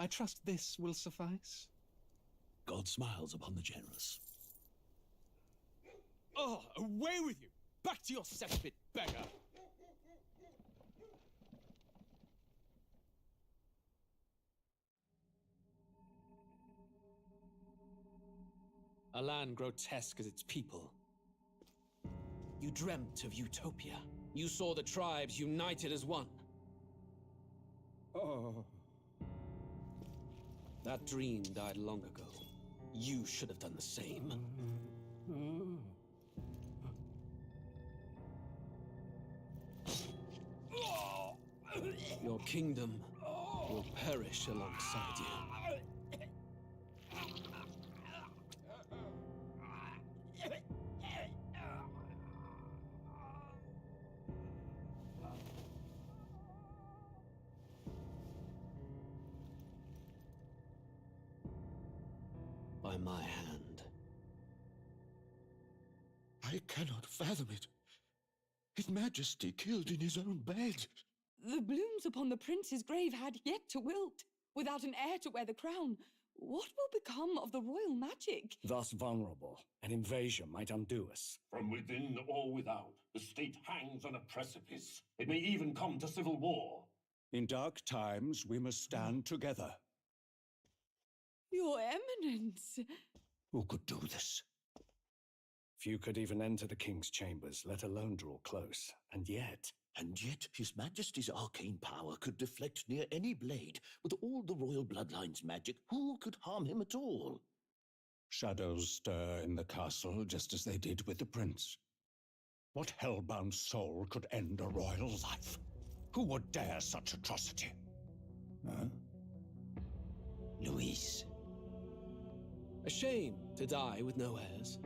I trust this will suffice. God smiles upon the generous. Oh, away with you! Back to your cesspit, beggar! A land grotesque as its people. You dreamt of utopia. You saw the tribes united as one. Oh. That dream died long ago. You should have done the same. Your kingdom will perish alongside you. By my hand. I cannot fathom it. His Majesty killed in his own bed. The blooms upon the prince's grave had yet to wilt. Without an heir to wear the crown, what will become of the royal magic? Thus vulnerable, an invasion might undo us. From within or without, the state hangs on a precipice. It may even come to civil war. In dark times, we must stand together. Your Eminence! Who could do this? Few could even enter the king's chambers, let alone draw close. And yet His Majesty's arcane power could deflect near any blade. With all the royal bloodline's magic, who could harm him at all? shadows stir in the castle just as they did with the prince. What hellbound soul could end a royal life? Who would dare such atrocity? Huh? Louise. A shame to die with no heirs.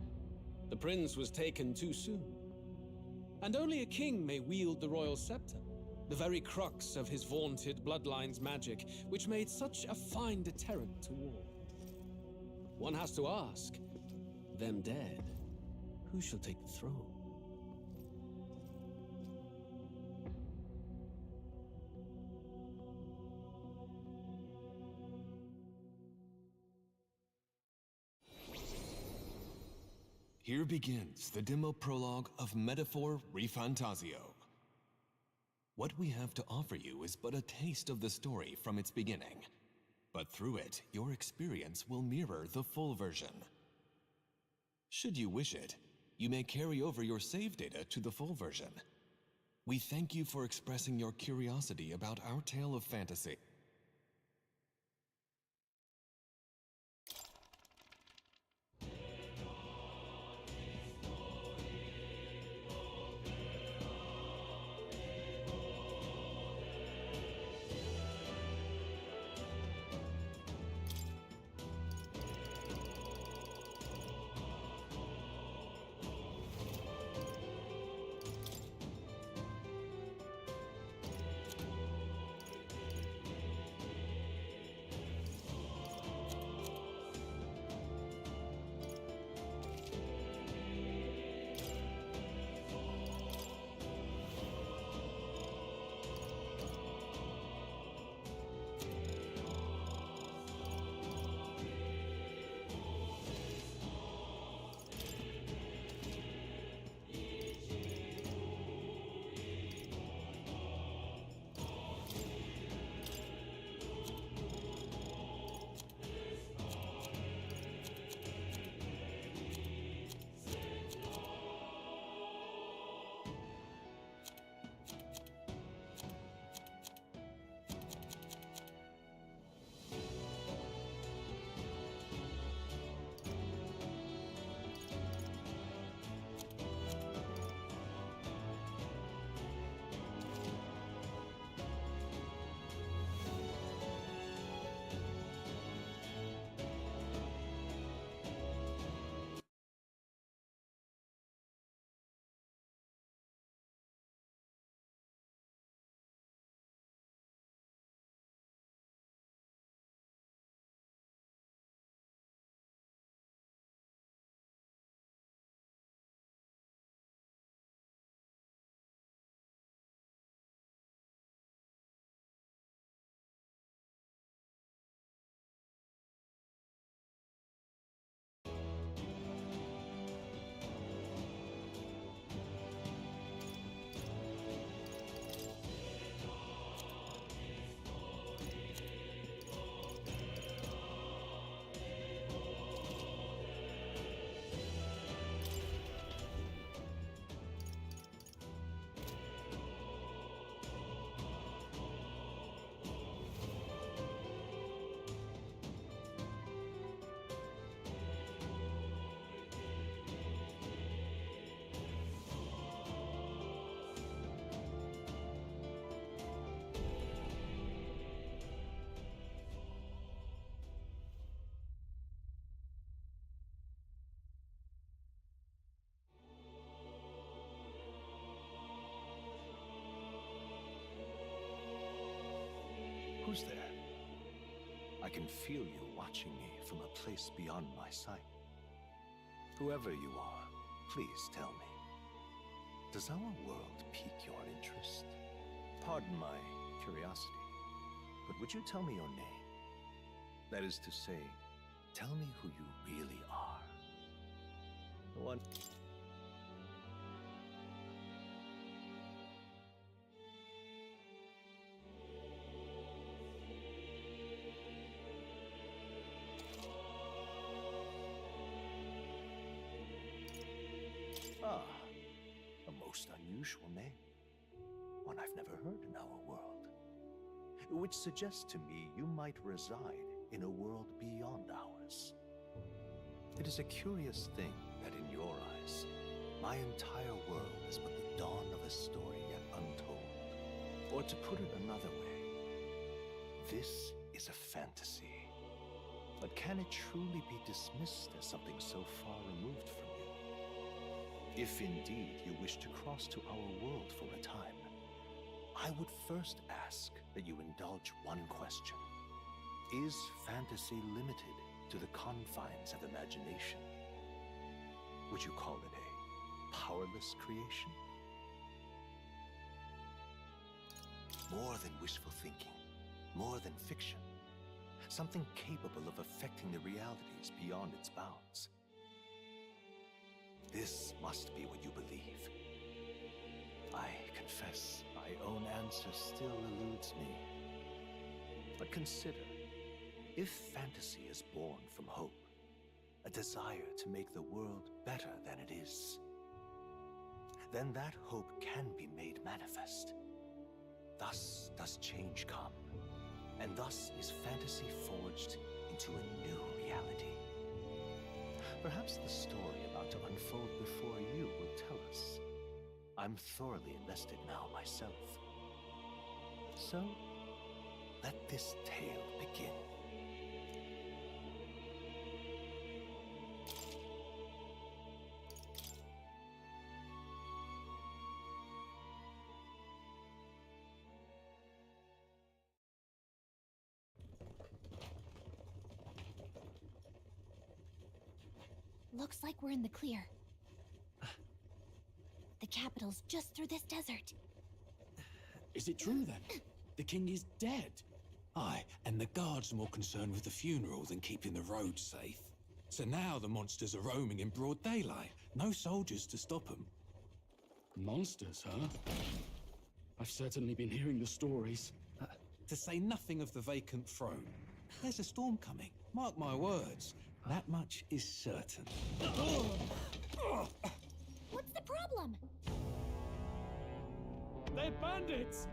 The prince was taken too soon. And only a king may wield the royal scepter, the very crux of his vaunted bloodline's magic, which made such a fine deterrent to war. One has to ask, them dead, who shall take the throne? Here begins the demo prologue of Metaphor ReFantazio. What we have to offer you is but a taste of the story from its beginning, but through it, your experience will mirror the full version. Should you wish it, you may carry over your save data to the full version. We thank you for expressing your curiosity about our tale of fantasy. Who's there? I can feel you watching me from a place beyond my sight. Whoever you are, please tell me. Does our world pique your interest? Pardon my curiosity, but would you tell me your name? That is to say, tell me who you really are. The one... Ah, a most unusual name. One I've never heard in our world. Which suggests to me you might reside in a world beyond ours. It is a curious thing that in your eyes, my entire world is but the dawn of a story yet untold. Or to put it another way, this is a fantasy. But can it truly be dismissed as something so far removed from you? If indeed you wish to cross to our world for a time, I would first ask that you indulge one question. Is fantasy limited to the confines of imagination? Would you call it a powerless creation? More than wishful thinking, more than fiction. Something capable of affecting the realities beyond its bounds. This must be what you believe. I confess, my own answer still eludes me. But consider, if fantasy is born from hope, a desire to make the world better than it is, then that hope can be made manifest. Thus does change come, and thus is fantasy forged into a new reality. Perhaps the story about to unfold before you will tell us. I'm thoroughly invested now myself. So, let this tale begin. Looks like we're in the clear. The capital's just through this desert. Is it true then? The king is dead? Aye, and the guards are more concerned with the funeral than keeping the roads safe. So now the monsters are roaming in broad daylight. No soldiers to stop them. Monsters, huh? I've certainly been hearing the stories. To say nothing of the vacant throne. There's a storm coming. Mark my words. That much is certain. What's the problem? They're bandits!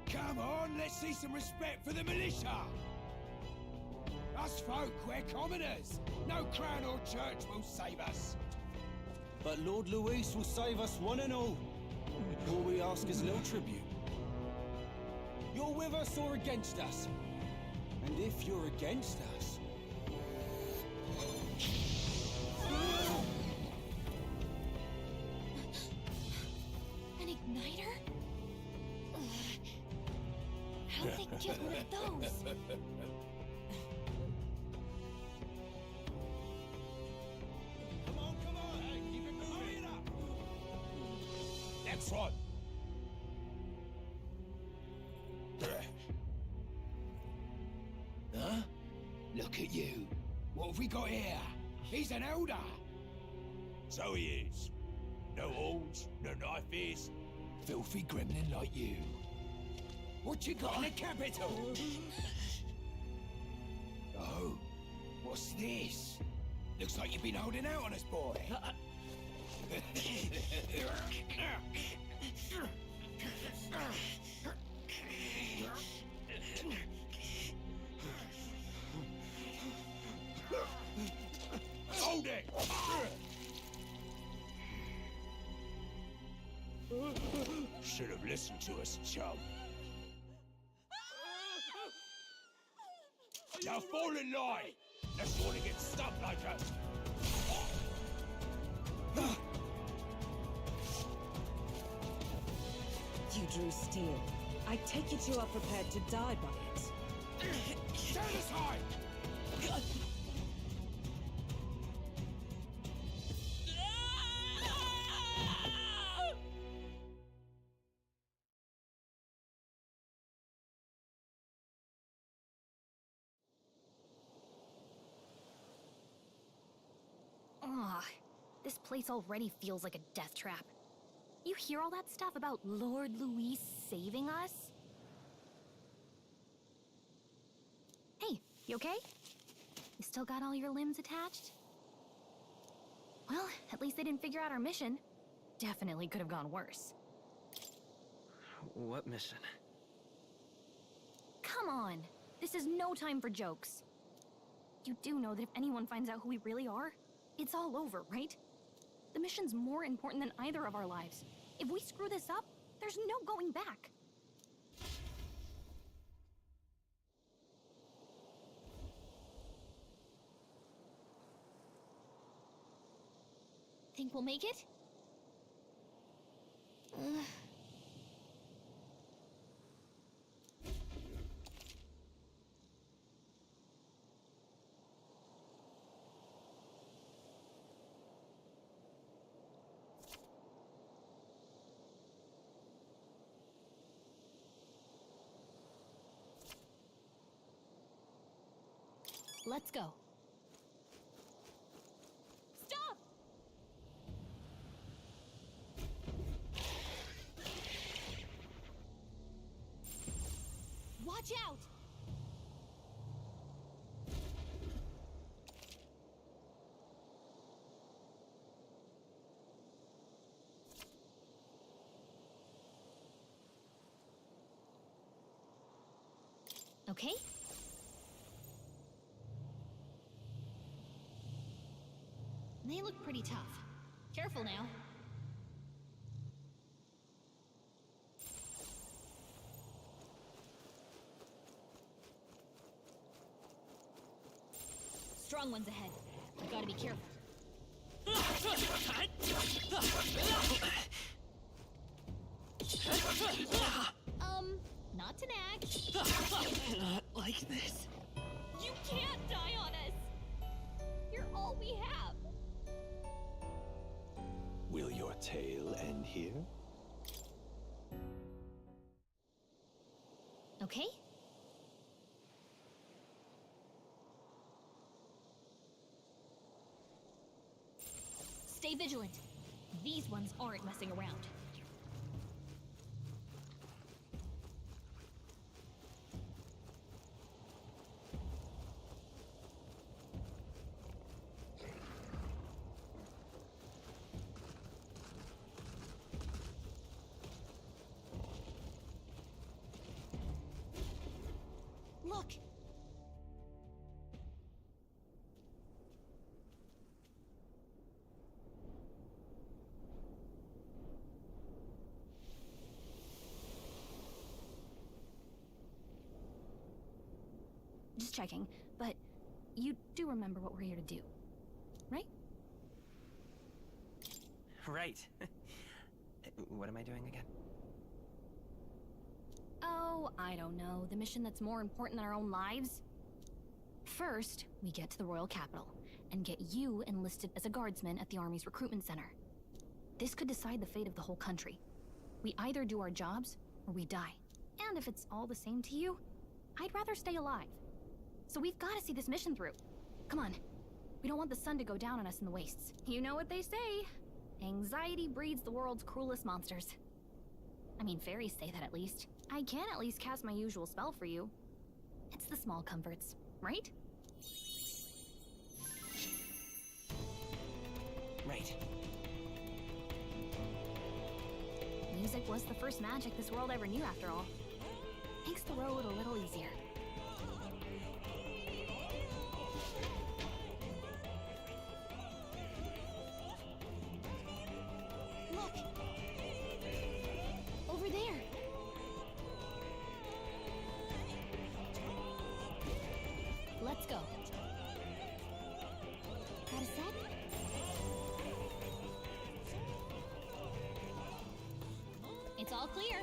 Come on, let's see some respect for the militia! Us folk, we're commoners. No crown or church will save us. But Lord Luis will save us one and all. All we ask is a little tribute. You're with us or against us? And if you're against us... An igniter? Ugh. How'd they get one of those? Come on, hey, keep it going up! Next one! Huh? Look at you. What have we got here? He's an elder. So he is. No horns, no knife. Filthy gremlin like you. What you got in the capital? Oh, what's this? Looks like you've been holding out on us, boy. Hold it! Should have listened to us, chum. Now fall in line! Let's want to get stuck like us! You drew steel. I take it you are prepared to die by it. Stand aside! Ugh, this place already feels like a death trap. You hear all that stuff about Lord Louis saving us? Hey, you okay? You still got all your limbs attached? Well, at least they didn't figure out our mission. Definitely could have gone worse. What mission? Come on! This is no time for jokes. You do know that if anyone finds out who we really are, it's all over, right? The mission's more important than either of our lives. If we screw this up, there's no going back. Think we'll make it? Let's go. Stop! Watch out! Okay? They look pretty tough. Careful now. Strong ones ahead. You gotta be careful. Not to nag. Not like this. You can't die on us! You're all we have! Will your tale end here? Okay? Stay vigilant. These ones aren't messing around. Look! Just checking, but you do remember what we're here to do, right? Right. What am I doing again? Oh, I don't know. The mission that's more important than our own lives? First, we get to the royal capital and get you enlisted as a guardsman at the army's recruitment center. This could decide the fate of the whole country. We either do our jobs or we die. And if it's all the same to you, I'd rather stay alive. So we've got to see this mission through. Come on. We don't want the sun to go down on us in the wastes. You know what they say. Anxiety breeds the world's cruelest monsters. I mean, fairies say that at least. I can at least cast my usual spell for you. It's the small comforts, right? Right. Music was the first magic this world ever knew, after all. Makes the road a little easier. Look! Over there! Let's go. Got a sec? It's all clear.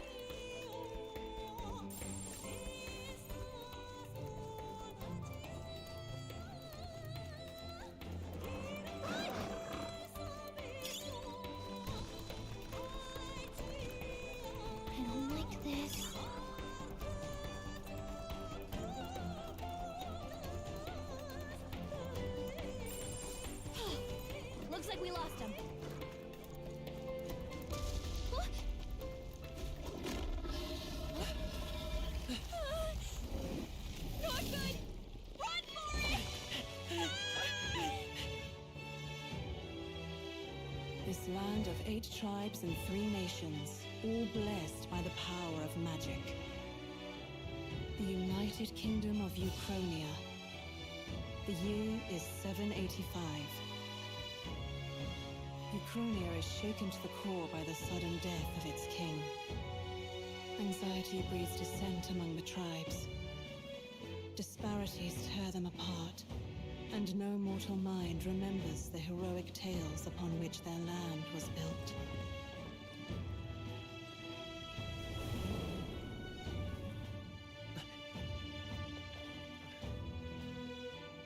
We lost him. Not good! Run for it! This land of 8 tribes and 3 nations, all blessed by the power of magic. The United Kingdom of Uchronia. The year is 785. Uchronia is shaken to the core by the sudden death of its king. Anxiety breeds dissent among the tribes. Disparities tear them apart, and no mortal mind remembers the heroic tales upon which their land was built.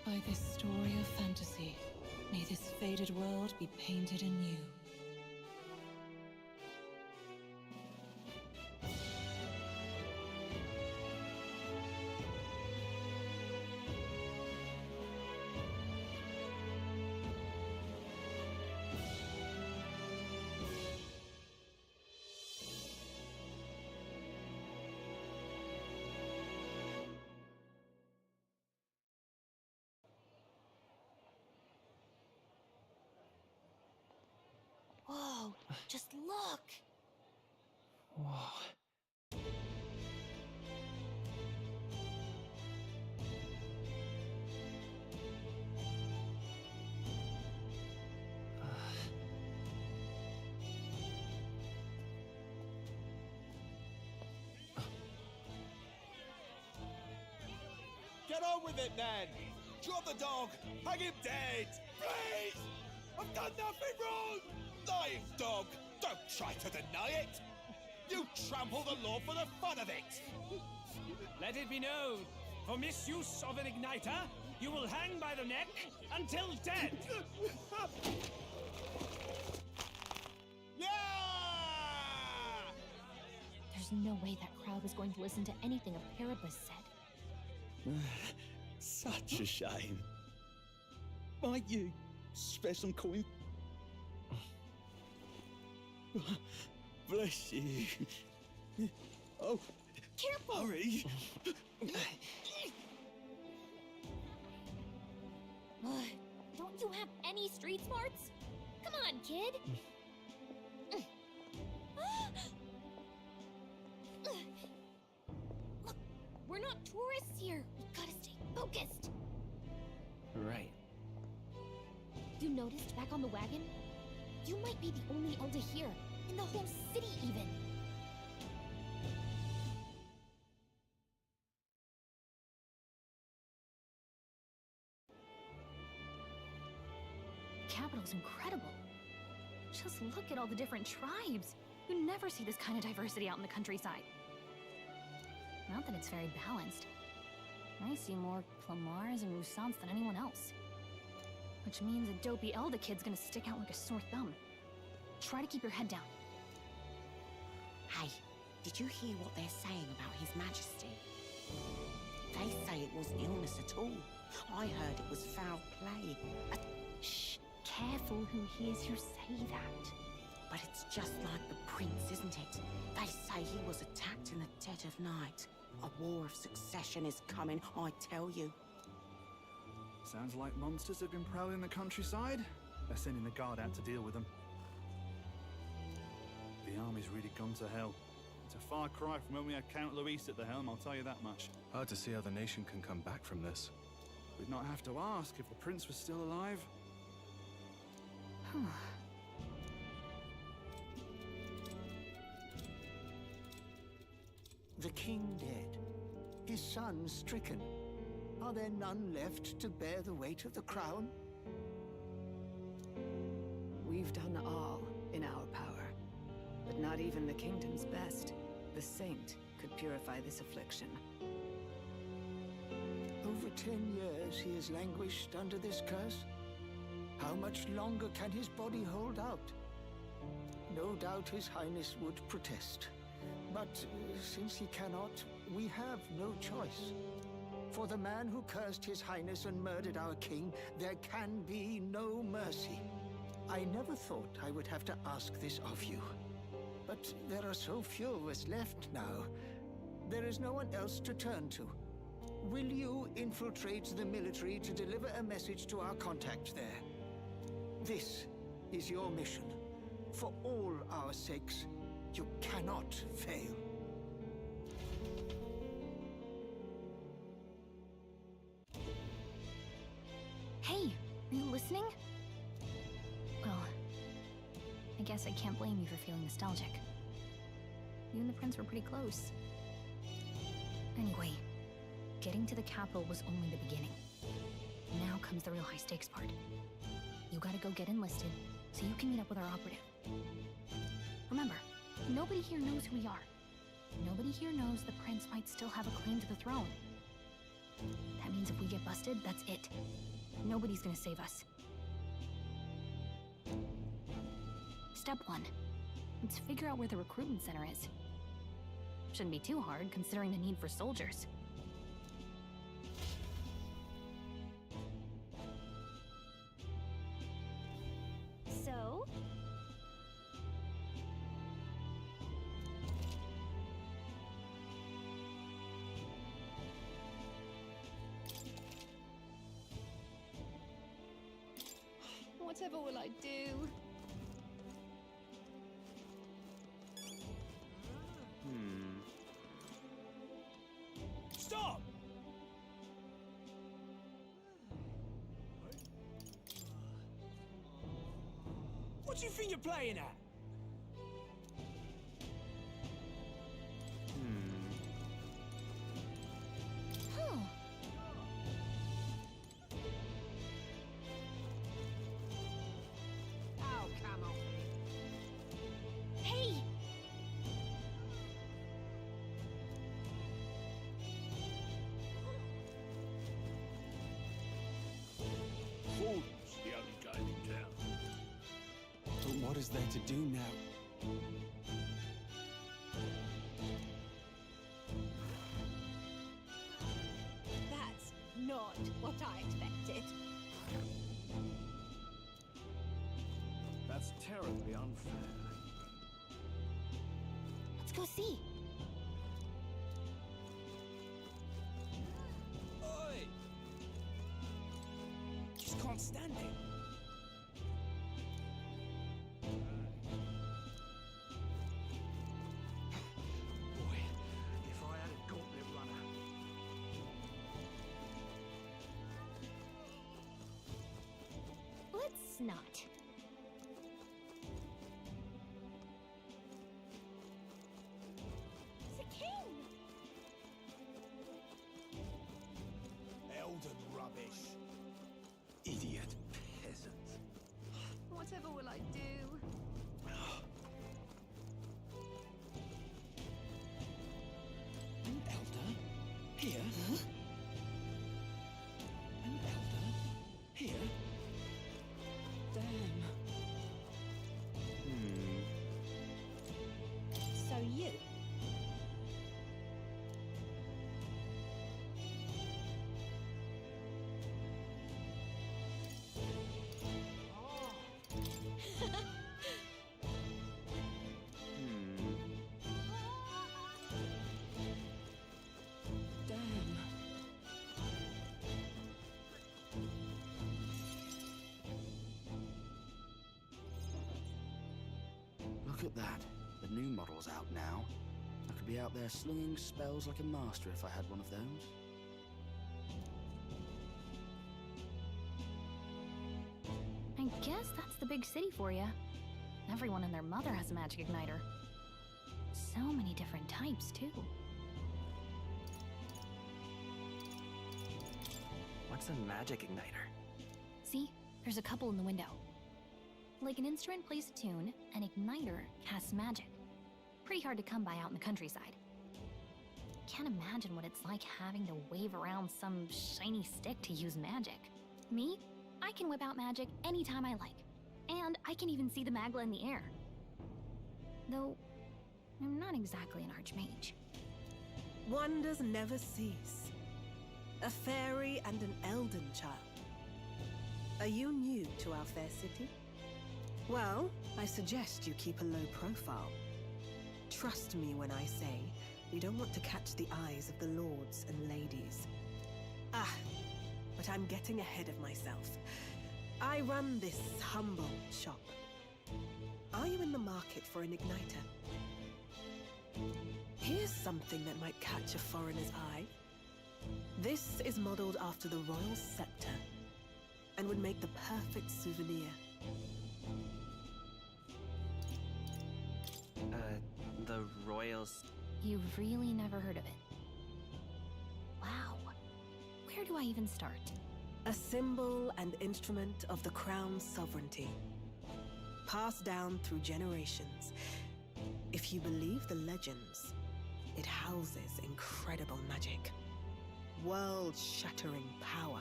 By this story of fantasy, may this faded world be painted anew. Whoa, just look! Whoa. Get on with it, then! Drop the dog! Hang him dead! Please! I've done nothing wrong! Lying dog! Don't try to deny it! You trample the law for the fun of it! Let it be known, for misuse of an igniter, you will hang by the neck until dead! Yeah! There's no way that crowd was going to listen to anything a Paribus said. Such a shame. Might you spare some coin? Bless you. Oh, careful! Hurry! Don't you have any street smarts? Come on, kid! Look, we're not tourists here. We gotta stay focused. Right. You noticed back on the wagon? You might be the only Elder here, in the whole city even. Capital's incredible. Just look at all the different tribes. You never see this kind of diversity out in the countryside. Not that it's very balanced. I see more Clamars and Roussants than anyone else. Which means a dopey Elder kid's gonna stick out like a sore thumb. Try to keep your head down. Hey, did you hear what they're saying about His Majesty? They say it wasn't illness at all. I heard it was foul play. Shh! Careful who hears you say that. But it's just like the prince, isn't it? They say he was attacked in the dead of night. A war of succession is coming, I tell you. Sounds like monsters have been prowling the countryside. They're sending the guard out to deal with them. The army's really gone to hell. It's a far cry from when we had Count Luis at the helm, I'll tell you that much. Hard to see how the nation can come back from this. We'd not have to ask if the prince was still alive. The king dead, his son stricken. Are there none left to bear the weight of the crown? We've done all in our power, but not even the kingdom's best, the saint, could purify this affliction. Over 10 years he has languished under this curse. How much longer can his body hold out? No doubt His Highness would protest. But since he cannot, we have no choice. For the man who cursed His Highness and murdered our king, there can be no mercy. I never thought I would have to ask this of you. But there are so few of us left now. There is no one else to turn to. Will you infiltrate the military to deliver a message to our contact there? This is your mission. For all our sakes, you cannot fail. Hey, are you listening? Well, I guess I can't blame you for feeling nostalgic. You and the prince were pretty close. Anyway, getting to the capital was only the beginning. Now comes the real high-stakes part. You gotta go get enlisted, so you can meet up with our operative. Remember, nobody here knows who we are. Nobody here knows the prince might still have a claim to the throne. That means if we get busted, that's it. Nobody's gonna save us. Step 1. Let's figure out where the recruitment center is. Shouldn't be too hard, considering the need for soldiers. So? Whatever will I do? Stop! What do you think you're playing at? Huh. Oh, come on. Hey! Food's the only game in town. But what is there to do now? That's not what I expected. That's terribly unfair. Let's go see. Oi! Just can't stand it. Boy, if I had a gauntlet runner. Let's not. It's a king! Elden rubbish. Idiot peasant. Whatever will I do? An elder? Here? An elder? Here? Damn. So you? Damn. Look at that. The new model's out now. I could be out there slinging spells like a master if I had one of those. I guess that's the big city for you. Everyone and their mother has a magic igniter. So many different types, too. What's a magic igniter? See? There's a couple in the window. Like an instrument plays a tune, an igniter casts magic. Pretty hard to come by out in the countryside. Can't imagine what it's like having to wave around some shiny stick to use magic. Me? I can whip out magic anytime I like. And I can even see the Magla in the air. Though, I'm not exactly an archmage. Wonders never cease. A fairy and an elden child. Are you new to our fair city? Well, I suggest you keep a low profile. Trust me when I say you don't want to catch the eyes of the lords and ladies. Ah, but I'm getting ahead of myself. I run this humble shop. Are you in the market for an igniter? Here's something that might catch a foreigner's eye. This is modeled after the royal scepter and would make the perfect souvenir. The royals... You've really never heard of it? Wow. Where do I even start? A symbol and instrument of the crown's sovereignty, passed down through generations. If you believe the legends, it houses incredible magic, world-shattering power.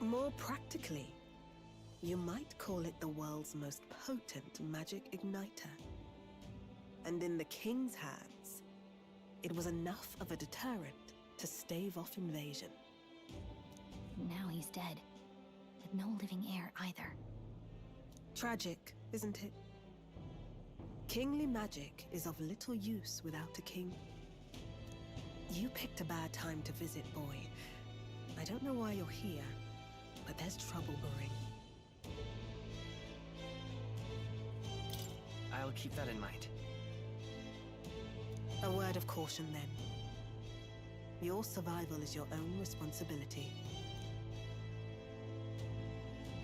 More practically, you might call it the world's most potent magic igniter. And in the king's hands, it was enough of a deterrent to stave off invasion. Now he's dead, with no living heir either. Tragic, isn't it? Kingly magic is of little use without a king. You picked a bad time to visit, boy. I don't know why you're here, but there's trouble brewing. I'll keep that in mind. A word of caution, then. Your survival is your own responsibility.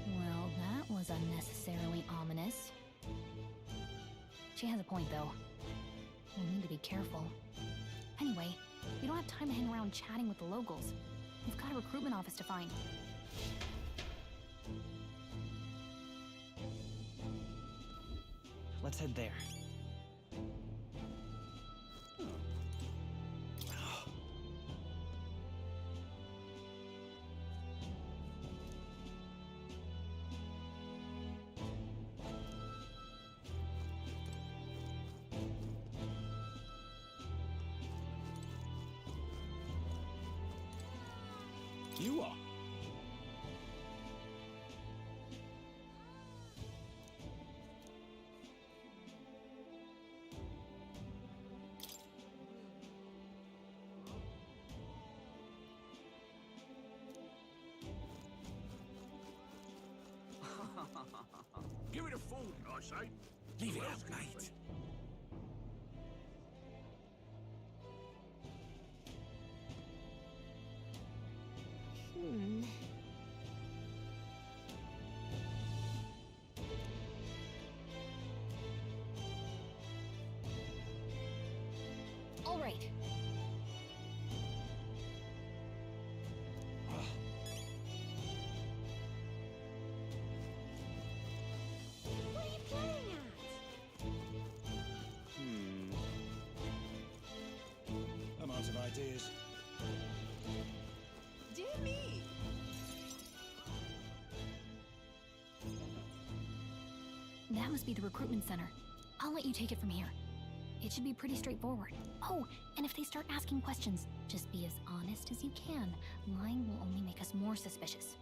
Well, that was unnecessarily ominous. She has a point, though. We'll need to be careful. Anyway, we don't have time to hang around chatting with the locals. We've got a recruitment office to find. Let's head there. You are. Give it a food, I say. Leave it out, mate. All right. What are you playing at? I'm out of ideas. Dear me! That must be the recruitment center. I'll let you take it from here. It should be pretty straightforward. Oh, and if they start asking questions, just be as honest as you can. Lying will only make us more suspicious.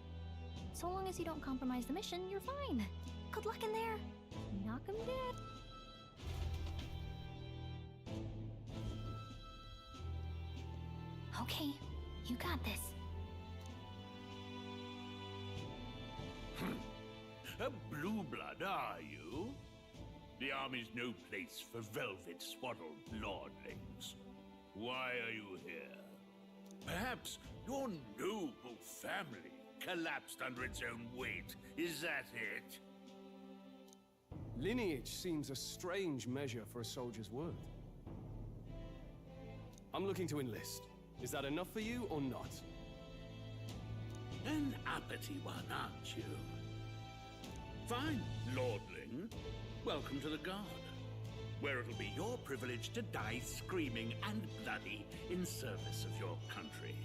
So long as you don't compromise the mission, you're fine. Good luck in there. Knock 'em dead. Okay, you got this. A blue blood, are you? The army's no place for velvet-swaddled lordlings. Why are you here? Perhaps your noble family collapsed under its own weight. Is that it? Lineage seems a strange measure for a soldier's worth. I'm looking to enlist. Is that enough for you or not? An uppity one, aren't you? Fine, lordling. Welcome to the Guard, where it'll be your privilege to die screaming and bloody in service of your country.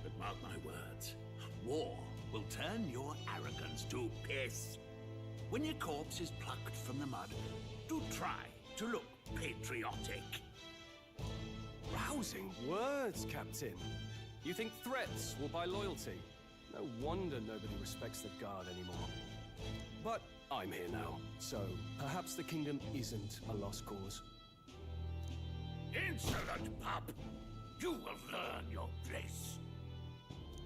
But mark my words, war will turn your arrogance to piss. When your corpse is plucked from the mud, do try to look patriotic. Rousing words, Captain. You think threats will buy loyalty? No wonder nobody respects the Guard anymore. But I'm here now, so perhaps the kingdom isn't a lost cause. Insolent pup! You will learn your place.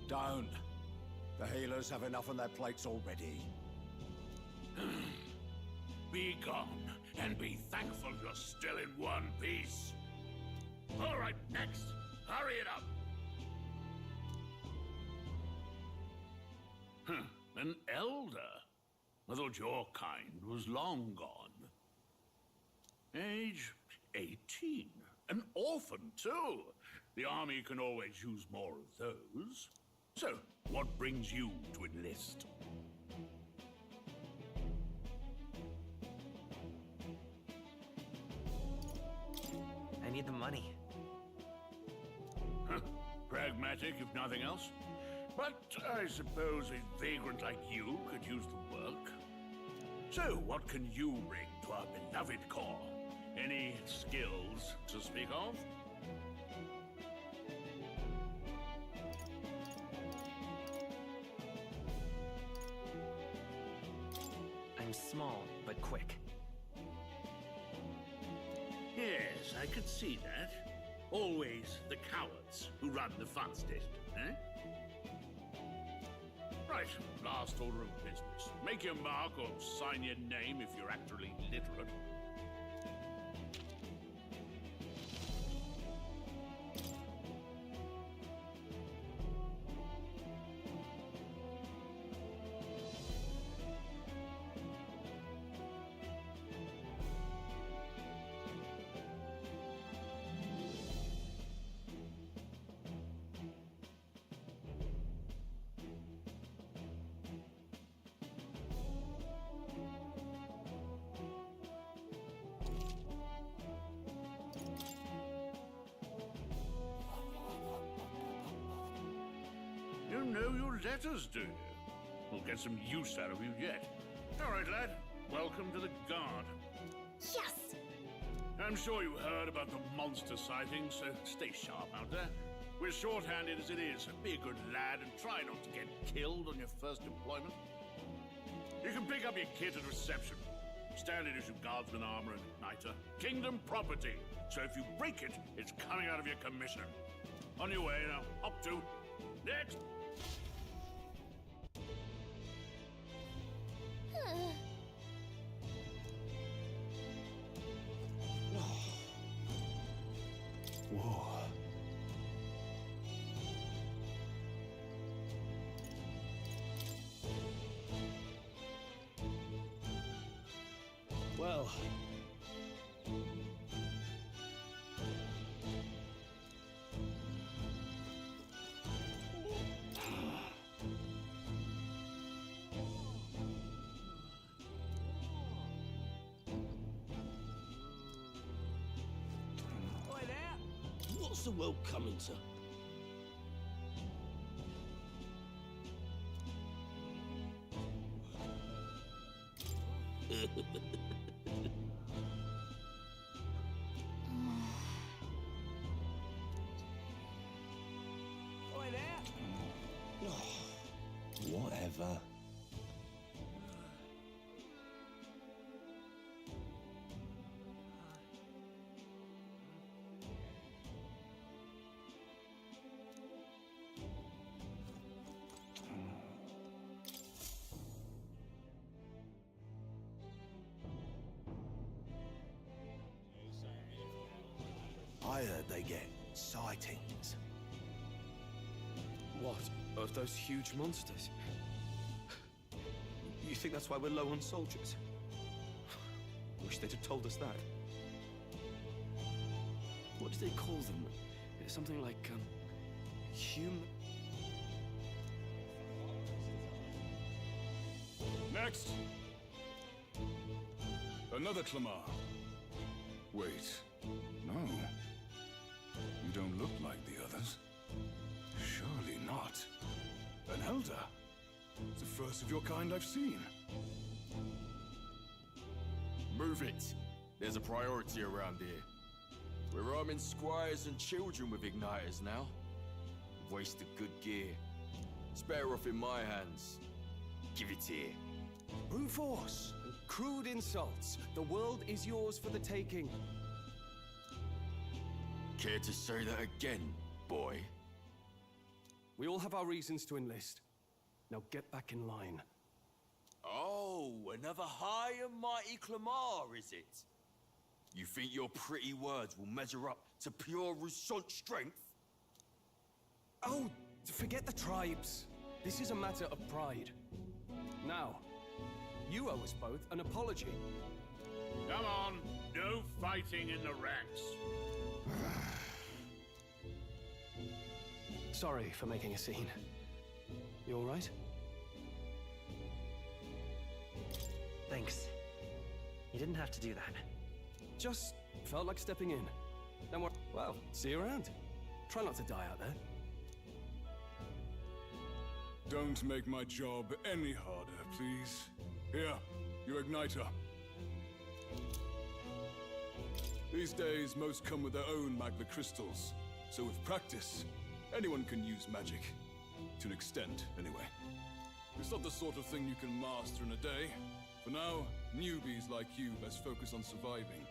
Don't. The healers have enough on their plates already. Be gone, and be thankful you're still in one piece. All right, next. Hurry it up. An elder? I thought your kind was long gone. Age 18. An orphan, too. The army can always use more of those. So, what brings you to enlist? I need the money. Pragmatic, if nothing else. But I suppose a vagrant like you could use the work. So, what can you bring to our beloved corps? Any skills to speak of? I'm small, but quick. Yes, I could see that. Always the cowards who run the fastest, eh? Right, last order of business. Make your mark or sign your name if you're actually literate. You know your letters, do you? We'll get some use out of you yet. All right, lad. Welcome to the Guard. Yes! I'm sure you heard about the monster sightings, so stay sharp out there. We're short-handed as it is, so be a good lad and try not to get killed on your first deployment. You can pick up your kit at reception. Standard issue guardsman armor and igniter. Kingdom property. So if you break it, it's coming out of your commission. On your way now. Up to. Next! Whoa. Well. What's the world coming to? Whatever. I heard they get sightings. What? Of those huge monsters? You think that's why we're low on soldiers? Wish they'd have told us that. What do they call them? Something like, Next! Another Clamar. Wait, no. You don't look like the others. Surely not. An elder? It's the first of your kind I've seen. Move it. There's a priority around here. We're arming squires and children with igniters now. Wasted good gear. It's better off in my hands. Give it here. Brute force and crude insults. The world is yours for the taking. Care to say that again, boy? We all have our reasons to enlist. Now get back in line. Oh, another high and mighty Clamar, is it? You think your pretty words will measure up to pure Roussault strength? Oh, forget the tribes. This is a matter of pride. Now, you owe us both an apology. Come on, no fighting in the ranks. Sorry for making a scene. You all right? Thanks. You didn't have to do that. Just felt like stepping in. Don't worry. Well, see you around. Try not to die out there. Don't make my job any harder, please. Here, your igniter. These days, most come with their own Magna crystals. So with practice, anyone can use magic. To an extent, anyway. It's not the sort of thing you can master in a day. For now, newbies like you best focus on surviving.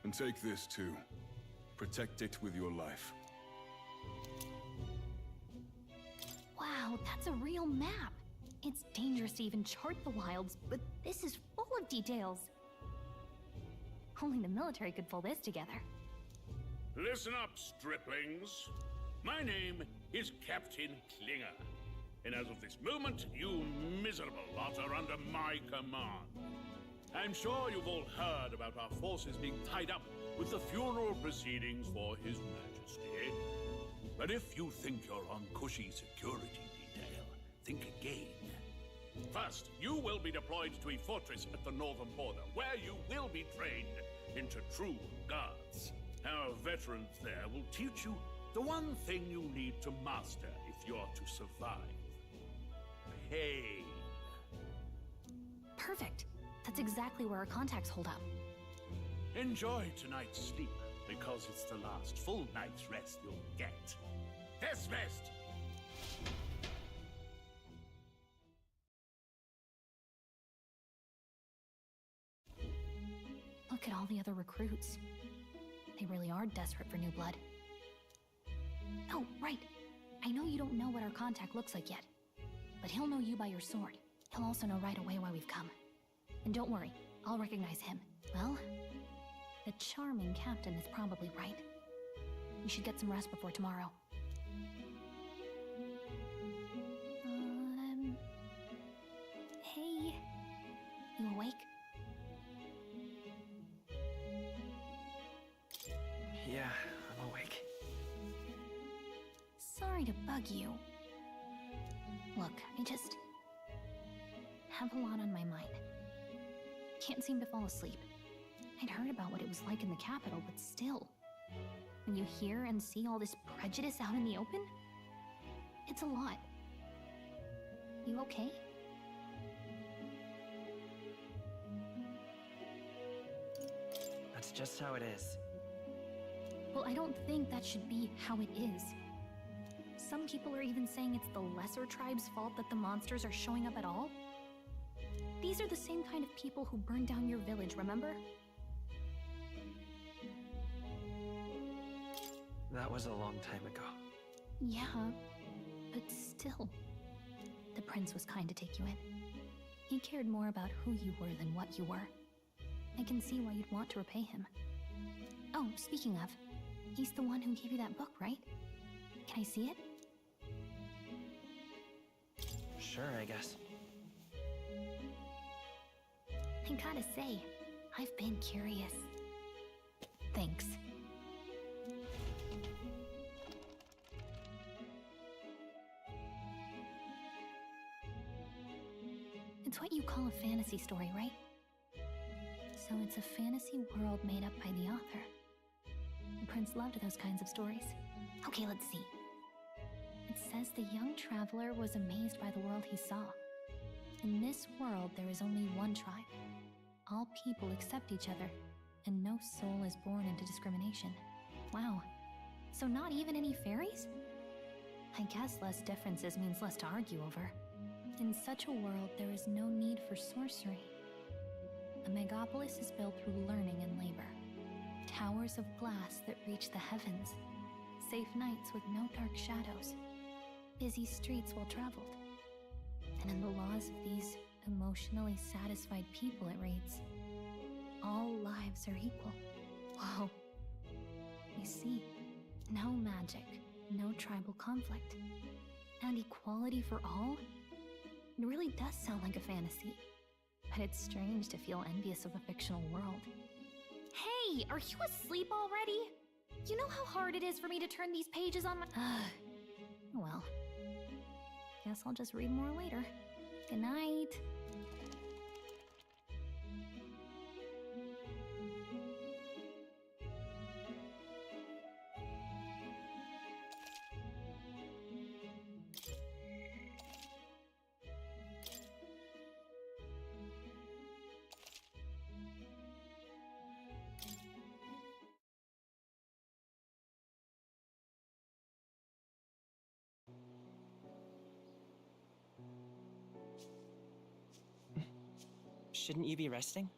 And take this too. Protect it with your life. Wow, that's a real map. It's dangerous to even chart the wilds, but this is full of details. Only the military could pull this together. Listen up, striplings. My name is Captain Klinger. And as of this moment, you miserable lot are under my command. I'm sure you've all heard about our forces being tied up with the funeral proceedings for His Majesty. But if you think you're on cushy security detail, think again. First, you will be deployed to a fortress at the northern border, where you will be trained into true guards. Our veterans there will teach you the one thing you need to master if you're to survive. Pain. Perfect. That's exactly where our contacts hold up. Enjoy tonight's sleep, because it's the last full night's rest you'll get. Dismissed! Look at all the other recruits. They really are desperate for new blood. Oh, right. I know you don't know what our contact looks like yet, but he'll know you by your sword. He'll also know right away why we've come. And don't worry, I'll recognize him. Well, the charming captain is probably right. We should get some rest before tomorrow. Hey, you awake? Yeah, I'm awake. Sorry to bug you. Look, I just have a lot on my mind. Can't seem to fall asleep. I'd heard about what it was like in the capital, but still. When you hear and see all this prejudice out in the open, it's a lot. You okay? That's just how it is. Well, I don't think that should be how it is. Some people are even saying it's the lesser tribe's fault that the monsters are showing up at all. These are the same kind of people who burned down your village, remember? That was a long time ago. Yeah, but still. The prince was kind to take you in. He cared more about who you were than what you were. I can see why you'd want to repay him. Oh, speaking of, he's the one who gave you that book, right? Can I see it? Sure, I guess. I gotta say, I've been curious. Thanks. It's what you call a fantasy story, right? So it's a fantasy world made up by the author. The prince loved those kinds of stories. Okay, let's see. It says the young traveler was amazed by the world he saw. In this world, there is only one tribe. All people accept each other, and no soul is born into discrimination. Wow. So not even any fairies? I guess less differences means less to argue over. In such a world, there is no need for sorcery. A megapolis is built through learning and labor. Towers of glass that reach the heavens. Safe nights with no dark shadows. Busy streets well traveled. And in the laws of these emotionally satisfied people, it reads, all lives are equal. Whoa. You see, no magic, no tribal conflict, and equality for all? It really does sound like a fantasy. But it's strange to feel envious of a fictional world. Hey, are you asleep already? You know how hard it is for me to turn these pages on my... Well, guess I'll just read more later. Good night. Shouldn't you be resting?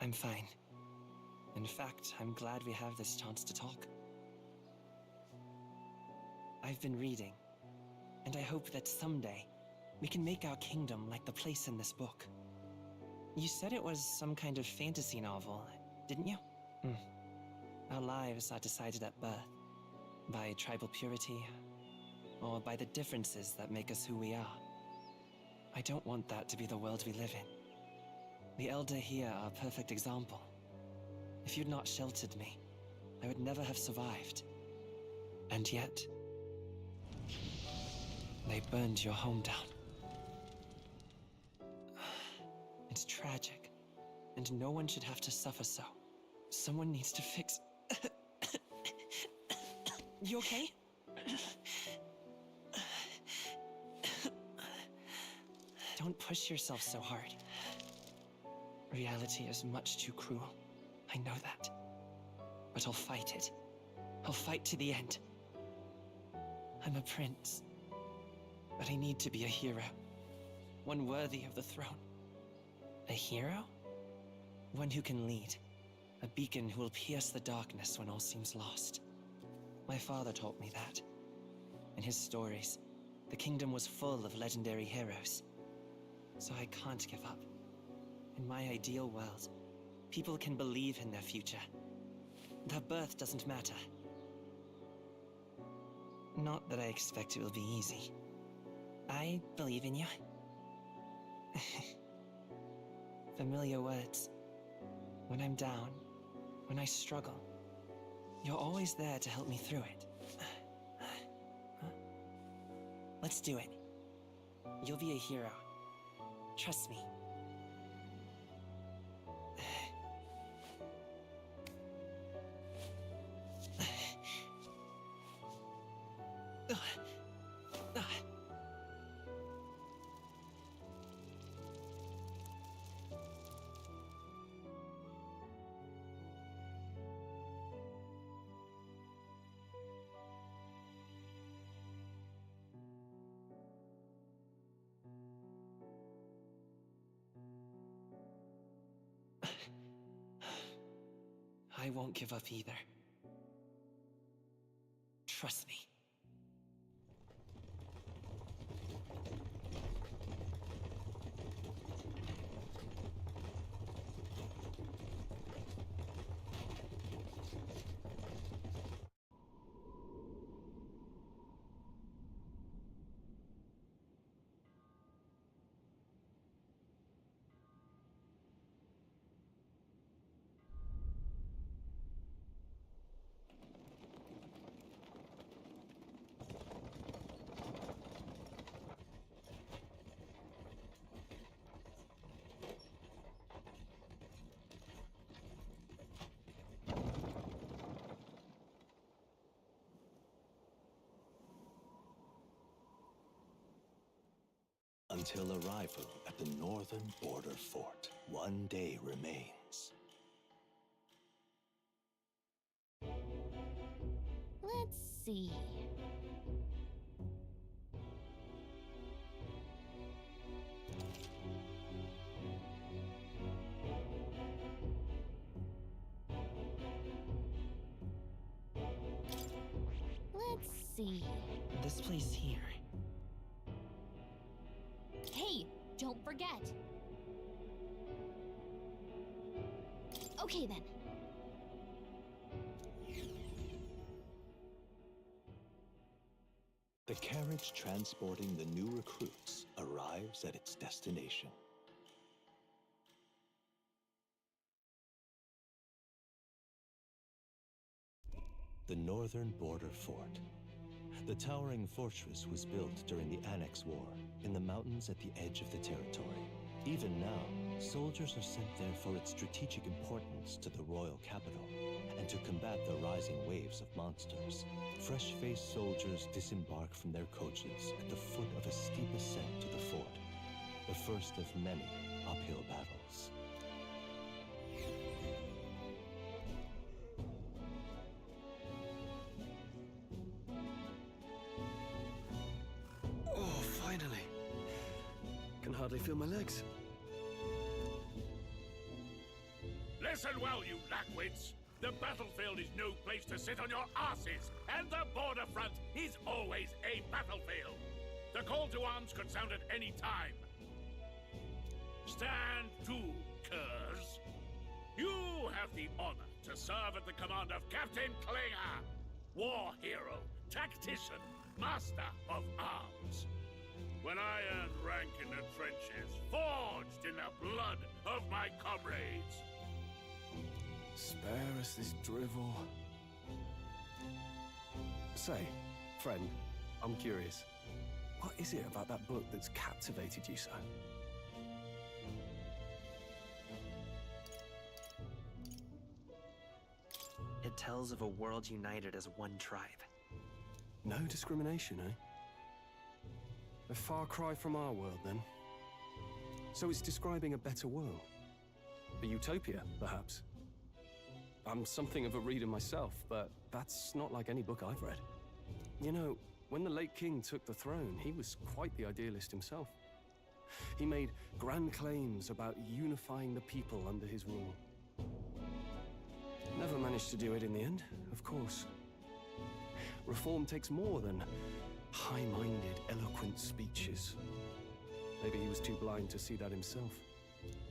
I'm fine. In fact, I'm glad we have this chance to talk. I've been reading, and I hope that someday we can make our kingdom like the place in this book. You said it was some kind of fantasy novel, didn't you? Our lives are decided at birth, by tribal purity, or by the differences that make us who we are. I don't want that to be the world we live in. The Elder here are a perfect example. If you'd not sheltered me, I would never have survived. And yet, they burned your home down. It's tragic, and no one should have to suffer so. Someone needs to fix... You okay? Don't push yourself so hard. Reality is much too cruel. I know that. But I'll fight it. I'll fight to the end. I'm a prince. But I need to be a hero. One worthy of the throne. A hero? One who can lead. A beacon who will pierce the darkness when all seems lost. My father taught me that. In his stories, the kingdom was full of legendary heroes. So I can't give up. In my ideal world, people can believe in their future. Their birth doesn't matter. Not that I expect it will be easy. I believe in you. Familiar words. When I'm down, when I struggle, you're always there to help me through it. Let's do it. You'll be a hero. Trust me. I won't give up either. Trust me. Until arrival at the northern border fort, one day remains. see. Let's see. This place here. Hey, don't forget. Okay then. The carriage transporting the new recruits arrives at its destination. The northern border fort. The towering fortress was built during the Annex War in the mountains at the edge of the territory. Even now, soldiers are sent there for its strategic importance to the royal capital and to combat the rising waves of monsters. Fresh-faced soldiers disembark from their coaches at the foot of a steep ascent to the fort, the first of many uphill battles. Oh, finally. Can hardly feel my legs. Listen well, you lackwits. The battlefield is no place to sit on your asses, and the border front is always a battlefield. The call to arms could sound at any time. Stand to, curs. You have the honor to serve at the command of Captain Klinger, war hero, tactician, master of arms. When I earned rank in the trenches, forged in the blood of my comrades. Spare us this drivel. Say, friend, I'm curious. What is it about that book that's captivated you so? It tells of a world united as one tribe. No discrimination, eh? A far cry from our world, then. So it's describing a better world. A utopia, perhaps. I'm something of a reader myself, but that's not like any book I've read. You know, when the late king took the throne, he was quite the idealist himself. He made grand claims about unifying the people under his rule. Never managed to do it in the end, of course. Reform takes more than high-minded, eloquent speeches. Maybe he was too blind to see that himself.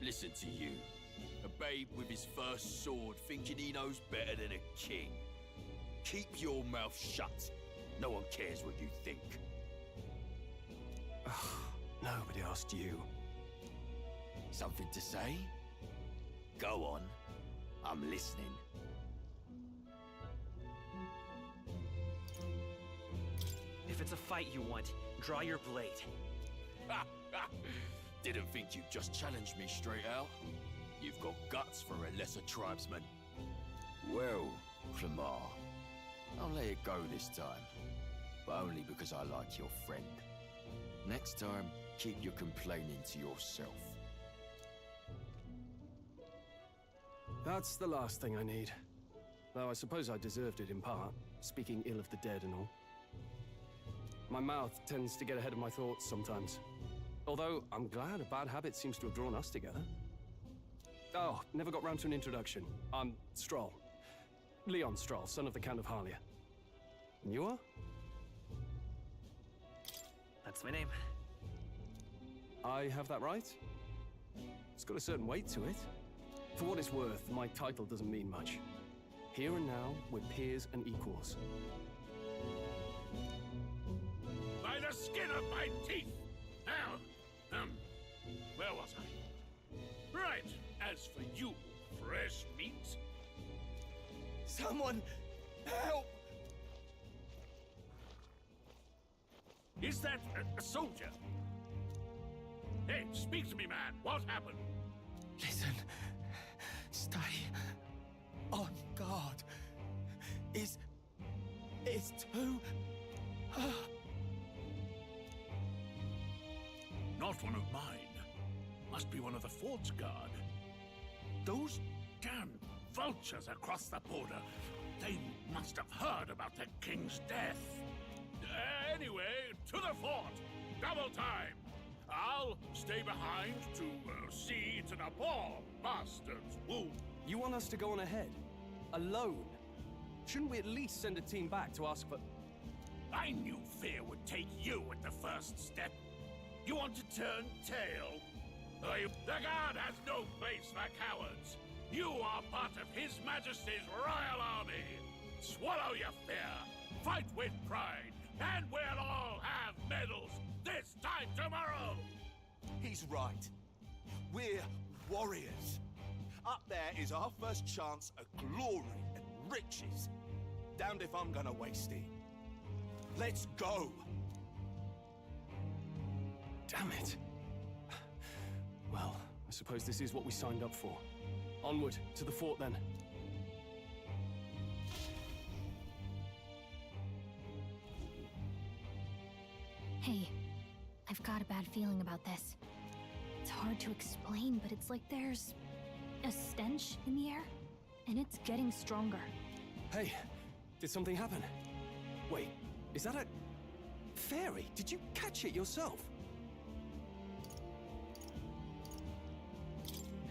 Listen to you. A babe with his first sword thinking he knows better than a king. Keep your mouth shut. No one cares what you think. Nobody asked you. Something to say? Go on. I'm listening. If it's a fight you want, draw your blade. Didn't think you'd just challenge me straight out. You've got guts for a lesser tribesman. Well, Clemar, I'll let it go this time. But only because I like your friend. Next time, keep your complaining to yourself. That's the last thing I need. Though I suppose I deserved it in part, speaking ill of the dead and all. My mouth tends to get ahead of my thoughts sometimes. Although, I'm glad a bad habit seems to have drawn us together. Oh, never got round to an introduction. I'm Stroll. Leon Stroll, son of the Count of Harlia. And you are? That's my name. I have that right? It's got a certain weight to it. For what it's worth, my title doesn't mean much. Here and now, we're peers and equals. By the skin of my teeth! Now, where was I? Right, as for you, fresh meat. Someone, help! Is that a soldier? Hey, speak to me, man. What happened? Listen. Stay on guard. It's too... Not one of mine. Must be one of the fort's guard. Those damn vultures across the border. They must have heard about the king's death. Anyway, to the fort! Double time! I'll stay behind to see to the poor bastard's wound. You want us to go on ahead? Alone? Shouldn't we at least send a team back to ask for... I knew fear would take you at the first step. You want to turn tail? The Guard has no place for cowards. You are part of His Majesty's Royal Army. Swallow your fear, fight with pride, and we'll all have medals this time tomorrow! He's right. We're warriors. Up there is our first chance at glory and riches. Damned if I'm gonna waste it. Let's go! Damn it. Well, I suppose this is what we signed up for. Onward, to the fort then. Hey, I've got a bad feeling about this. It's hard to explain, but it's like there's a stench in the air, and it's getting stronger. Hey, did something happen? Wait, is that a... fairy? Did you catch it yourself?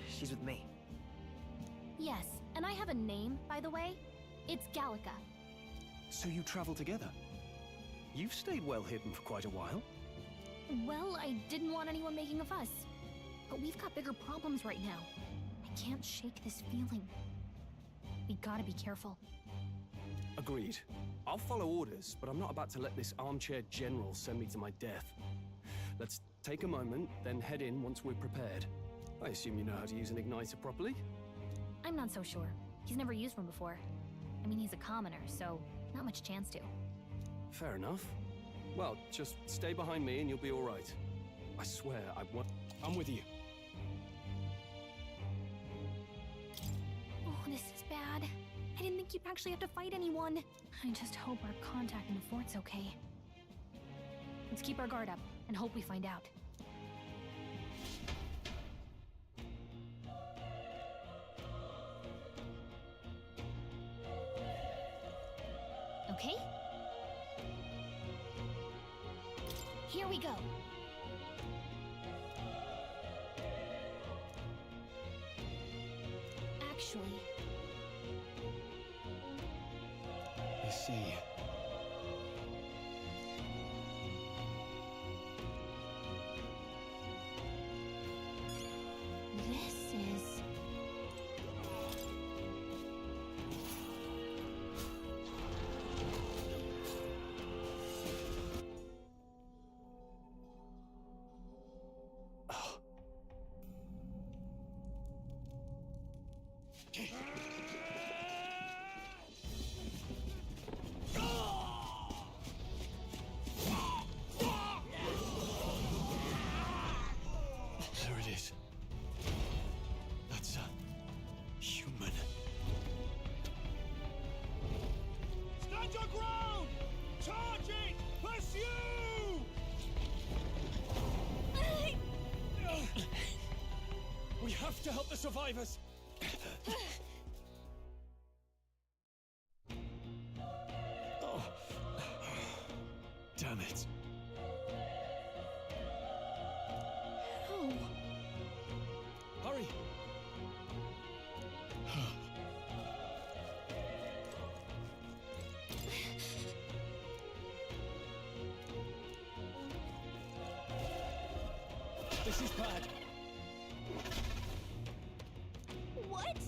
She's with me. Yes, and I have a name, by the way. It's Gallica. So you travel together? You've stayed well hidden for quite a while. Well, I didn't want anyone making a fuss. But we've got bigger problems right now. I can't shake this feeling. We gotta be careful. Agreed. I'll follow orders, but I'm not about to let this armchair general send me to my death. Let's take a moment, then head in once we're prepared. I assume you know how to use an igniter properly? I'm not so sure. He's never used one before. I mean, he's a commoner, so not much chance to. Fair enough. Well, just stay behind me and you'll be all right. I swear, I'm with you. Oh, this is bad. I didn't think you'd actually have to fight anyone. I just hope our contact in the fort's okay. Let's keep our guard up and hope we find out. Okay? Here we go. Actually... I see. This is... There it is. That's a human. Stand your ground! Charging! Pursue! We have to help the survivors! Oh. Damn it. Oh. Hurry! This is bad. What?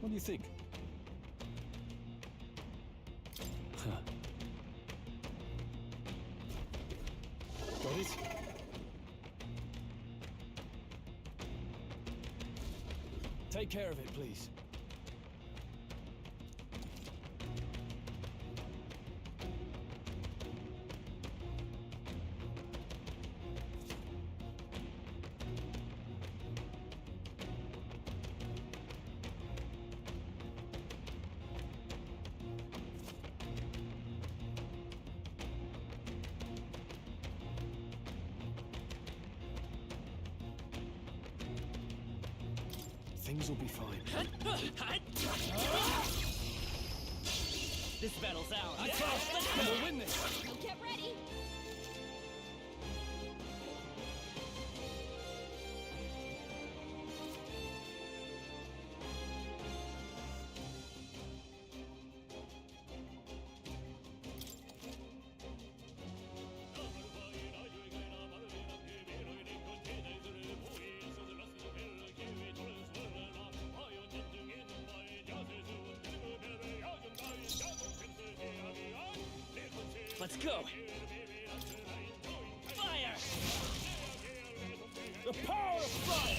What do you think? Huh. Got it? Take care of it, please. Things will be fine. This battle's ours. I trust and we'll win this. Get ready. Let's go! Fire! The power of fire!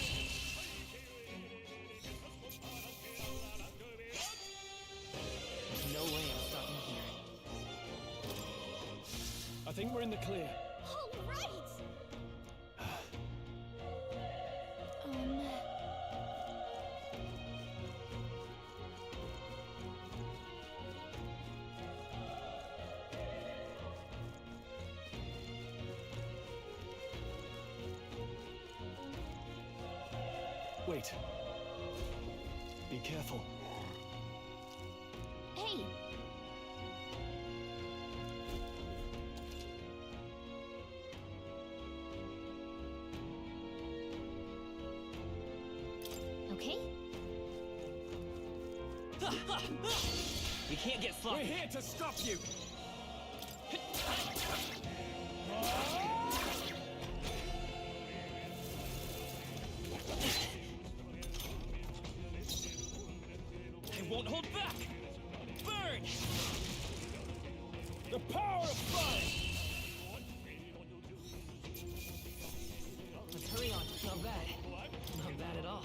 There's no way I'm stopping here. I think we're in the clear. All right. Wait. Be careful. Hey. Okay. We can't get sloppy. We're here to stop you. I won't hold back! Burn! The power of fire! Let's hurry on. Not bad. Not bad at all.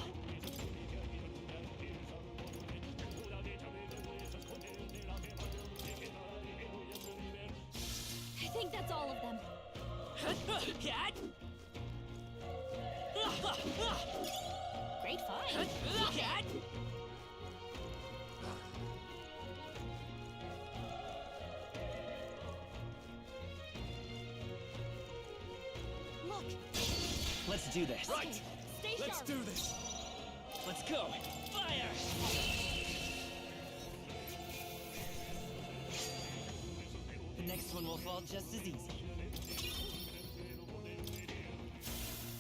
I think that's all of them. Cat! Great fight. Cat! Look. Let's do this. Right. Stay Let's sharp. do this. Let's go. Fire! The next one will fall just as easy.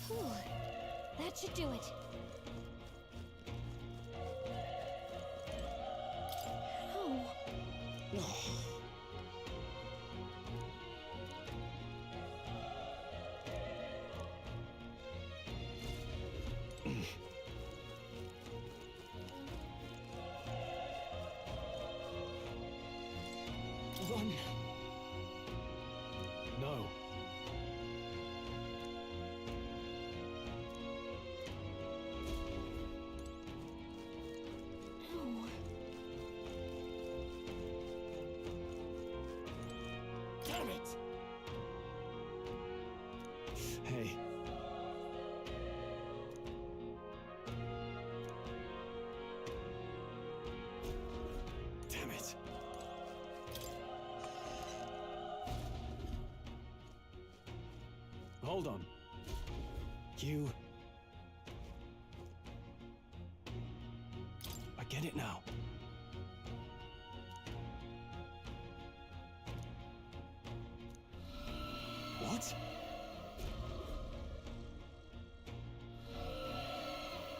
Whew. That should do it. Oh. Run! No. No. Damn it! Hey. Damn it. Hold on. You... I get it now. What?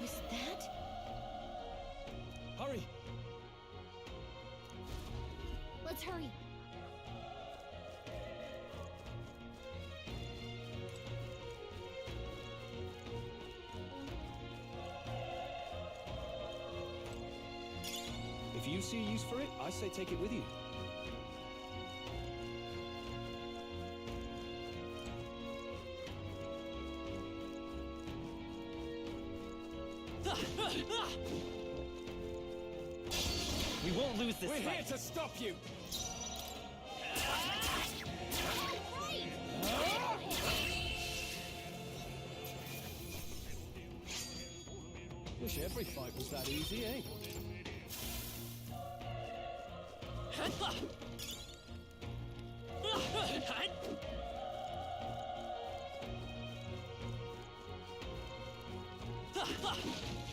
Was that? Hurry! Let's hurry. If you see a use for it, I say take it with you. We won't lose this We're fight. here to stop you. Wish every fight was that easy, eh?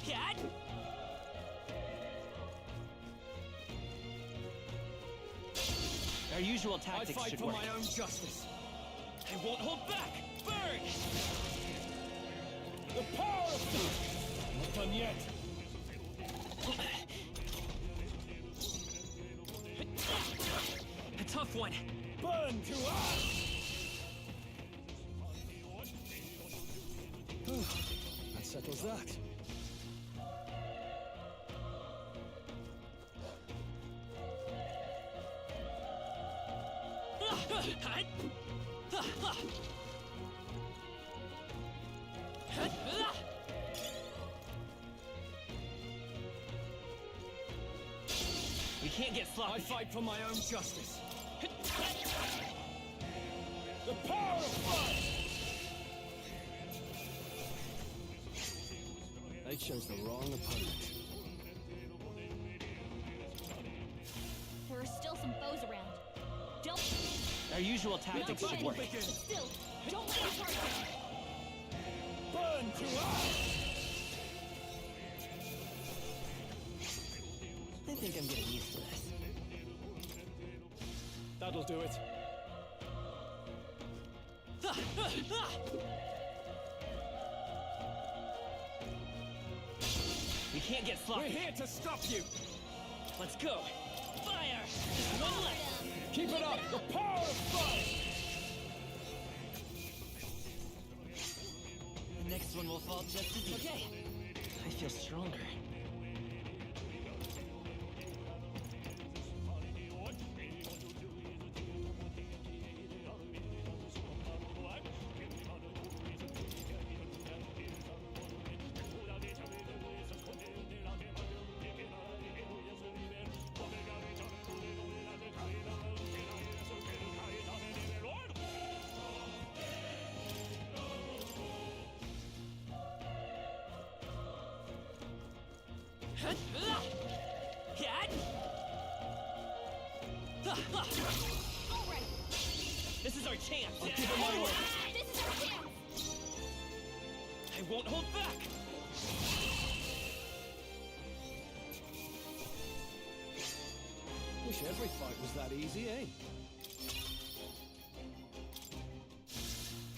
Cat! Our usual tactics I fight should for work. my own justice. I won't hold back! Burn! The power of... Not done yet. A tough one. Burn to ash! That settles that. We can't get sloppy. I fight for my own justice. The power of fire! They chose the wrong opponent. There are still some foes around. Don't... Our usual tactics should work. But still, don't let your guard down. Burn to ash! I think I'm getting used to this. That'll do it. We can't get sloppy. We're here to stop you! Let's go. Fire! Just one left. Keep it up! The power of fire! The next one will fall just as easy. Okay. I feel stronger. This is our chance. I'll give it my word. This is our chance! I won't hold back. Wish every fight was that easy, eh?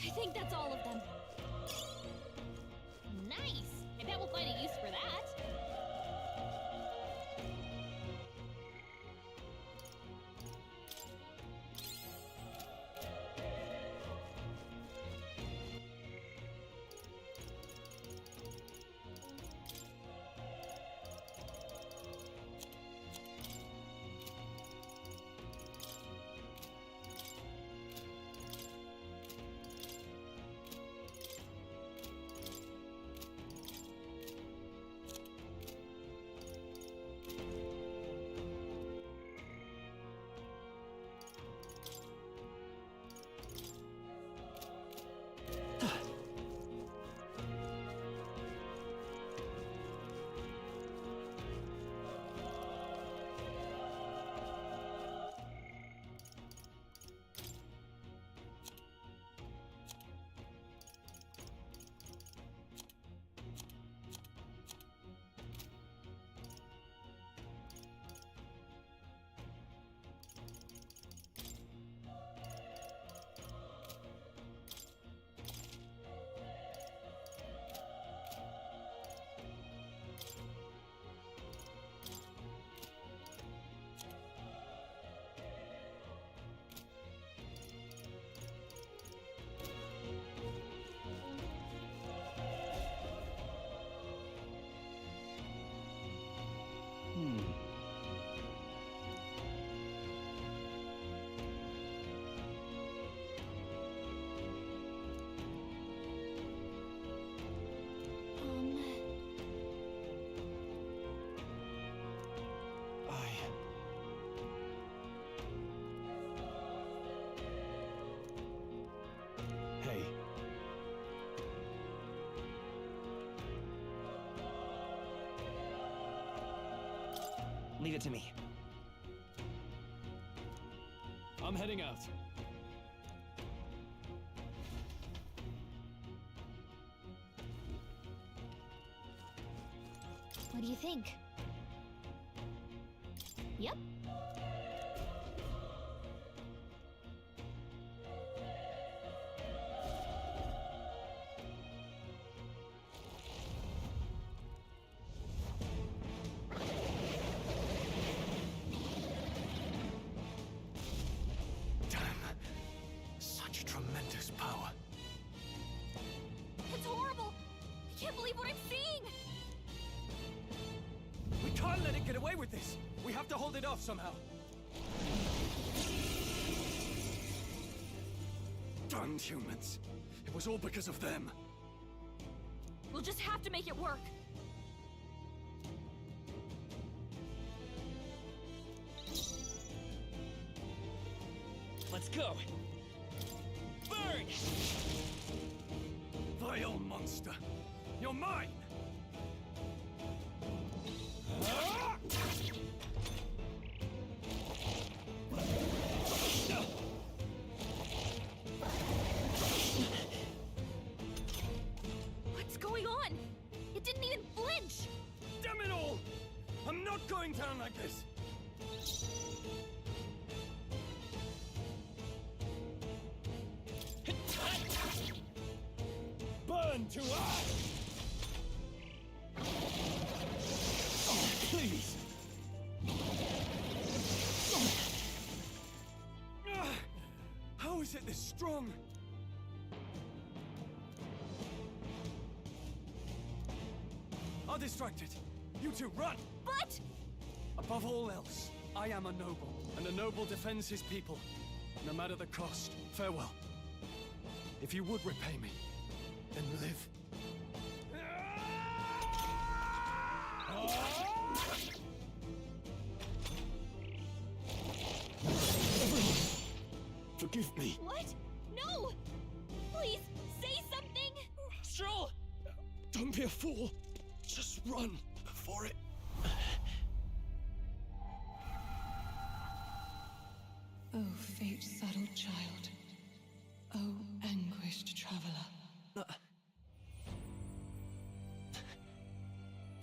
I think that's all of them. Nice! I bet we'll find a use for that. Hey. Leave it to me. I'm heading out. What do you think? Yep. can't believe what I'm seeing! We can't let it get away with this! We have to hold it off somehow. Damned humans. It was all because of them. We'll just have to make it work. Let's go! Burn! Vile monster! You're mine! What's going on? It didn't even flinch! Damn it all! I'm not going down like this! Burn to ash! Oh, please! How is it this strong? I'll distract it. You two, run! But... Above all else, I am a noble, and a noble defends his people. No matter the cost, farewell. If you would repay me, then live. Forgive me. What? No! Please, say something! Stroll! Don't be a fool. Just run before it... Oh, fate-saddled child. Oh, anguished traveler.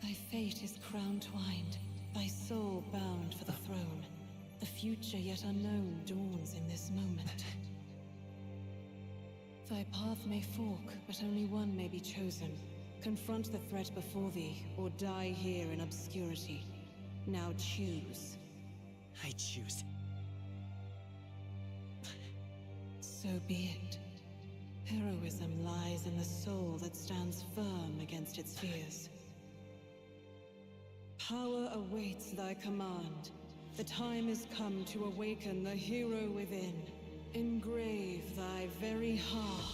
Thy fate is crown-twined, thy soul bound for the throne. The future yet unknown dawns in this moment. Thy path may fork, but only one may be chosen. Confront the threat before thee, or die here in obscurity. Now choose. I choose. So be it. Heroism lies in the soul that stands firm against its fears. Power awaits thy command. The time is come to awaken the hero within. Engrave thy very heart.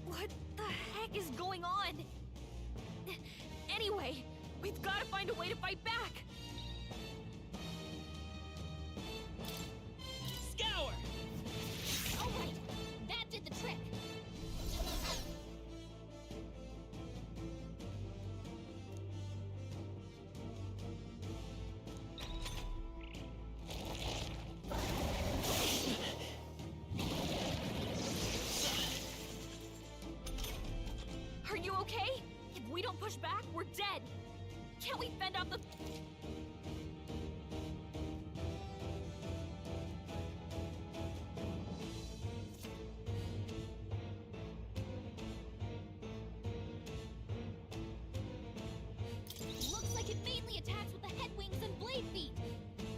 What the heck is going on? Anyway, we've got to find a way to fight back! Scour! Alright, that did the trick! Are you okay? If we don't push back, we're dead! Can't we fend off the... Looks like it mainly attacks with the head wings and blade feet!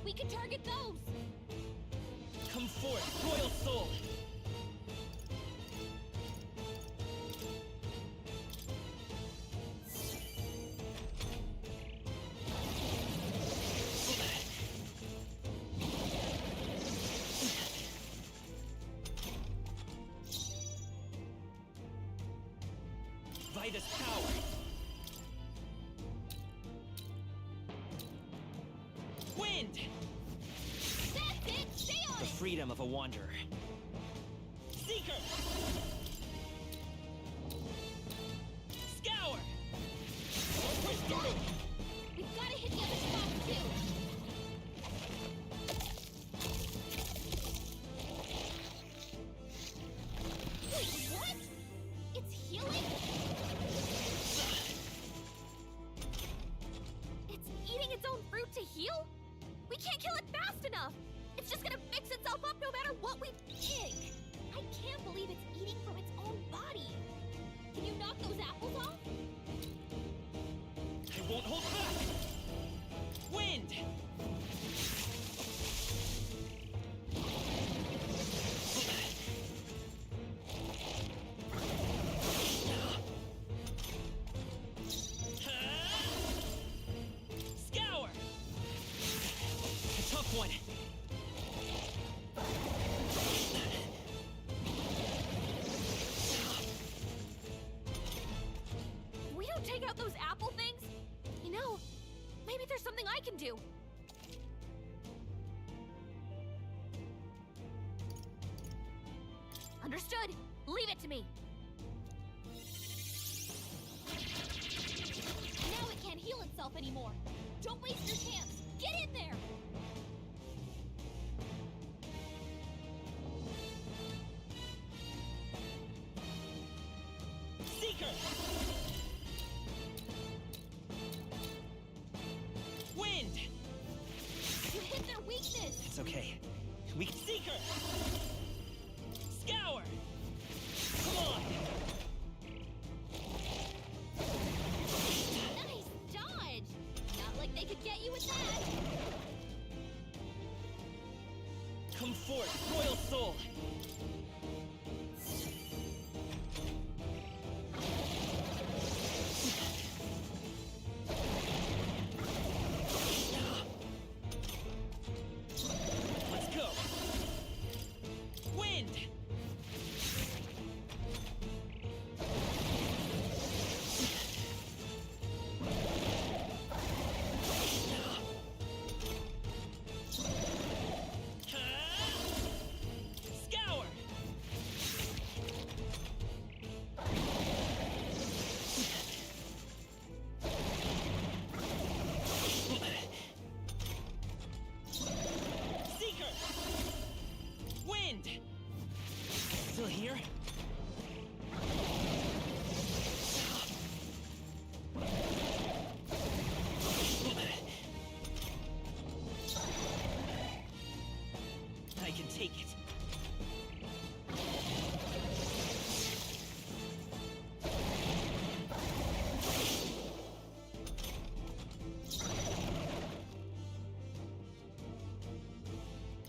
We can target those! Come forth, Royal Soul! Vitus power! freedom of a wanderer. Seeker! Scour! Push through! We've got to hit the other spots too! Wait, what? It's healing? It's eating its own fruit to heal? We can't kill it fast enough! It's just gonna fix itself up no matter what we dig! I can't believe it's eating from its own body! Can you knock those apples off? I won't hold back! Wind! Scour! A tough one! If we don't take out those apple things, you know, maybe there's something I can do. Understood. Leave it to me. Now it can't heal itself anymore. Don't waste your chance. Get in there. Seeker! Wind! You hit their weakness. It's okay. We Seeker! Scour! Come on! Nice dodge. Not like they could get you with that. Come forth, Royal Soul! Let's go! Wind! Scour! Seeker! Wind! Still here? I can take it.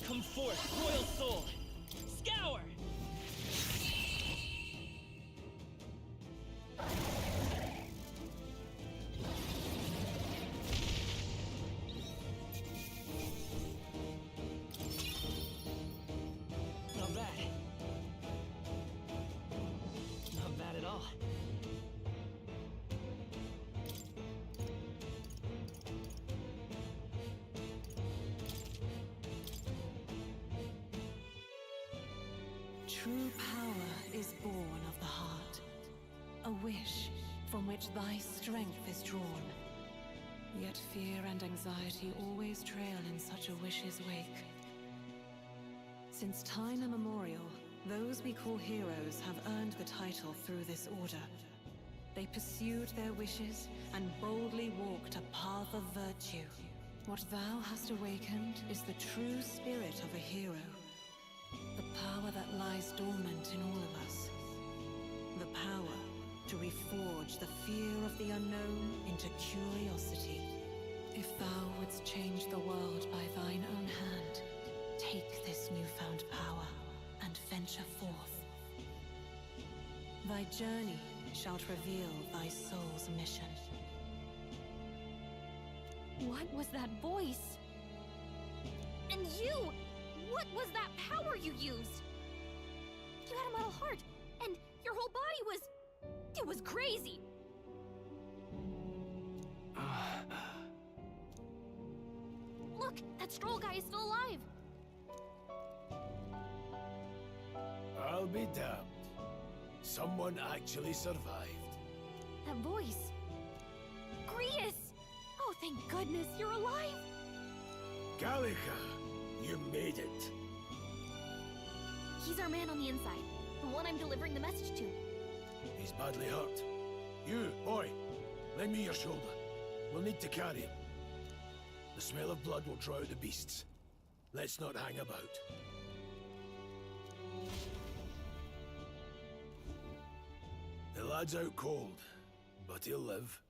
Come forth, Royal Soul! Scour! Not bad. Not bad at all. True power is born of the heart, a wish from which thy strength is drawn. Yet fear and anxiety always trail in such a wish's wake. Since time immemorial, those we call heroes have earned the title through this order. They pursued their wishes and boldly walked a path of virtue. What thou hast awakened is the true spirit of a hero. The power that lies dormant in all of us. The power to reforge the fear of the unknown into curiosity. If thou wouldst change the world by thine own hand, take this newfound power and venture forth. Thy journey shalt reveal thy soul's mission. What was that voice? And you! What was that power you used? You had a metal heart, and your whole body was... it was crazy! Look, that Stroll guy is still alive! I'll be damned. Someone actually survived. That voice. Grius! Oh, thank goodness you're alive! Gallica, you made it. He's our man on the inside. The one I'm delivering the message to. He's badly hurt. You, boy, lend me your shoulder. We'll need to carry him. The smell of blood will draw out the beasts. Let's not hang about. The lad's out cold, but he'll live.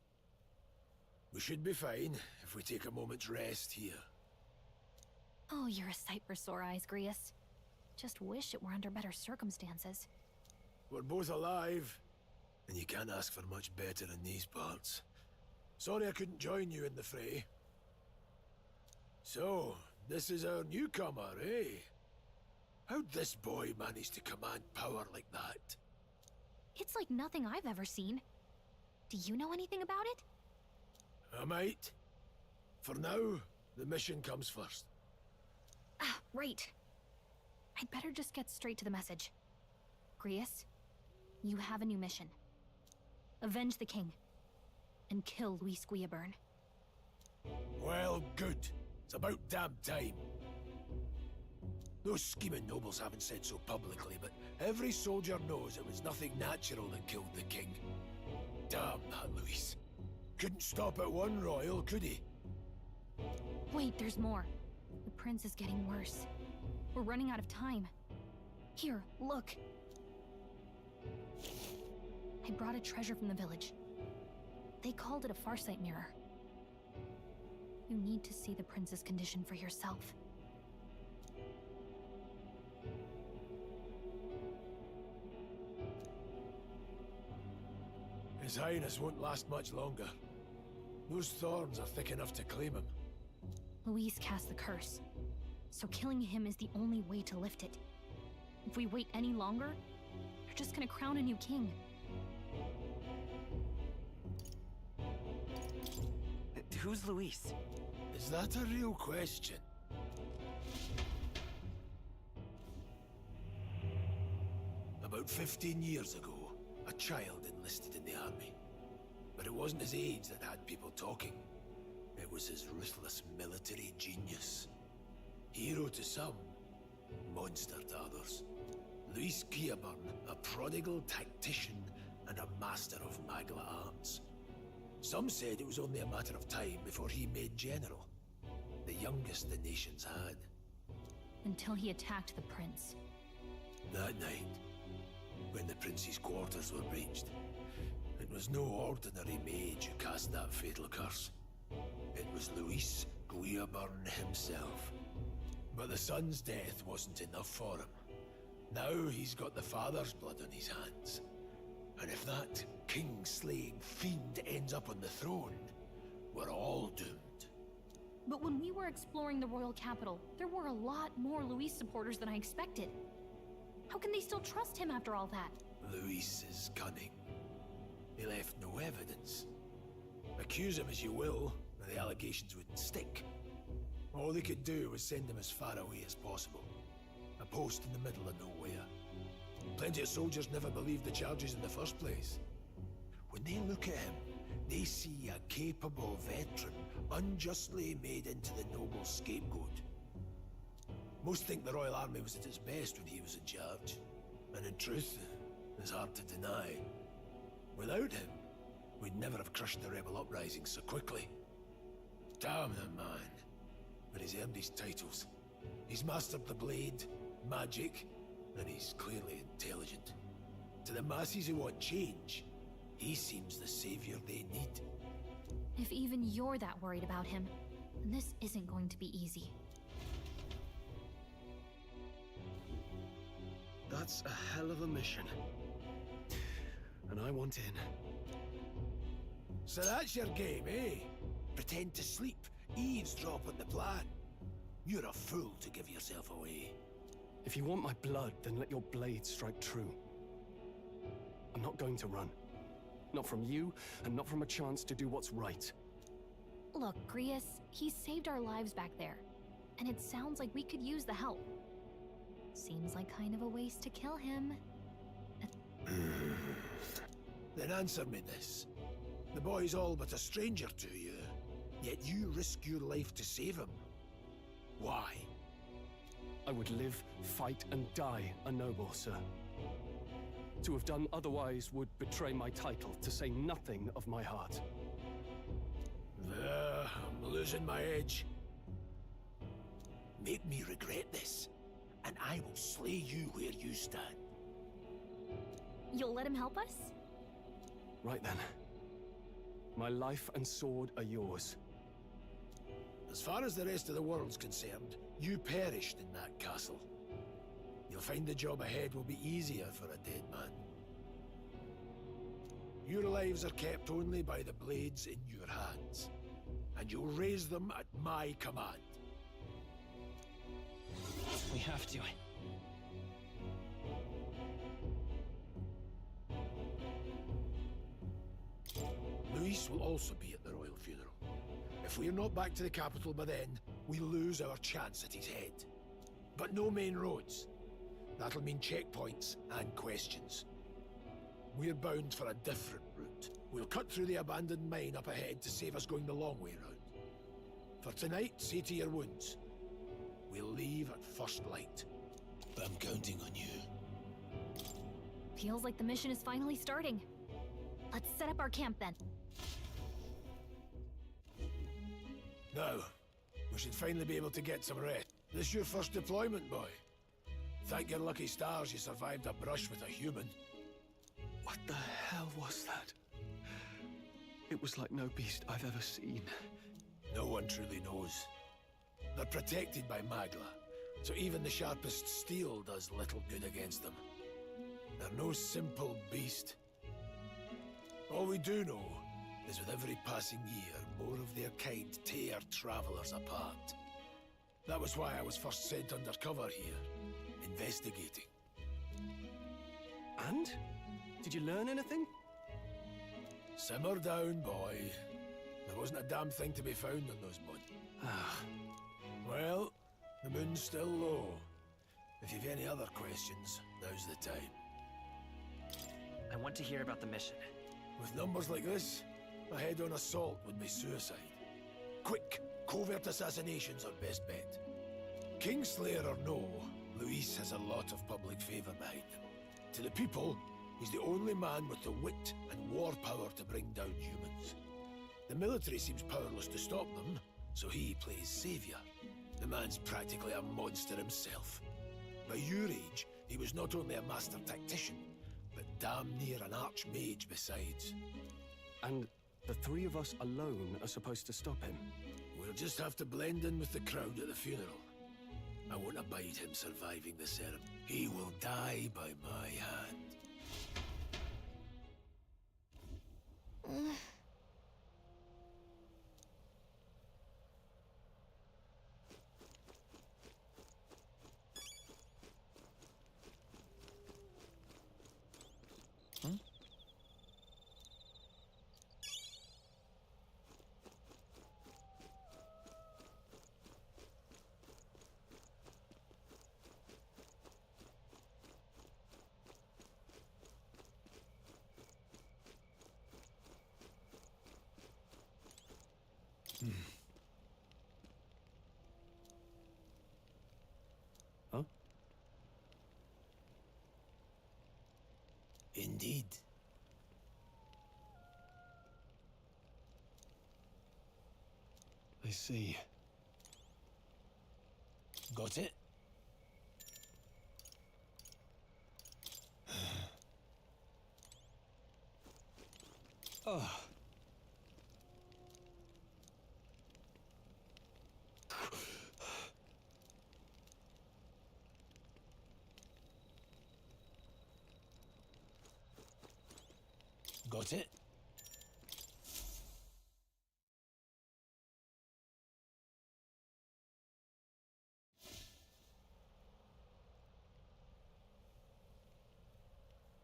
We should be fine if we take a moment's rest here. Oh, you're a sight for sore eyes, Grius. Just wish it were under better circumstances. We're both alive, and you can't ask for much better in these parts. Sorry I couldn't join you in the fray. So, this is our newcomer, eh? How'd this boy manage to command power like that? It's like nothing I've ever seen. Do you know anything about it? I might. For now, the mission comes first. Ah, right. I'd better just get straight to the message. Grius, you have a new mission. Avenge the king. And kill Luis Guillaburn. Well, good. It's about damn time. Those scheming nobles haven't said so publicly, but every soldier knows it was nothing natural that killed the king. Damn that Luis. Couldn't stop at one royal, could he? Wait, there's more. The prince is getting worse. We're running out of time. Here, look. I brought a treasure from the village. They called it a Farsight mirror. You need to see the prince's condition for yourself. His Highness won't last much longer. Those thorns are thick enough to claim him. Luis cast the curse, so killing him is the only way to lift it. If we wait any longer, they're just gonna crown a new king. Who's Luis? Is that a real question? About 15 years ago, a child enlisted in the army. But it wasn't his age that had people talking. It was his ruthless military genius. Hero to some, monster to others. Luis Guillaburn, a prodigal tactician and a master of Magla arts. Some said it was only a matter of time before he made general. The youngest the nations had. Until he attacked the prince. That night, when the prince's quarters were breached, it was no ordinary mage who cast that fatal curse. It was Luis Guillaburn himself. But the son's death wasn't enough for him. Now he's got the father's blood on his hands. And if that king-slaying fiend ends up on the throne, we're all doomed. But when we were exploring the royal capital, there were a lot more Luis supporters than I expected. How can they still trust him after all that? Luis is cunning. He left no evidence. Accuse him as you will, the allegations wouldn't stick. All they could do was send him as far away as possible. A post in the middle of nowhere. Plenty of soldiers never believed the charges in the first place. When they look at him, they see a capable veteran unjustly made into the noble scapegoat. Most think the Royal Army was at its best when he was in charge. And in truth, it's hard to deny. Without him, we'd never have crushed the rebel uprising so quickly. Damn the man. But he's earned his titles. He's mastered the blade, magic, and he's clearly intelligent. To the masses who want change, he seems the savior they need. If even you're that worried about him, then this isn't going to be easy. That's a hell of a mission. And I want in. So that's your game, eh? Pretend to sleep, eavesdrop on the plan. You're a fool to give yourself away. If you want my blood, then let your blade strike true. I'm not going to run. Not from you, and not from a chance to do what's right. Look, Grius, he saved our lives back there. And it sounds like we could use the help. Seems like kind of a waste to kill him. Then answer me this. The boy's all but a stranger to you, yet you risk your life to save him. Why? I would live, fight, and die a noble, sir. To have done otherwise would betray my title, to say nothing of my heart. I'm losing my edge. Make me regret this, and I will slay you where you stand. You'll let him help us? Right then. My life and sword are yours. As far as the rest of the world's concerned, you perished in that castle. You'll find the job ahead will be easier for a dead man. Your lives are kept only by the blades in your hands, and you'll raise them at my command. We have to. Luis will also be at the royal funeral. If we're not back to the capital by then, we lose our chance at his head. But no main roads. That'll mean checkpoints and questions. We're bound for a different route. We'll cut through the abandoned mine up ahead to save us going the long way round. For tonight, see to your wounds. We'll leave at first light. I'm counting on you. Feels like the mission is finally starting. Let's set up our camp then. Now, we should finally be able to get some rest. This your first deployment, boy? Thank your lucky stars you survived a brush with a human. What the hell was that? It was like no beast I've ever seen. No one truly knows. They're protected by Magla, so even the sharpest steel does little good against them. They're no simple beast. All we do know is with every passing year, more of their kind tear travelers apart. That was why I was first sent undercover here, investigating. And? Did you learn anything? Simmer down, boy. There wasn't a damn thing to be found on those mud. Well, the moon's still low. If you've any other questions, now's the time. I want to hear about the mission. With numbers like this, a head-on assault would be suicide. Quick, covert assassinations are best bet. Kingslayer or no, Luis has a lot of public favor behind him. To the people, he's the only man with the wit and war power to bring down humans. The military seems powerless to stop them, so he plays savior. The man's practically a monster himself. By your age, he was not only a master tactician, but damn near an archmage besides. And the three of us alone are supposed to stop him? We'll just have to blend in with the crowd at the funeral. I won't abide him surviving the ceremony. He will die by my hand. Huh? Indeed. I see. Got it? Oh. Got it?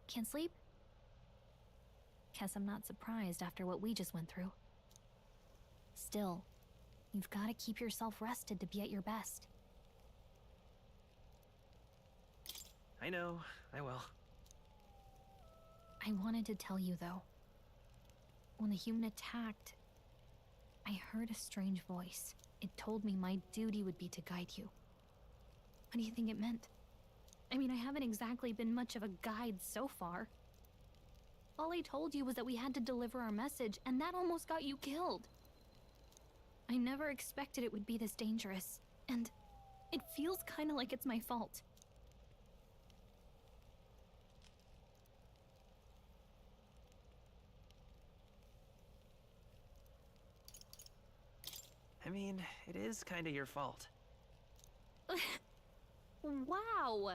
Can't sleep? Guess I'm not surprised after what we just went through. Still, you've got to keep yourself rested to be at your best. I know. I will. I wanted to tell you, though. When the human attacked, I heard a strange voice. It told me my duty would be to guide you. What do you think it meant? I mean, I haven't exactly been much of a guide so far. All I told you was that we had to deliver our message, and that almost got you killed. I never expected it would be this dangerous, and it feels kind of like it's my fault. I mean, it is kind of your fault. Wow!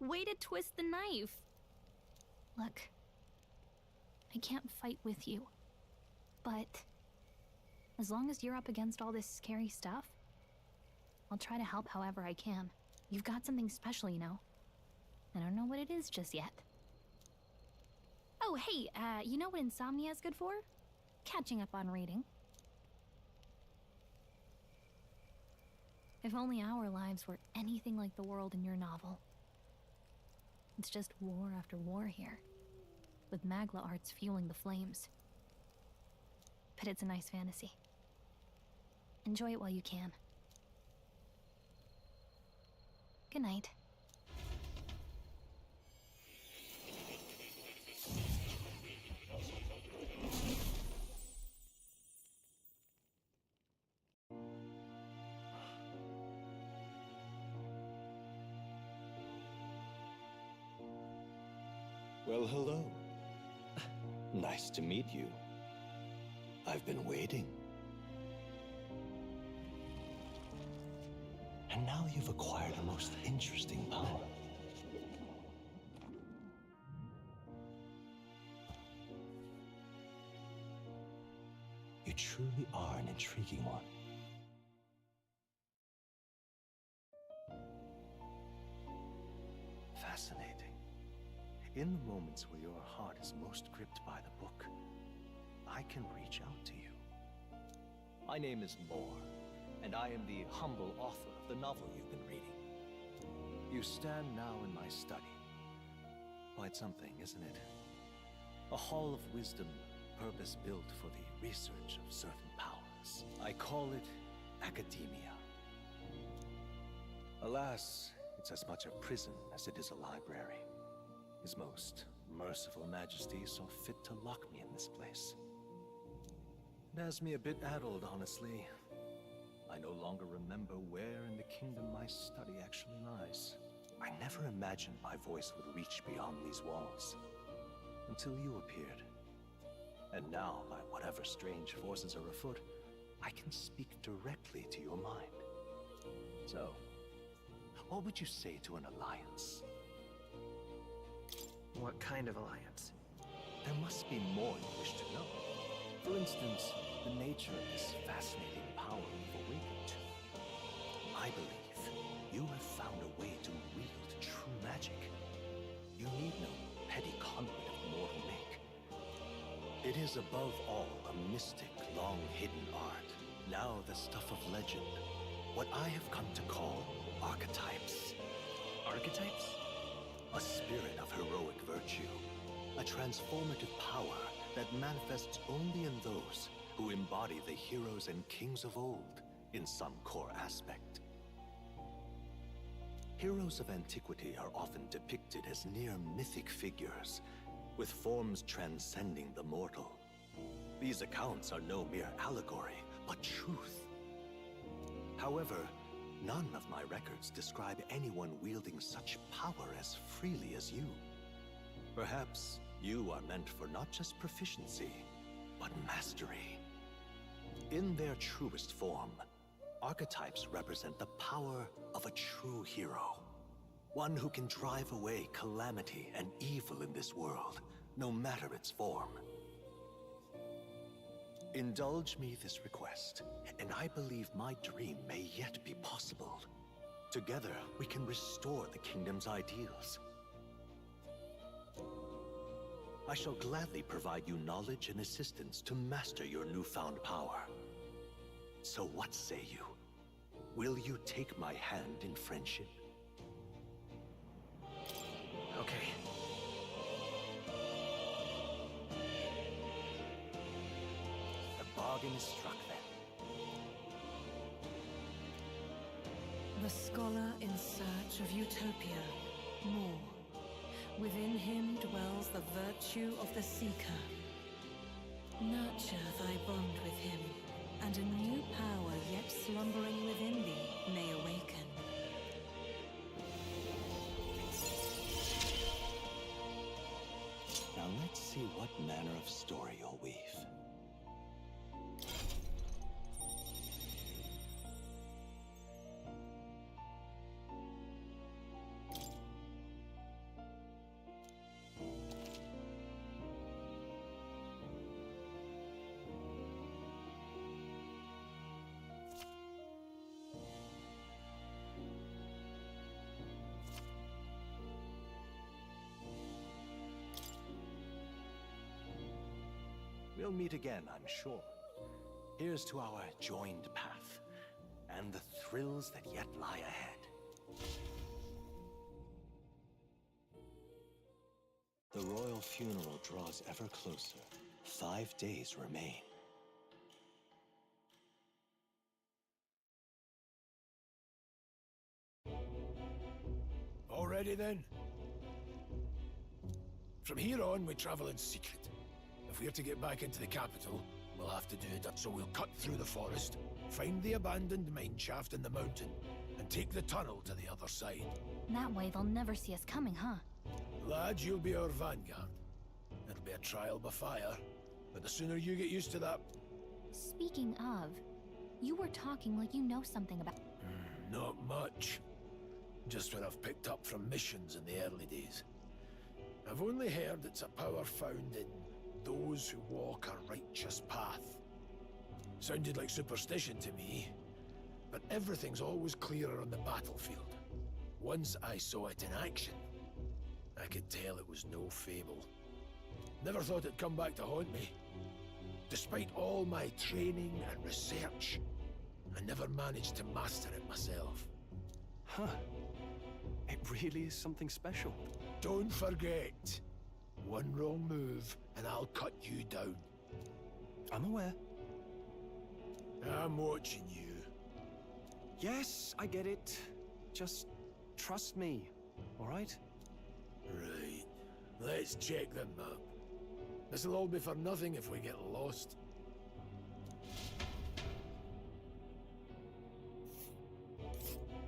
Way to twist the knife. Look, I can't fight with you, but as long as you're up against all this scary stuff, I'll try to help however I can. You've got something special, you know. I don't know what it is just yet. Oh, hey, you know what insomnia is good for? Catching up on reading. If only our lives were anything like the world in your novel. It's just war after war here, with Magla arts fueling the flames. But it's a nice fantasy. Enjoy it while you can. Good night. Well, hello. Nice to meet you. I've been waiting. And now you've acquired a most interesting power. You truly are an intriguing one. Fascinating. In the moments where your heart is most gripped by the book, I can reach out to you. My name is Moore, and I am the humble author of the novel you've been reading. You stand now in my study. Quite something, isn't it? A hall of wisdom, purpose-built for the research of certain powers. I call it academia. Alas, it's as much a prison as it is a library. His most merciful majesty saw fit to lock me in this place. It has me a bit addled, honestly. I no longer remember where in the kingdom my study actually lies. I never imagined my voice would reach beyond these walls, until you appeared. And now, by whatever strange forces are afoot, I can speak directly to your mind. So, what would you say to an alliance? What kind of alliance? There must be more you wish to know. For instance, the nature of this fascinating power you've awakened to. I believe you have found a way to wield true magic. You need no petty conduit of mortal make. It is above all a mystic, long-hidden art, now the stuff of legend. What I have come to call archetypes. Archetypes? A spirit of heroic virtue. A transformative power that manifests only in those who embody the heroes and kings of old in some core aspect. Heroes of antiquity are often depicted as near mythic figures, with forms transcending the mortal. These accounts are no mere allegory, but truth. However, none of my records describe anyone wielding such power as freely as you. Perhaps you are meant for not just proficiency, but mastery. In their truest form, archetypes represent the power of a true hero. One who can drive away calamity and evil in this world, no matter its form. Indulge me this request, and I believe my dream may yet be possible. Together, we can restore the kingdom's ideals. I shall gladly provide you knowledge and assistance to master your newfound power. So what say you? Will you take my hand in friendship? Okay. The bargain is struck then. The scholar in search of utopia. More. Within him dwells the virtue of the seeker. Nurture thy bond with him, and a new power yet slumbering within thee may awaken. Now let's see what manner of story you'll weave. We'll meet again, I'm sure. Here's to our joined path, and the thrills that yet lie ahead. The royal funeral draws ever closer. 5 days remain. Already then? From here on, we travel in secret. If we're to get back into the capital, we'll have to do it up. So we'll cut through the forest, find the abandoned mine shaft in the mountain, and take the tunnel to the other side. That way they'll never see us coming, huh? Lad, you'll be our vanguard. It'll be a trial by fire, but the sooner you get used to that... Speaking of, you were talking like you know something about... Not much. Just what I've picked up from missions in the early days. I've only heard it's a power found in those who walk a righteous path. Sounded like superstition to me, but everything's always clearer on the battlefield. Once I saw it in action, I could tell it was no fable. Never thought it'd come back to haunt me. Despite all my training and research, I never managed to master it myself. Huh. It really is something special. Don't forget. One wrong move, and I'll cut you down. I'm aware. I'm watching you. Yes, I get it. Just trust me, all right? Right. Let's check the map. This'll all be for nothing if we get lost.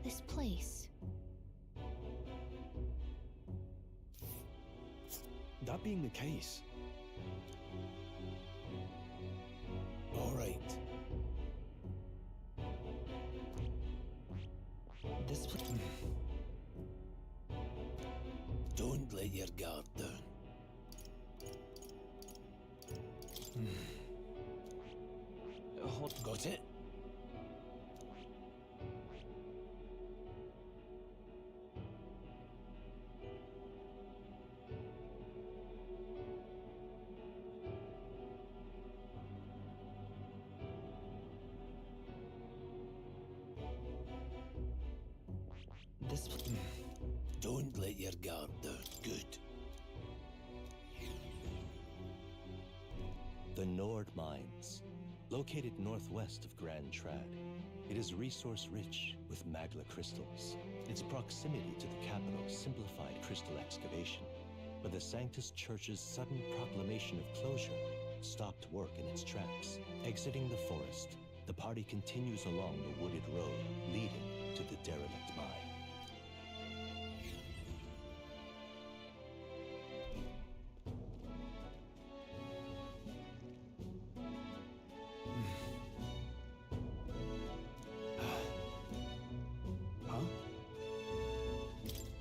This place. That being the case... All right. This... Don't let your guard down. Got it? This... Don't let your guard down. Good. The Nord Mines, located northwest of Grand Trad. It is resource-rich with magla crystals. Its proximity to the capital simplified crystal excavation, but the Sanctus Church's sudden proclamation of closure stopped work in its tracks. Exiting the forest, the party continues along the wooded road leading to the derelict mine.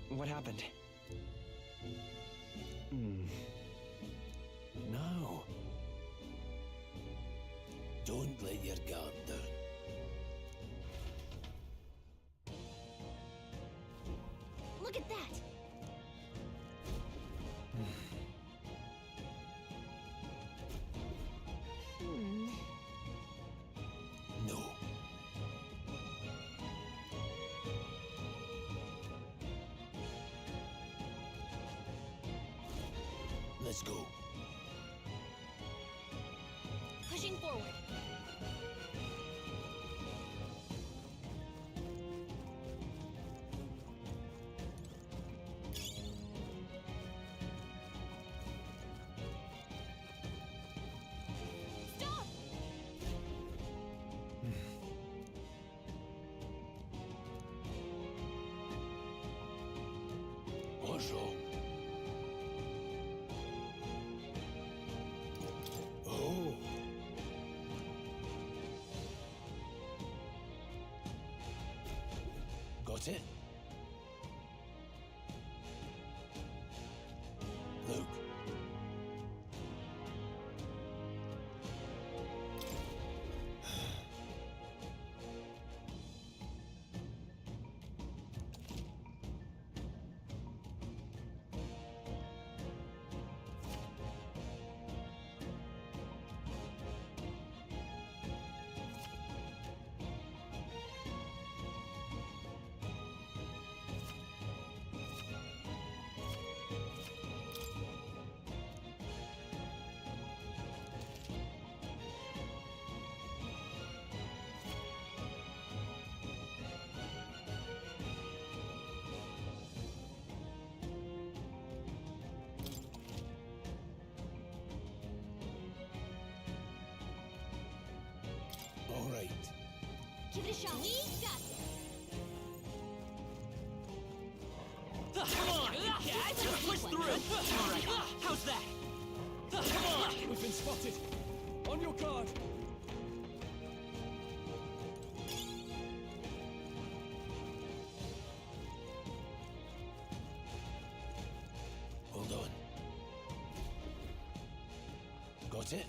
What happened? No. Don't let your guard down. Look at that! No. Let's go. Pushing forward. Stop! What's wrong? Oh. Got it? Luke. All right. Give it a shot. We got this. Come on! Yeah, just push through! Alright, how's that? Come on! We've been spotted. On your guard. Hold on. Got it?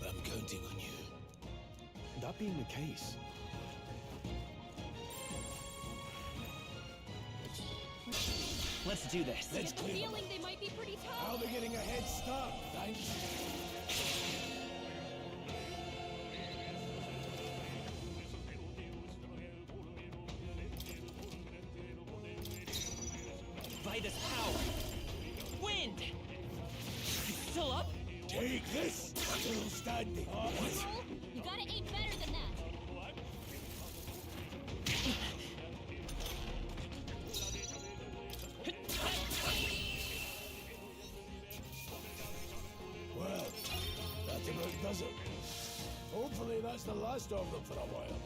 I'm counting on you. That being the case, let's do this. Let's I have a clear them. feeling they might be pretty tough. I'll be getting a head start, thanks. By this power. Wind! It's still up? Take this! Still standing. Roll, you gotta aim better than that. Well, that about does it. Hopefully that's the last of them for a while.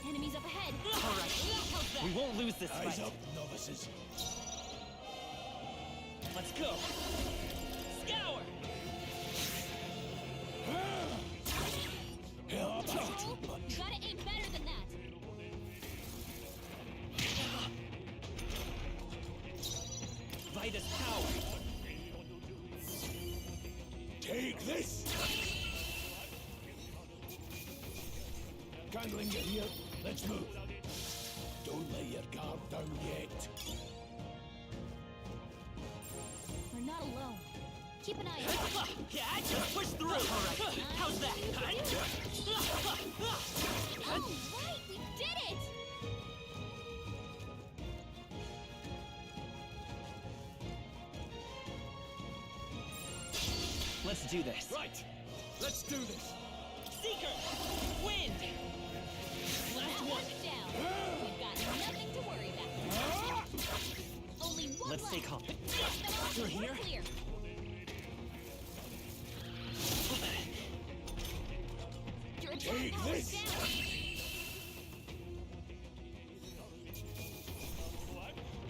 Enemies up ahead. Alright, How's that? we won't lose this Eyes fight. up, novices. Let's go. Scour! Hell, that's Roll, too you much. gotta aim better than that. Vitus power. Take this! Gangling get here. Let's move. Don't lay your guard down yet. We're not alone. Keep an eye out. Yeah, just push through. Alright, how's that? All right, we did it! Let's do this. Right. Let's do this. Seeker! Wind! Last That one. one's down. We've got nothing to worry about. Only one Let's left. stay calm. Finish them off Through and we're here? clear. Your attack Take power's this! down.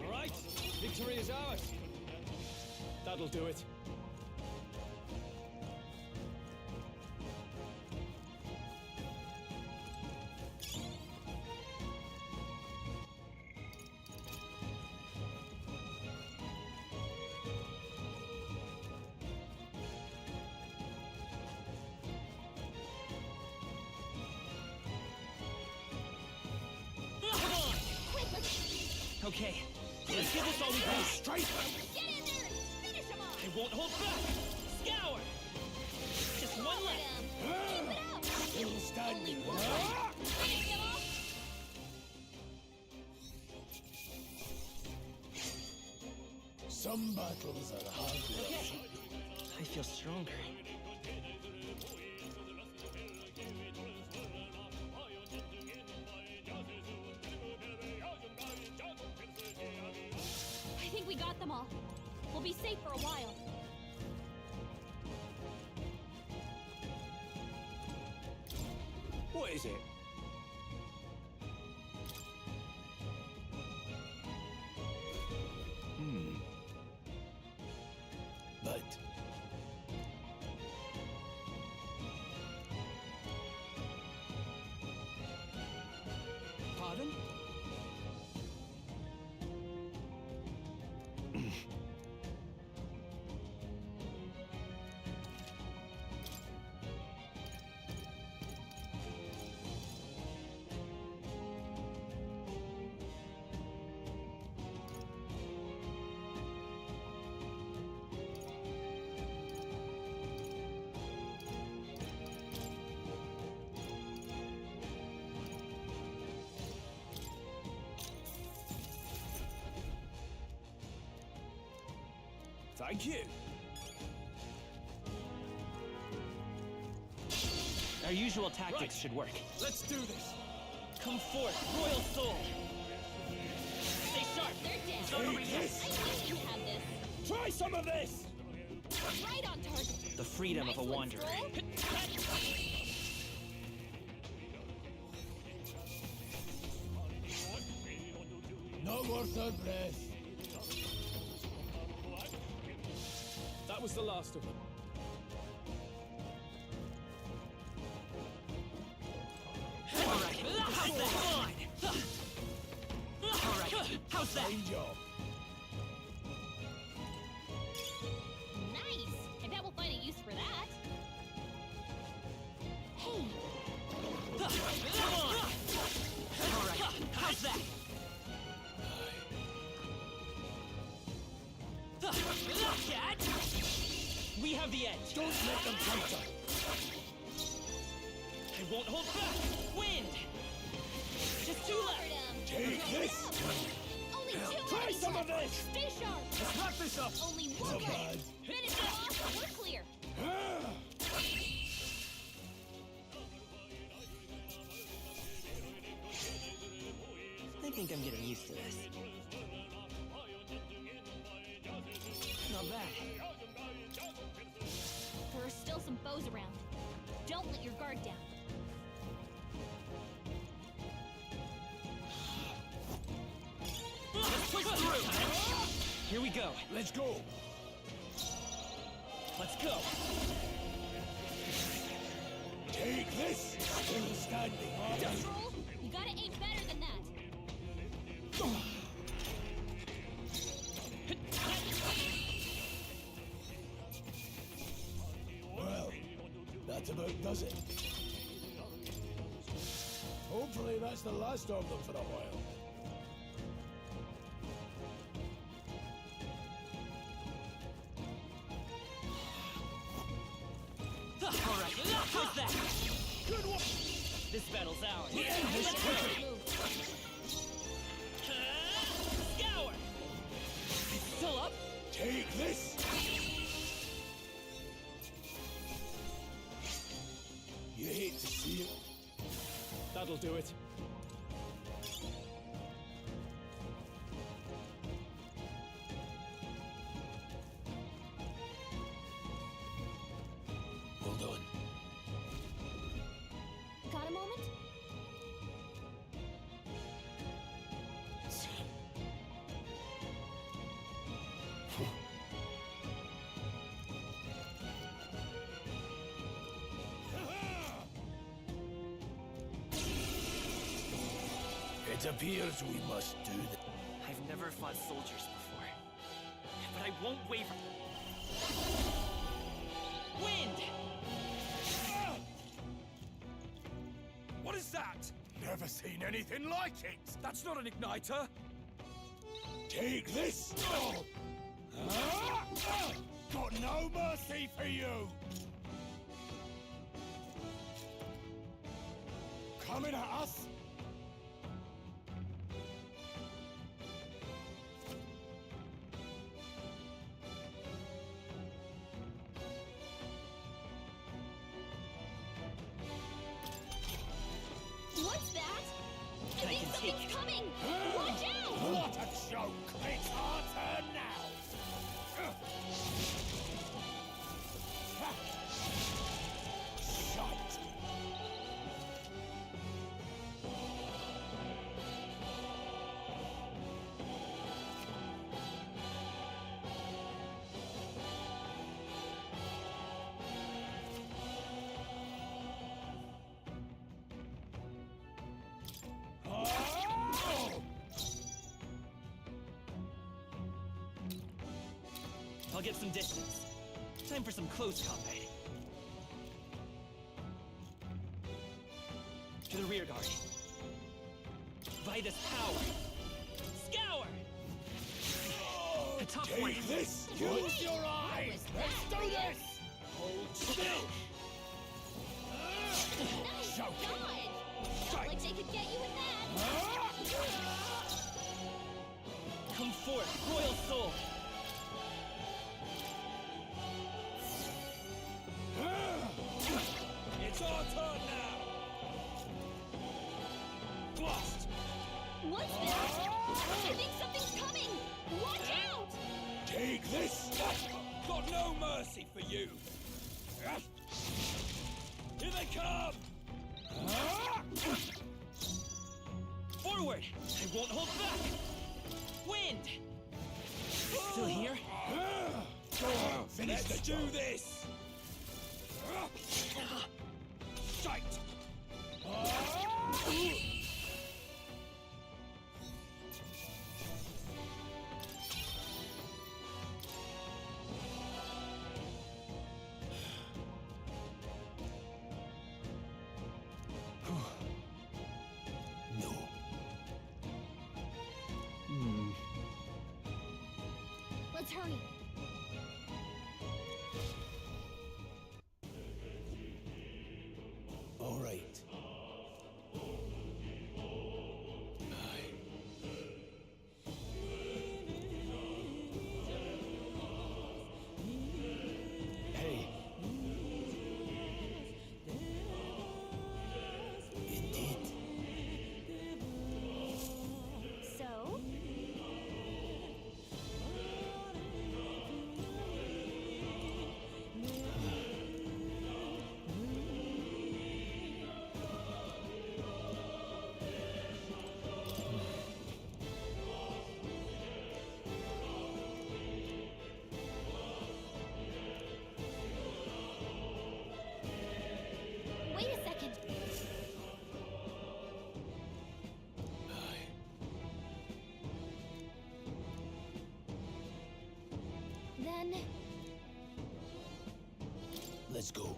All right. Victory is ours. That'll do it. Okay, let's give this all we got. Straight! Get in there and finish him off! I won't hold back! Scour! Just one left! Keep it up! Still standing. Finish him off! Some battles are hard to win. Okay, I feel stronger. I think we got them all. We'll be safe for a while. What is it? But Pardon? Thank you. Our usual tactics should work. Let's do this. Come forth, Royal Soul! Stay sharp! They're dead. It's not over yet. I knew you had this. Try some of this! Right on target. The freedom Nice of a one, wanderer. Stroll. not worth our breath. That was the last of them. Alright, how's that? Alright, how's that? Fine job. Nice. I bet we'll find a use for that. Hey. Come on! Alright, how's that? Cat! We have the edge. Don't let them counter. I won't hold back. Wind! Just two left. Take this. Only two Try enemies some of left. this. Stay sharp. Let's wrap this up. Only one Not left. bad. Finish them off. We're clear. I think I'm getting used to this. Not bad. There are still some foes around. Don't let your guard down. Let's push through! Here we go. Let's go. Let's go. Take this. Still standing. Troll, you gotta aim better than that. Well, that about does it. Hopefully that's the last of them for a while. Alright, how's that? Good one! This battle's ours. Let's go! Scour! Still up? Take this. You hate to see it. That'll do it. Well done. Got a moment? It appears we must do that. I've never fought soldiers before, but I won't waver. Wind! What is that? Never seen anything like it. That's not an igniter. Take this! Got no mercy for you! Coming at us? What's that? I think something's coming! Watch out! What a joke! It's our turn now! Shite! I'll get some distance. Time for some close combat. To the rear guard. Vitus power. Scour! A tough one. Take this! Use your eyes! Let's do this! Hold still! Nice! Joke. God! Felt like they could get you with that! Come forth, Royal Soul! It's our turn now! Blast! What's that? I think something's coming! Watch out! Take this! Got no mercy for you! Here they come! Forward! I won't hold back! Wind! Still here? Finish Let's the job. Do this! Shite! No. Let's hurry. All right. Hey. Indeed. So? Wait a second. Then... Let's go.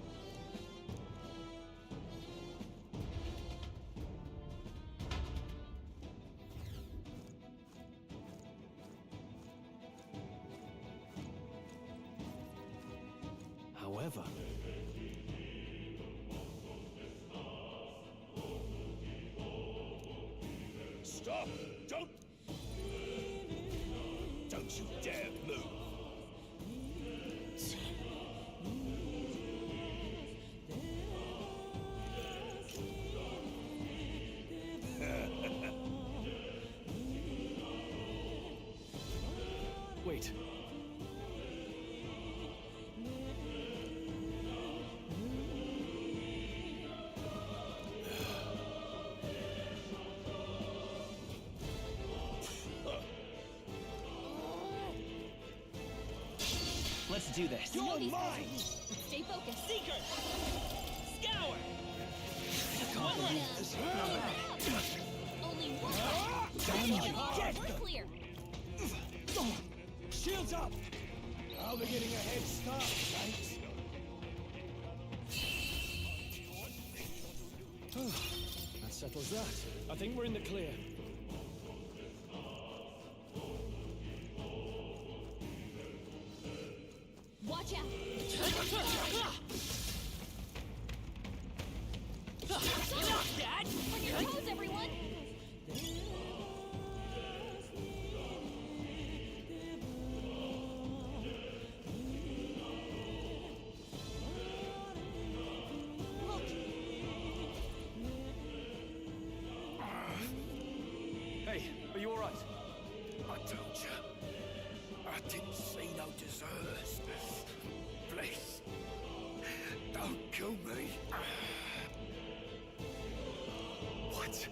However, Stop! Don't you dare move! Wait. Let's do this. You're mine! Stay focused. Seeker! Scour! One down. Only one. We're clear. Shields up! Now they're getting a head start, thanks. That settles that. I think we're in the clear. Watch out! Enough, Dad! On your toes, everyone! Look! Hey, are you alright? I told you. I didn't see no deserters. Please. Don't kill me. What?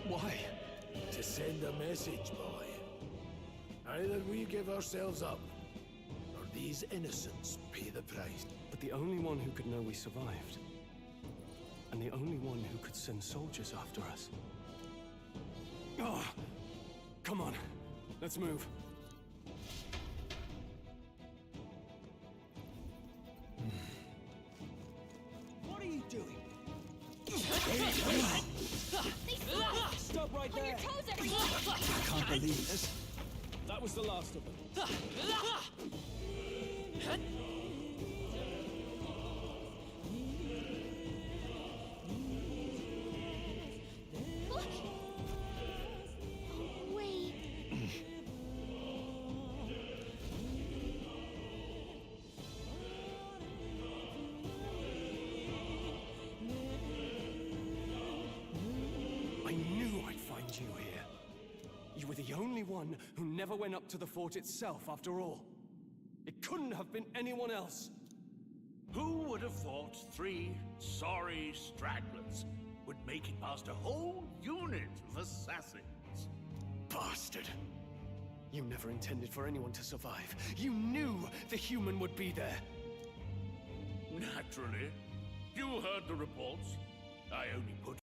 Why? To send a message, boy. Either we give ourselves up, or these innocents pay the price. But the only one who could know we survived, and the only one who could send soldiers after us. Oh, come on, let's move. What are you doing? Stop right On there! your toes, everyone! I can't believe this. That was the last of them. Look! Oh, wait. I knew I'd find you here. You were the only one who never went up to the fort itself, after all. It couldn't have been anyone else. Who would have thought 3 sorry stragglers would make it past a whole unit of assassins? Bastard. You never intended for anyone to survive. You knew the human would be there. Naturally. You heard the reports. I only put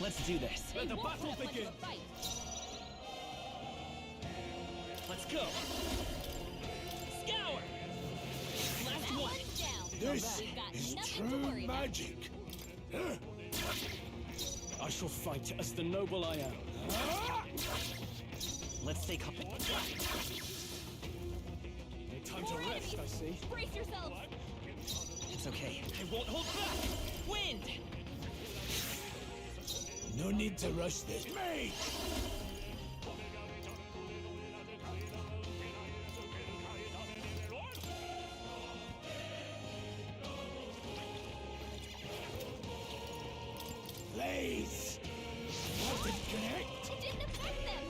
Let's do this. Let the battle begin! Let's go. Scour! Last one. This is true magic. I shall fight as the noble I am. Let's stay coupled. No time to rest, I see. Brace yourselves! It's okay. I won't hold back! Wind! No need to rush this. Mate! Blaze! What did connect? It didn't affect them!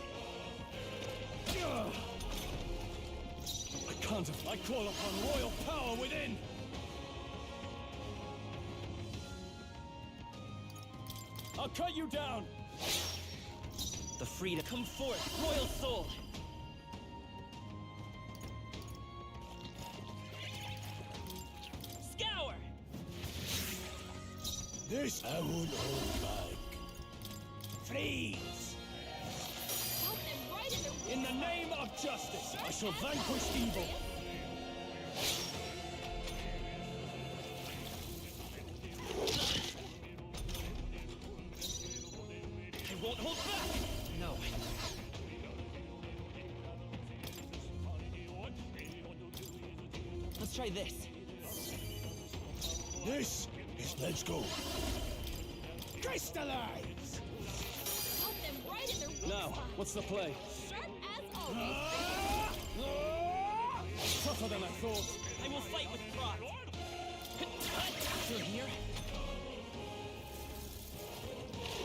I can't. I call upon royal power within. I'll cut you down. The freedom. Come forth, royal soul! Scour! This I won't hold back. Freeze! In the name of justice, I shall vanquish evil. I won't hold back! No. Let's try this. This is let's go. Crystallize! Help them right in their weak Now, spot. what's the play? Sharp as always. Tougher than I thought. I will fight with pride. You're here?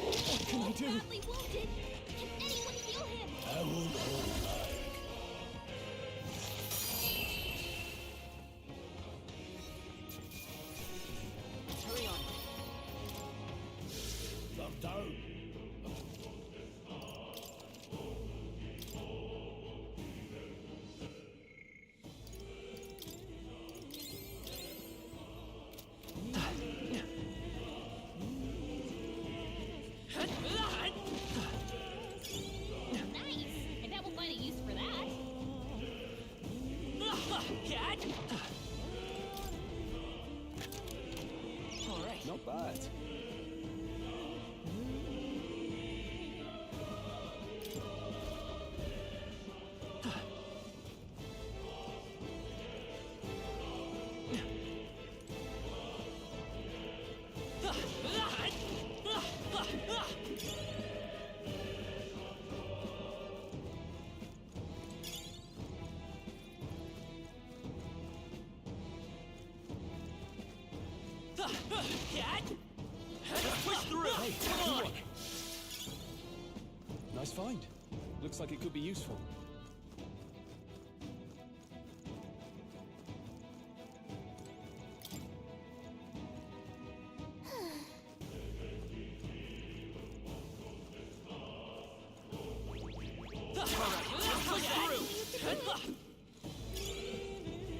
What can I do? Badly wounded. Can anyone heal him? I won't hold back. Hurry on. Come down. Nice. I bet we'll find a use for that. Cat! All right. Not bad. Cat! Let's push through! Hey, Come on! Nice find. Looks like it could be useful.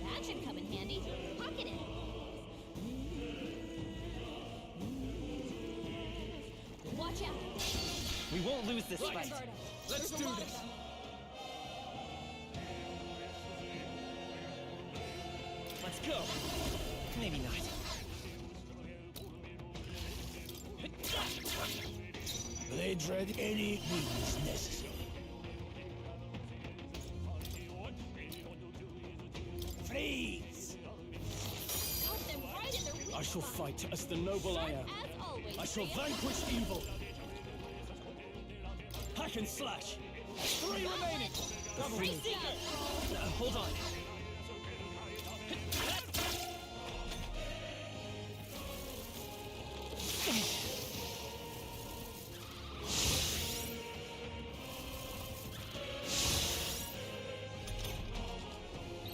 That should come in handy. Pocket it. Watch out. We won't lose this fight. Let's do this. Let's go. Maybe not. Blade ready. Any means necessary. Freeze! Help them right in their weak I shall spot. fight as the noble I am. As always. I shall vanquish evil. Hack and slash. 3 remaining. The free seeker! Hold on.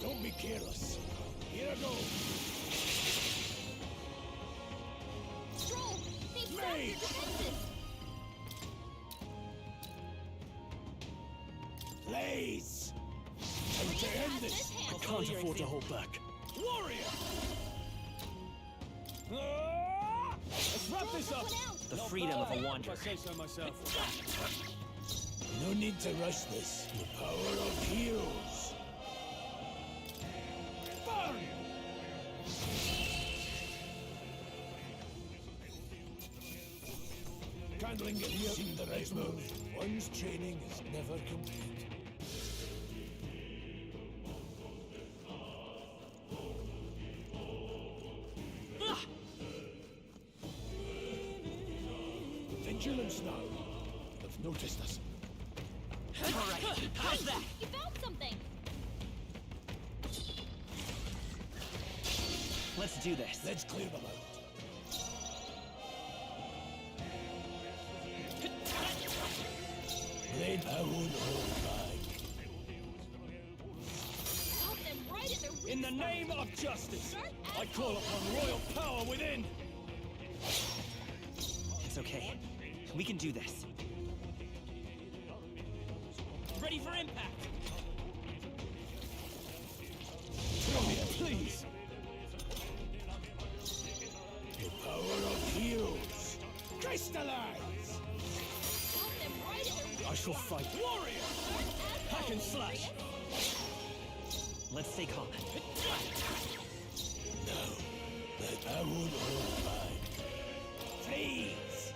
Don't be careless. Here I go. Stroll. These traps Mage. are defenses. Blaze! Time to end this. I can't afford to hold back. Warrior! Let's wrap this up. One out. the freedom of a wanderer. If I say so myself. No need to rush this. The power of heroes. Burn! Candling it here. Seen the right move. One's training is never complete. Vigilance now. They've noticed us. Alright, how's that? You found something! Let's do this. Let's clear them out. Blade, I won't hold back. Stop them right at their weak In the name of justice, I call upon royal power within. It's okay. We can do this. Ready for impact! Tromia, please! The power of heroes! Crystallize! I shall fight. Warrior! Hack and slash! Let's stay calm. No, but I won't hold back. Please!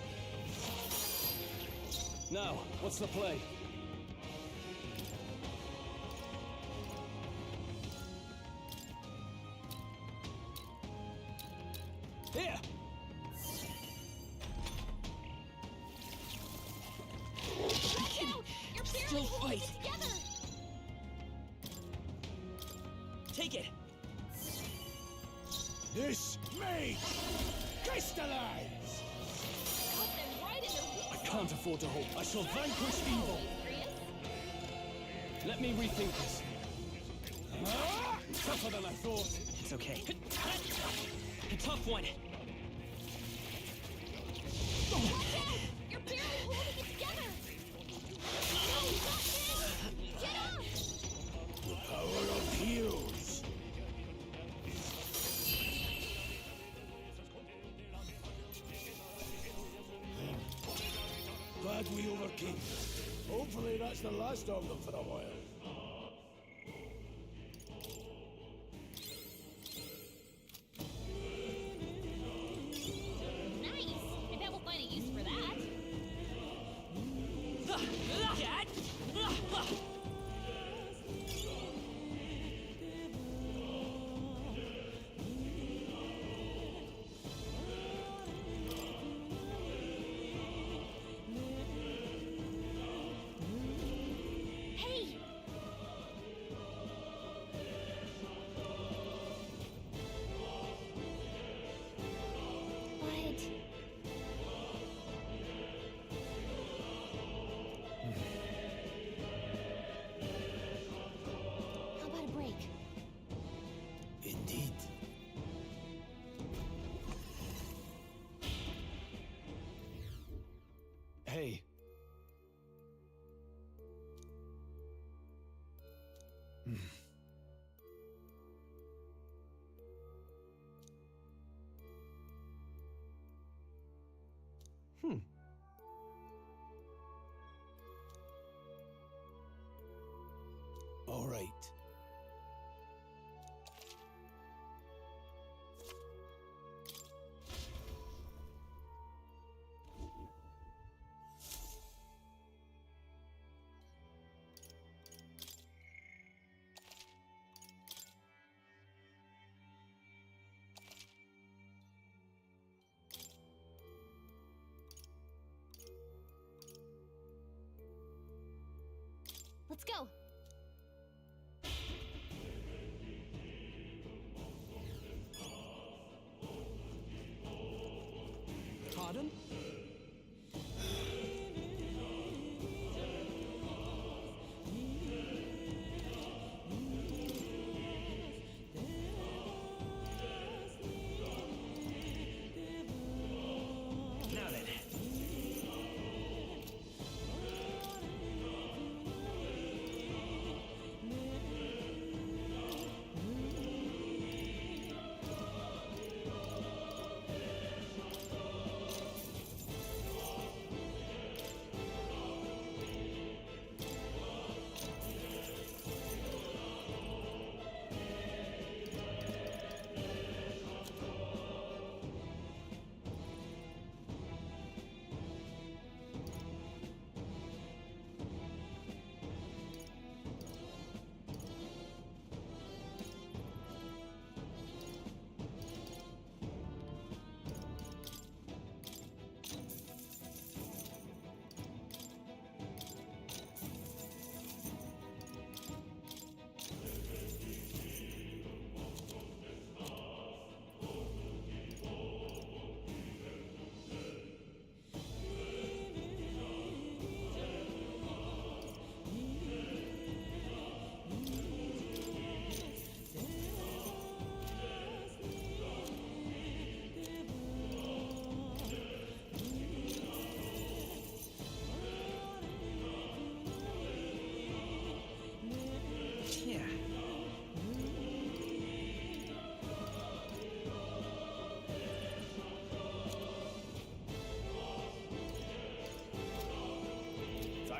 Now, what's the play? Here! Still fight! Take it! This mage! Crystallize! I can't afford to hope. I shall vanquish evil! Let me rethink this. Tougher than I thought. It's okay. A tough one. Watch out! You're barely holding it together! Get up! The power of heroes! Glad we overcame. Hopefully that's the last of them for a while. Nice! I bet we'll find a use for that. Hey! What? How about a break? Indeed. Hey. All right. Let's go! Pardon? Now then.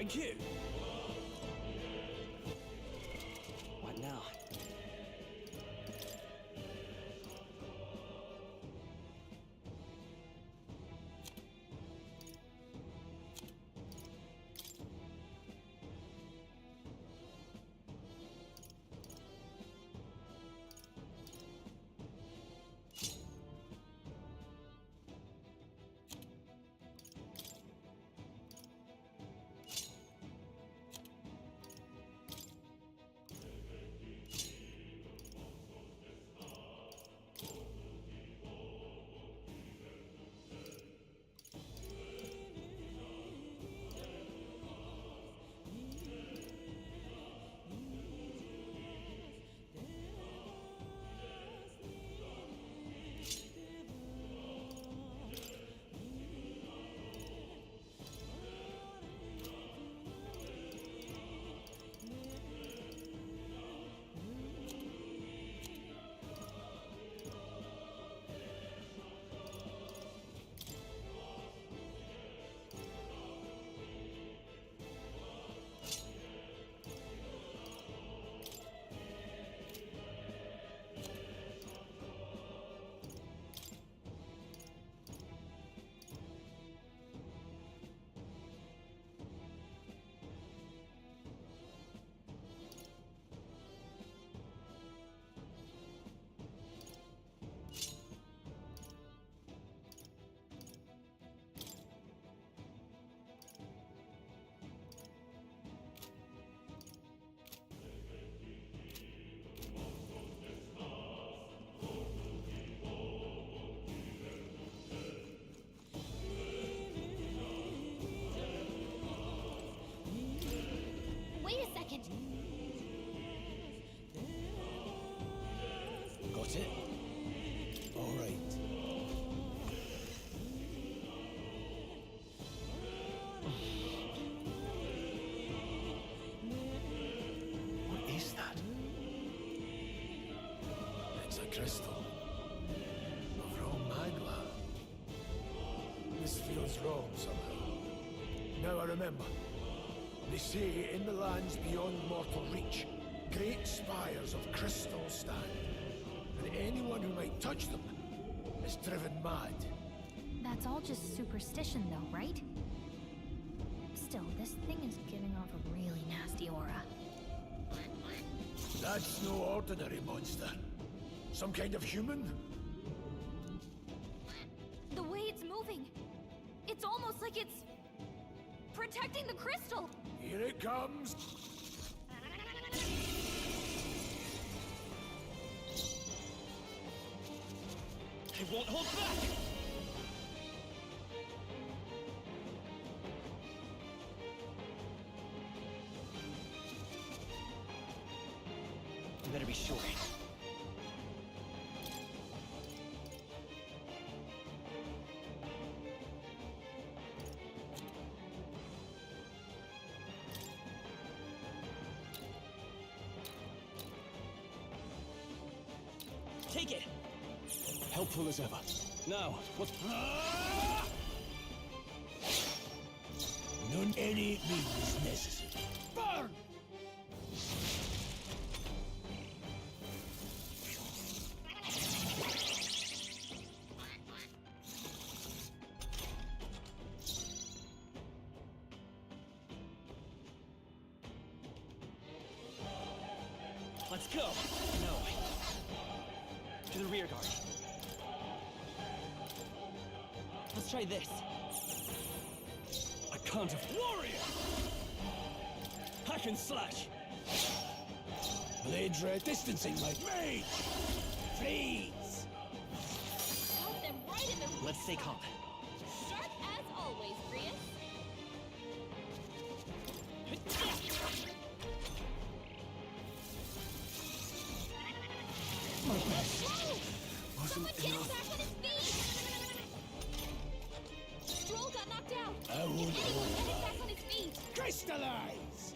Thank you. What now? Wait a second. Got it? All right. What is that? It's a crystal. From Magla. This feels wrong somehow. Now I remember. They say in the lands beyond mortal reach, great spires of crystal stand. And anyone who might touch them is driven mad. That's all just superstition, though, right? Still, this thing is giving off a really nasty aura. That's no ordinary monster. Some kind of human? The way it's moving, it's almost like it's protecting the crystal. Here it comes. It won't hold back! You better be sure. Take it! Helpful as ever. Now, what? None any means necessary. Burn! Let's go! No. To the rear guard. Let's try this. I can't have warrior! Hack and slash! Blades distancing like mage! Freeze! Got them right in the... Let's stay calm. Sharp as always, Grius. My best wasn't Someone get him enough. back on his feet! Stroll got knocked out. I won't Anyone hold get him back. back on his feet! Crystallize!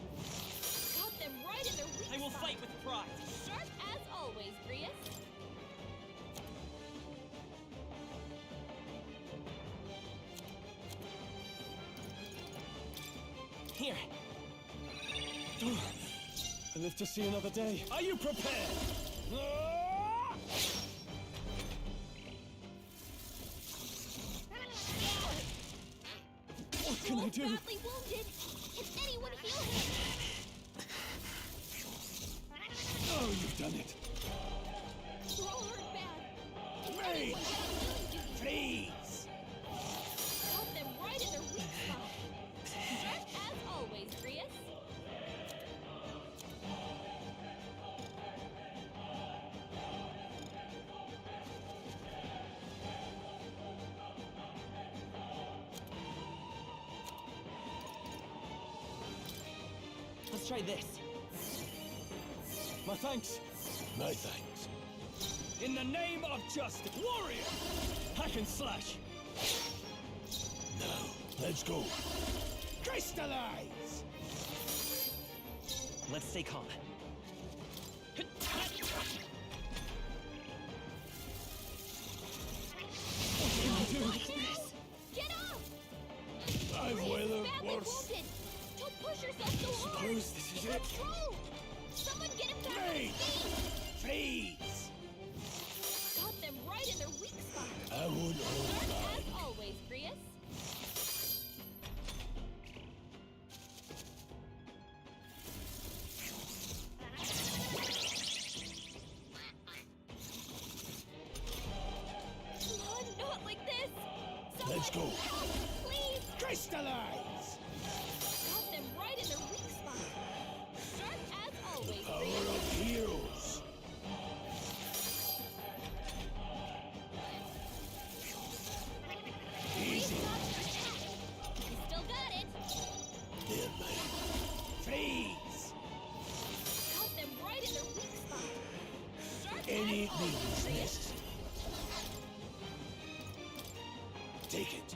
Got them right in their weak I will spot. fight with pride. Sharp as always, Grius. Here. I live to see another day. Are you prepared? What can I do? Badly wounded. Can anyone heal him? Oh, you've done it. We're all hurt bad. Mage! Please! Got them right in their weak spot. Just as always, Prius. Let's try this. My thanks. My thanks. In the name of justice, warrior! Hack and slash. Now, let's go. Crystallize! Let's stay calm. Get up! I've Prius is weathered badly worse. wounded. Don't push yourself so hard. Suppose this is it. Let's roll. Someone get him back on his Mage! feet. Please! Got them right in their weak spot. I would hold Just back. as always, Prius. Come on, not like this. Let's go. Help, please. Crystallize! Got them right in their weak spot. Sharp as always, Power Prius. of heroes! Easy. You still got it. There, mate. Please! Got them right in their weak spot. Sharp Any as always, means Prius. necessary. Take it.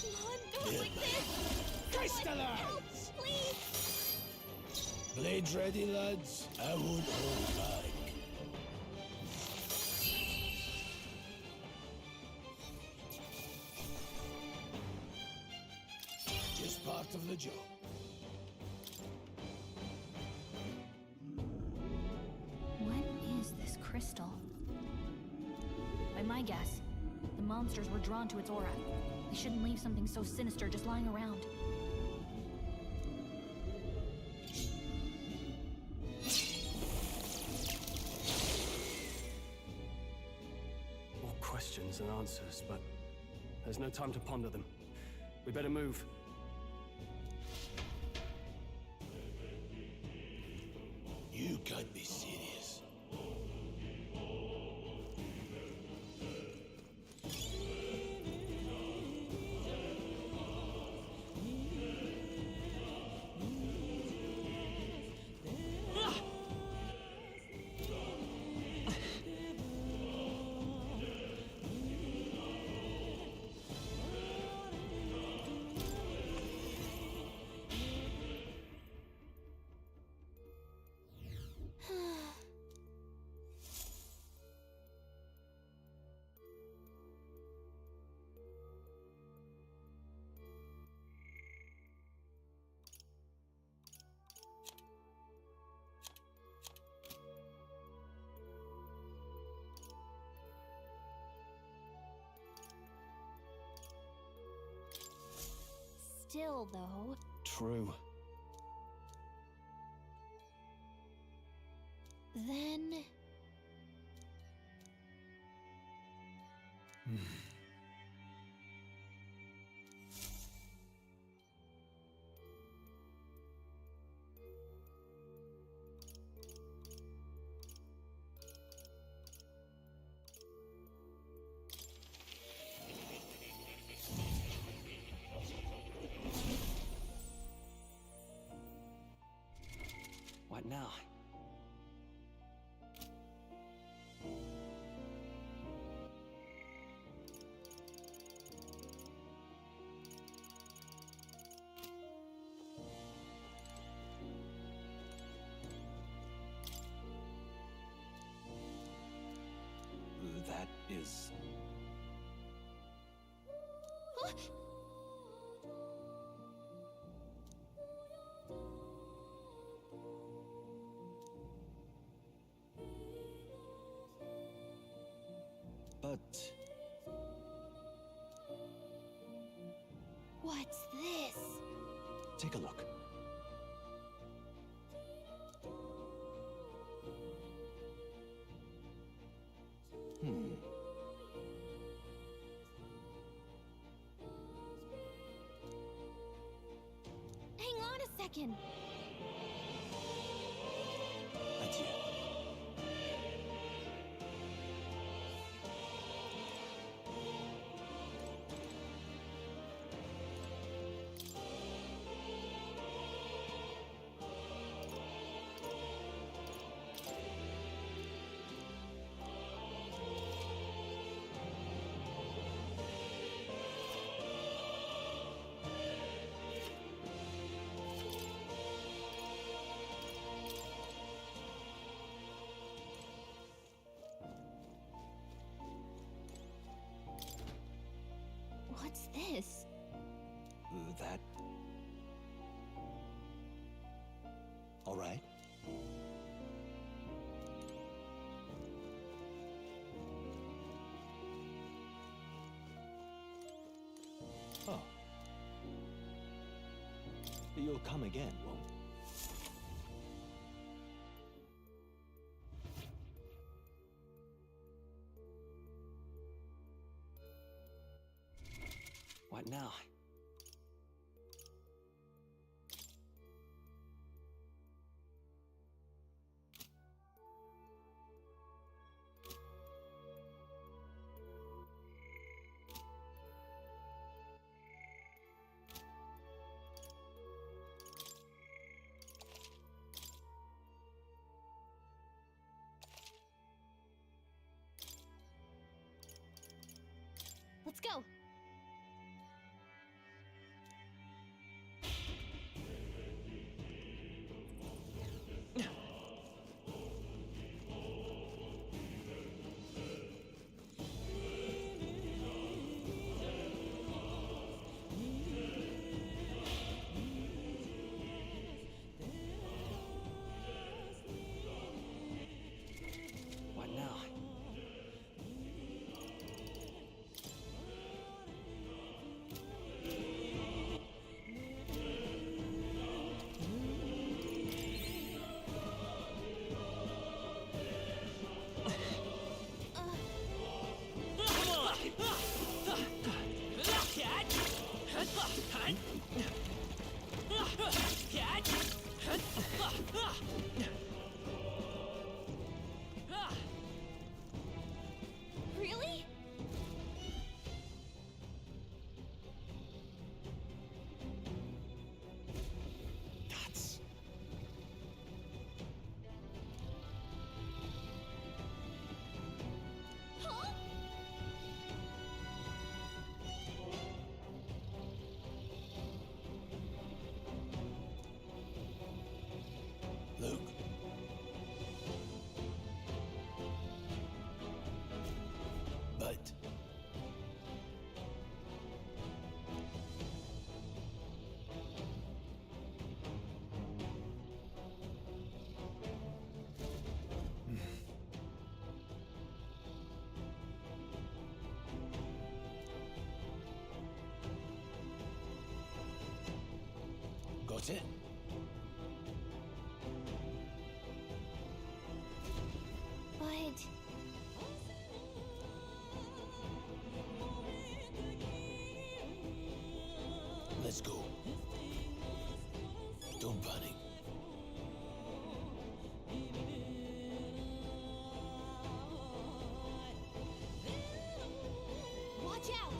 Come on, don't like this. Crystallize! Help, please. Blades ready, lads. I won't hold back. Just part of the job. What is this crystal? By my guess, the monsters were drawn to its aura. They shouldn't leave something so sinister just lying around. More questions than answers, but there's no time to ponder them. We better move. You can't be serious. Still, though, True. then... What now? That is... But... What's this? Take a look. Hang on a second. That's it. What's this? That... All right. Oh. You'll come again, won't you? What now? Let's go. What now? Really? Guts. Huh? Luke. But... Got it? But... Let's go. Don't panic. Watch out!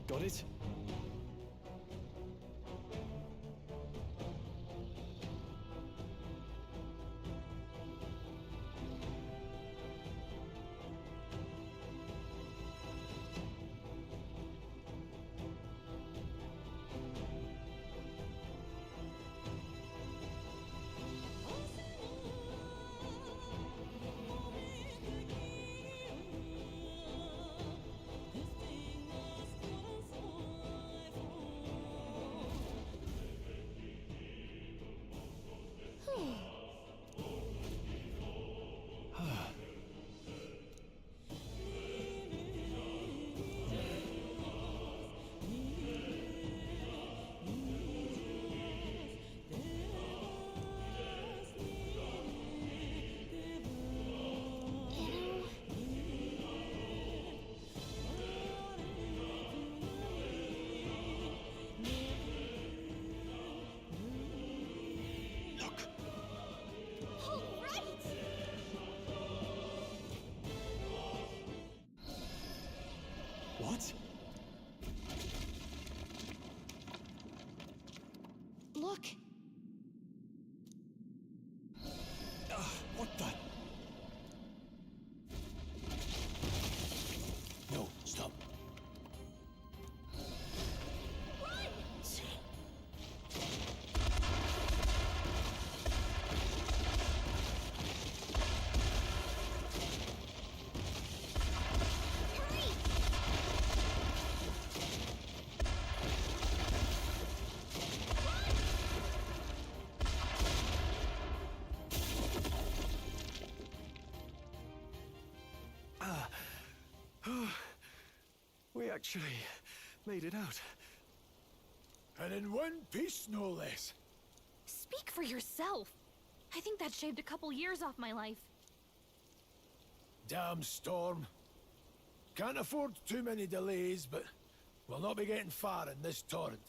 Got it? What? Look! What the? No, stop. We actually made it out. And in one piece, no less. Speak for yourself. I think that shaved a couple years off my life. Damn storm. Can't afford too many delays, but we'll not be getting far in this torrent.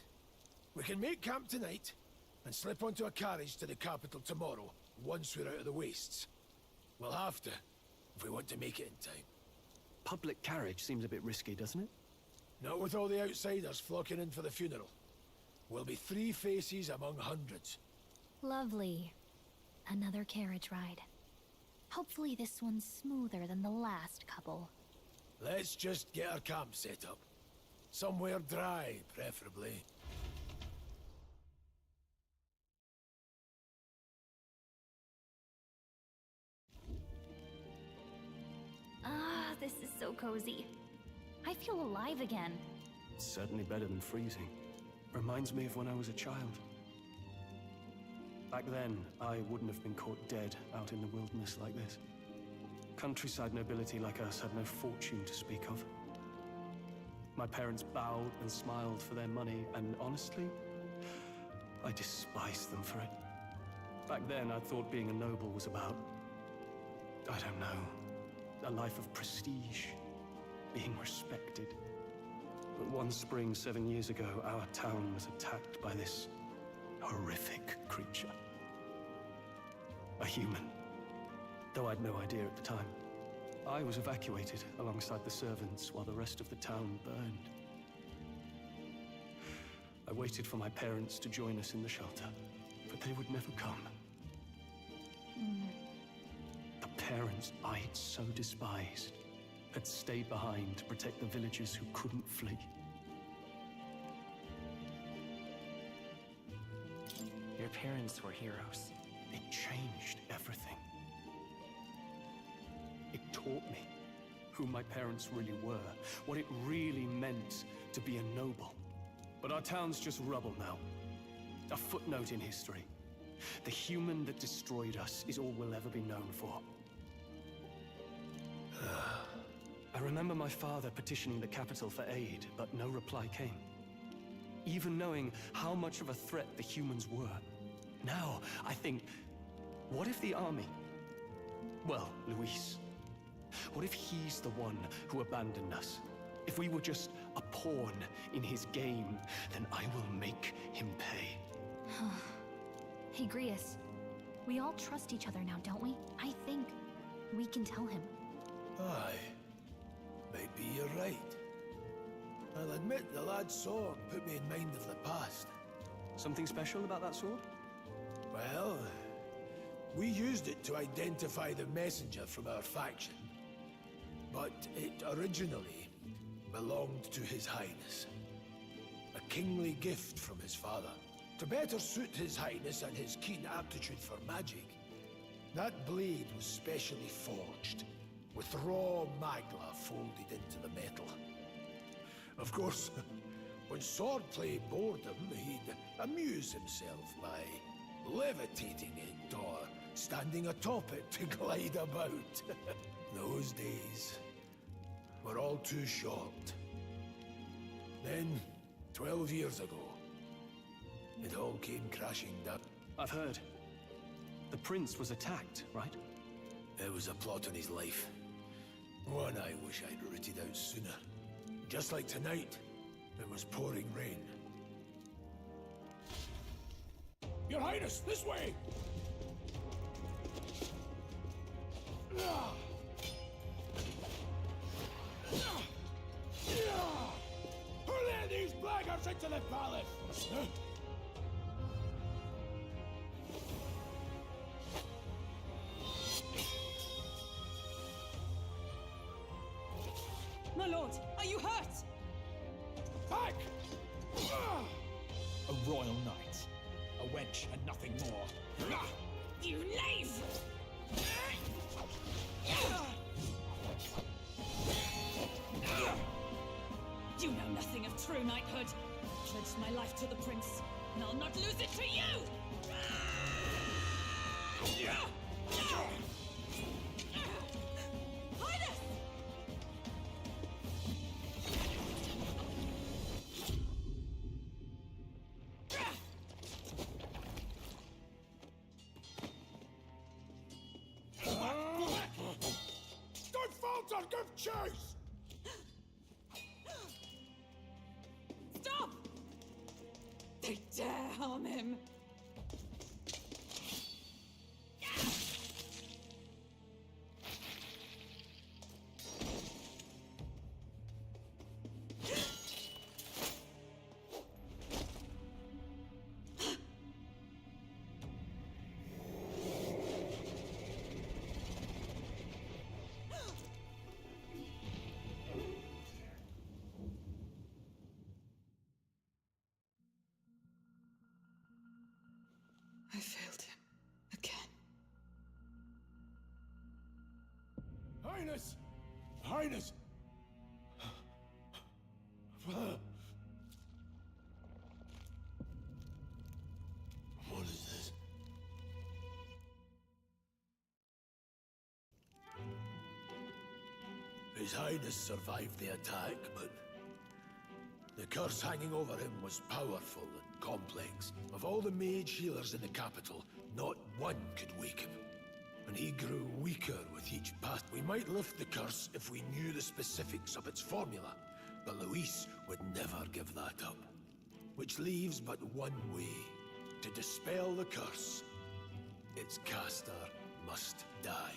We can make camp tonight and slip onto a carriage to the capital tomorrow, once we're out of the wastes. We'll have to, if we want to make it in time. Public carriage seems a bit risky, doesn't it? Not with all the outsiders flocking in for the funeral. We'll be 3 faces among hundreds. Lovely. Another carriage ride. Hopefully this one's smoother than the last couple. Let's just get our camp set up. Somewhere dry, preferably. Ah, this is so cozy. I feel alive again. It's certainly better than freezing. Reminds me of when I was a child. Back then, I wouldn't have been caught dead out in the wilderness like this. Countryside nobility like us had no fortune to speak of. My parents bowed and smiled for their money, and honestly, I despised them for it. Back then, I thought being a noble was about, I don't know, a life of prestige, being respected. But one spring 7 years ago, our town was attacked by this horrific creature. A human, though I'd no idea at the time. I was evacuated alongside the servants while the rest of the town burned. I waited for my parents to join us in the shelter, but they would never come. The parents I'd so despised had stayed behind to protect the villagers who couldn't flee. Your parents were heroes. It changed everything. It taught me who my parents really were, what it really meant to be a noble. But our town's just rubble now. A footnote in history. The human that destroyed us is all we'll ever be known for. I remember my father petitioning the capital for aid, but no reply came. Even knowing how much of a threat the humans were. Now, I think, what if the army? Well, Luis. What if he's the one who abandoned us? If we were just a pawn in his game, then I will make him pay. Hey, Grius. We all trust each other now, don't we? I think we can tell him. Aye. Maybe you're right. I'll admit the lad's sword put me in mind of the past. Something special about that sword? Well, we used it to identify the messenger from our faction. But it originally belonged to His Highness. A kingly gift from his father. To better suit His Highness and his keen aptitude for magic, that blade was specially forged, with raw magla folded into the metal. Of course, when swordplay bored him, he'd amuse himself by levitating it or standing atop it to glide about. Those days were all too short. Then, 12 years ago, it all came crashing down. I've heard. The prince was attacked, right? There was a plot on his life. One I wish I'd rooted out sooner. Just like tonight, it was pouring rain. Your Highness, this way! Who let these blackguards into the palace? My lord, are you hurt? Back! A royal knight. A wench and nothing more. You knave! You know nothing of true knighthood. Pledged my life to the prince, and I'll not lose it to you! Highness! Don't falter! Give chase! Stop! They dare harm him! I failed him again. Highness! Highness! What is this? His Highness survived the attack, but the curse hanging over him was powerful and complex. Of all the mage healers in the capital, not one could wake him. And he grew weaker with each path. We might lift the curse if we knew the specifics of its formula, but Luis would never give that up. Which leaves but one way. To dispel the curse, its caster must die.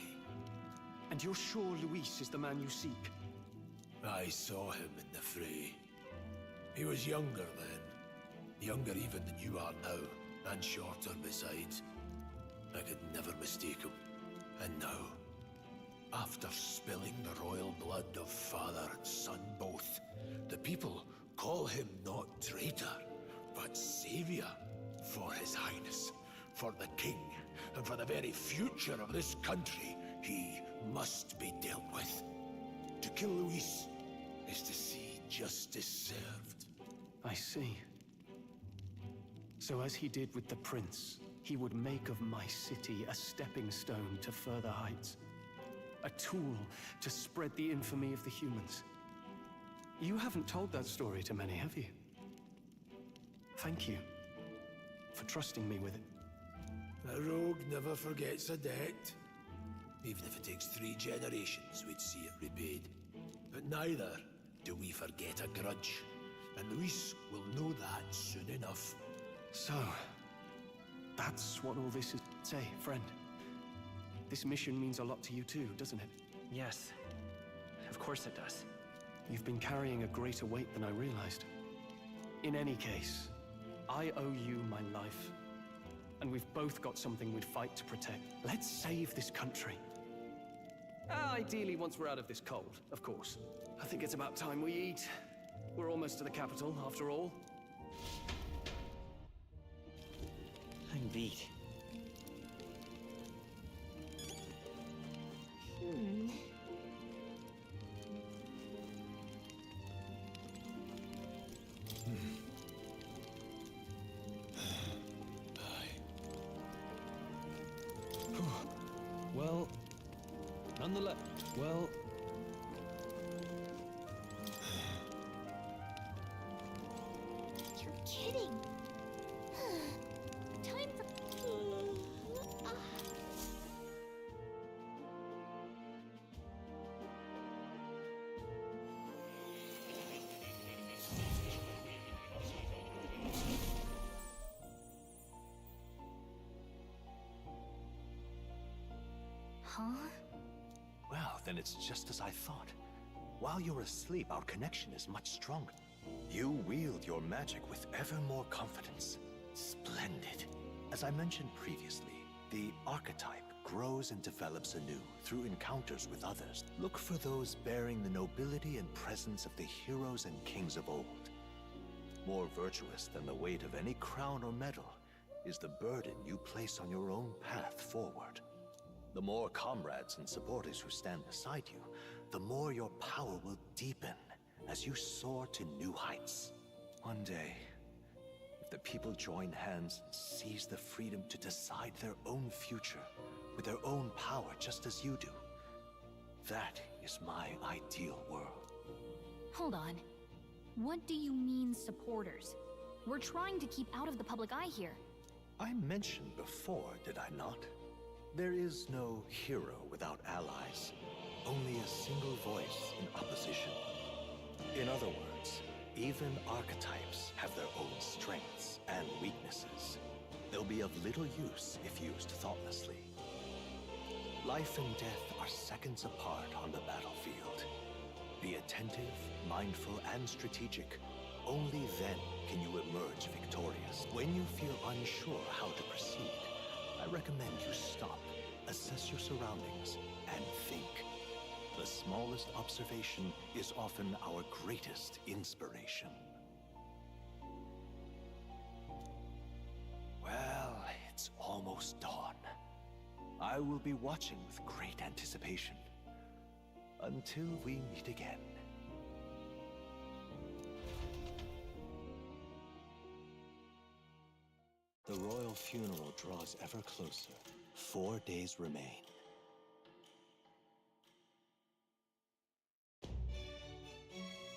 And you're sure Luis is the man you seek? I saw him in the fray. He was younger then. Younger even than you are now, and shorter besides. I could never mistake him. And now, after spilling the royal blood of father and son both, the people call him not traitor, but savior for His Highness, for the king, and for the very future of this country. He must be dealt with. To kill Luis is to see justice served. I see. So as he did with the prince, he would make of my city a stepping stone to further heights. A tool to spread the infamy of the humans. You haven't told that story to many, have you? Thank you for trusting me with it. A rogue never forgets a debt. Even if it takes 3 generations, we'd see it repaid. But neither do we forget a grudge. And Luis will know that soon enough. So, that's what all this is. Say, friend, this mission means a lot to you too, doesn't it? Yes, of course it does. You've been carrying a greater weight than I realized. In any case, I owe you my life. And we've both got something we'd fight to protect. Let's save this country. Ideally, once we're out of this cold, of course. I think it's about time we eat. We're almost to the capital, after all. I'm beat. Well, nonetheless, well... You're kidding. Time for... Huh? Well, then it's just as I thought. While you're asleep, our connection is much stronger. You wield your magic with ever more confidence. Splendid. As I mentioned previously, the archetype grows and develops anew through encounters with others. Look for those bearing the nobility and presence of the heroes and kings of old. More virtuous than the weight of any crown or medal is the burden you place on your own path forward. The more comrades and supporters who stand beside you, the more your power will deepen as you soar to new heights. One day, if the people join hands and seize the freedom to decide their own future with their own power just as you do, that is my ideal world. Hold on. What do you mean, supporters? We're trying to keep out of the public eye here. I mentioned before, did I not? There is no hero without allies, only a single voice in opposition. In other words, even archetypes have their own strengths and weaknesses. They'll be of little use if used thoughtlessly. Life and death are seconds apart on the battlefield. Be attentive, mindful, and strategic. Only then can you emerge victorious. When you feel unsure how to proceed, I recommend you stop, assess your surroundings, and think. The smallest observation is often our greatest inspiration. Well, it's almost dawn. I will be watching with great anticipation. Until we meet again. The royal funeral draws ever closer. 4 days remain.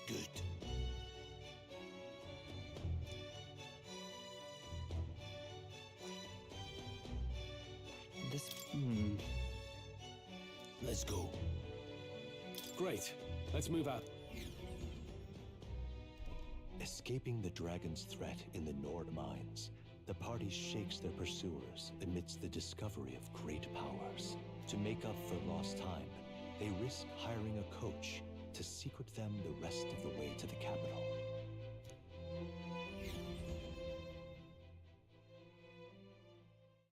Good. This... Let's go. Great. Let's move out. Escaping the dragon's threat in the Nord mines, the party shakes their pursuers amidst the discovery of great powers. To make up for lost time, they risk hiring a coach to secret them the rest of the way to the capital.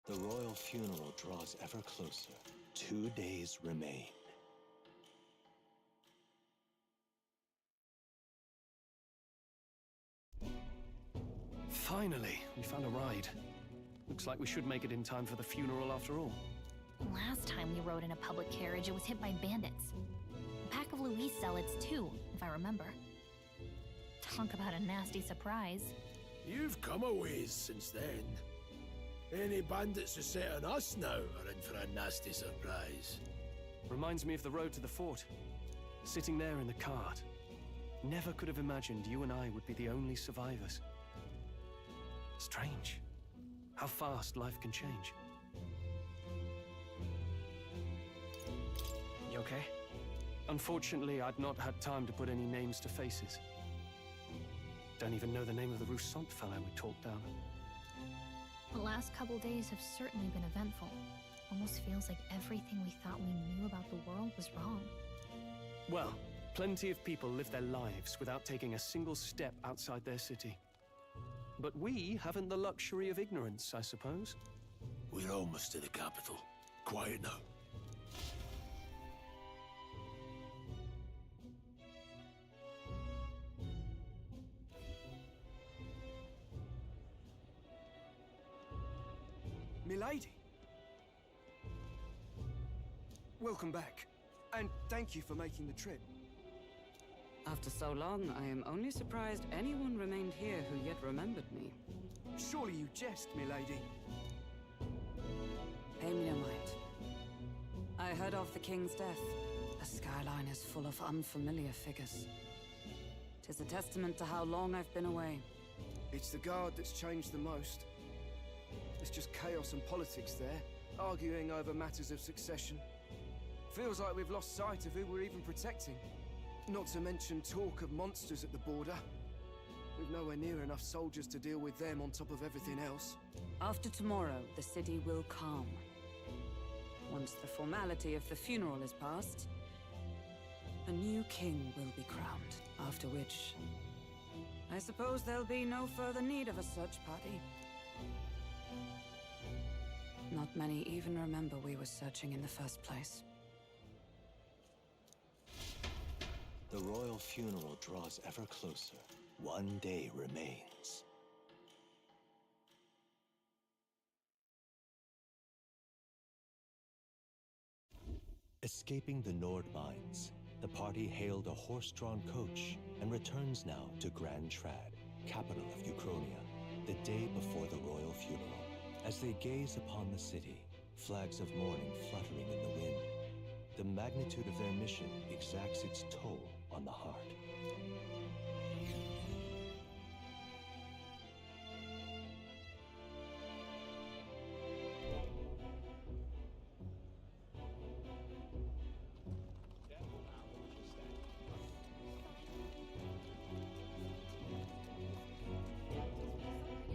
The royal funeral draws ever closer. 2 days remain. Finally, we found a ride. Looks like we should make it in time for the funeral after all. Last time we rode in a public carriage, it was hit by bandits. A pack of Louise zealots, too, if I remember. Talk about a nasty surprise. You've come a ways since then. Any bandits who set on us now are in for a nasty surprise. Reminds me of the road to the fort. Sitting there in the cart. Never could have imagined you and I would be the only survivors. Strange. How fast life can change. You okay? Unfortunately, I'd not had time to put any names to faces. Don't even know the name of the Roussant fellow we talked down. The last couple days have certainly been eventful. Almost feels like everything we thought we knew about the world was wrong. Well, Plenty of people live their lives without taking a single step outside their city. But we haven't the luxury of ignorance, I suppose. We're almost to the capital. Quiet now. Milady! Welcome back. And thank you for making the trip. After so long, I am only surprised anyone remained here who yet remembered me. Surely you jest, milady. Pay me no mind. I heard of the king's death. The skyline is full of unfamiliar figures. 'Tis a testament to how long I've been away. It's the guard that's changed the most. There's just chaos and politics there, arguing over matters of succession. Feels like we've lost sight of who we're even protecting. Not to mention talk of monsters at the border. We've nowhere near enough soldiers to deal with them on top of everything else. After tomorrow, the city will calm. Once the formality of the funeral is past, a new king will be crowned. After which, I suppose there'll be no further need of a search party. Not many even remember we were searching in the first place. The royal funeral draws ever closer. One day remains. Escaping the Nord mines, the party hailed a horse-drawn coach and returns now to Grand Trad, capital of Uchronia, the day before the royal funeral. As they gaze upon the city, flags of mourning fluttering in the wind, the magnitude of their mission exacts its toll on the heart.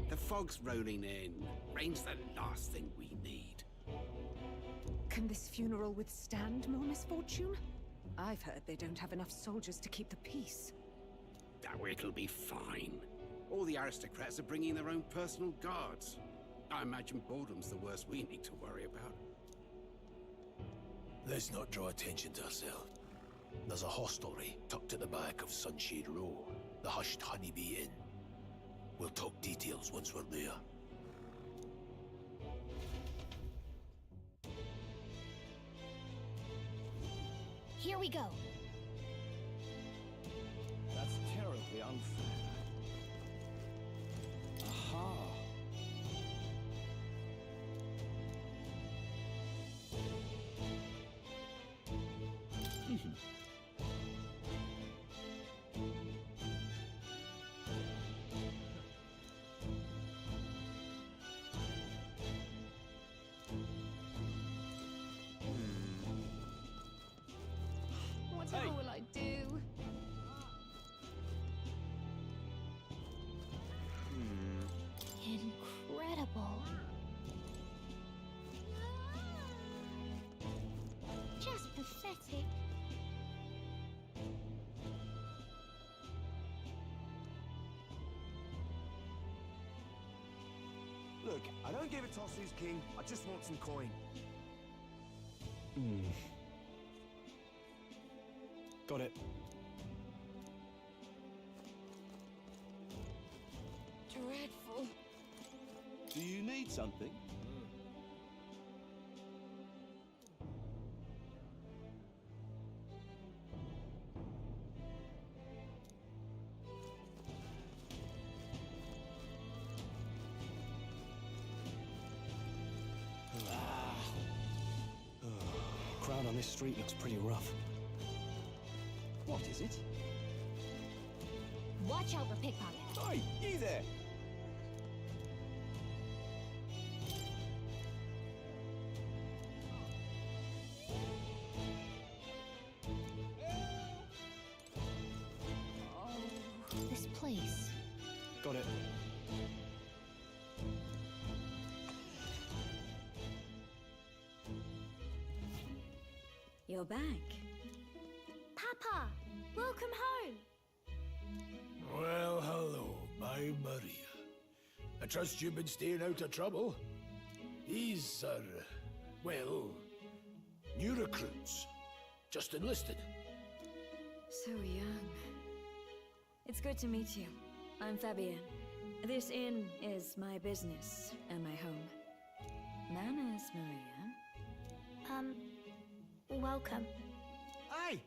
The fog's rolling in. Rain's the last thing we need. Can this funeral withstand more misfortune? I've heard they don't have enough soldiers to keep the peace. Oh, it'll be fine. All the aristocrats are bringing their own personal guards. I imagine boredom's the worst we need to worry about. Let's not draw attention to ourselves. There's a hostelry tucked at the back of Sunshade Row, the Hushed Honeybee Inn. We'll talk details once we're there. Here we go. That's terribly unfair. Aha. Whatever will I do? Incredible. Just pathetic. Look, I don't give a toss who's king. I just want some coin. Got it. Dreadful. Do you need something? Crowd on this street looks pretty rough. What is it? Watch out for pickpockets. Oi, you there! Oh, this place. Got it. You're back. Papa! Welcome home. Well, hello, my Maria. I trust you've been staying out of trouble. These are, well, new recruits. Just enlisted. So young. It's good to meet you. I'm Fabienne. This inn is my business and my home. Manners, Maria. Welcome. Hey!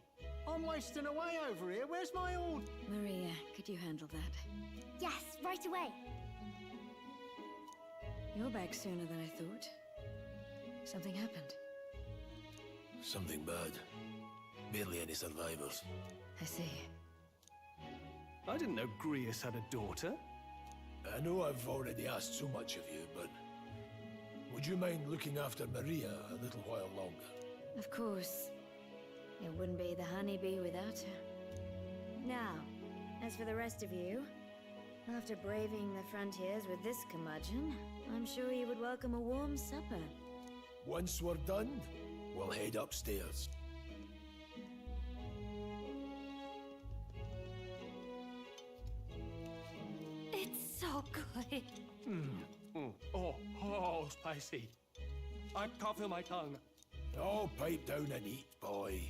I'm wasting away over here. Where's my old... Maria, could you handle that? Yes, right away. You're back sooner than I thought. Something happened. Something bad. Barely any survivors. I see. I didn't know Grius had a daughter. I know I've already asked so much of you, but... would you mind looking after Maria a little while longer? Of course. It wouldn't be the honeybee without her. Now, as for the rest of you, after braving the frontiers with this curmudgeon, I'm sure you would welcome a warm supper. Once we're done, we'll head upstairs. It's so good. Oh, spicy. I can't feel my tongue. Oh, pipe down and eat, boy.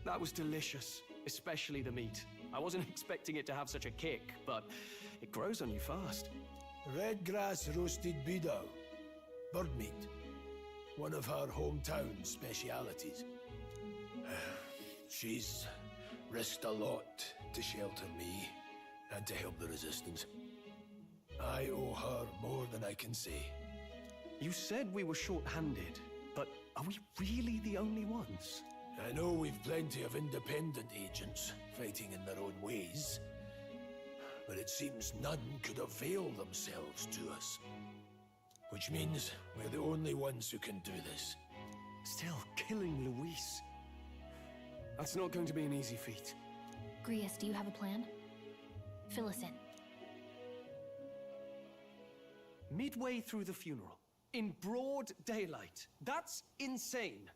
That was delicious, especially the meat. I wasn't expecting it to have such a kick, but it grows on you fast. Red grass roasted bidau. Bird meat. One of her hometown specialities. She's risked a lot to shelter me and to help the resistance. I owe her more than I can say. You said we were short-handed, but are we really the only ones? I know we've plenty of independent agents fighting in their own ways, but it seems none could avail themselves to us. Which means we're the only ones who can do this. Still, killing Luis. That's not going to be an easy feat. Grius, do you have a plan? Fill us in. Midway through the funeral, in broad daylight. That's insane.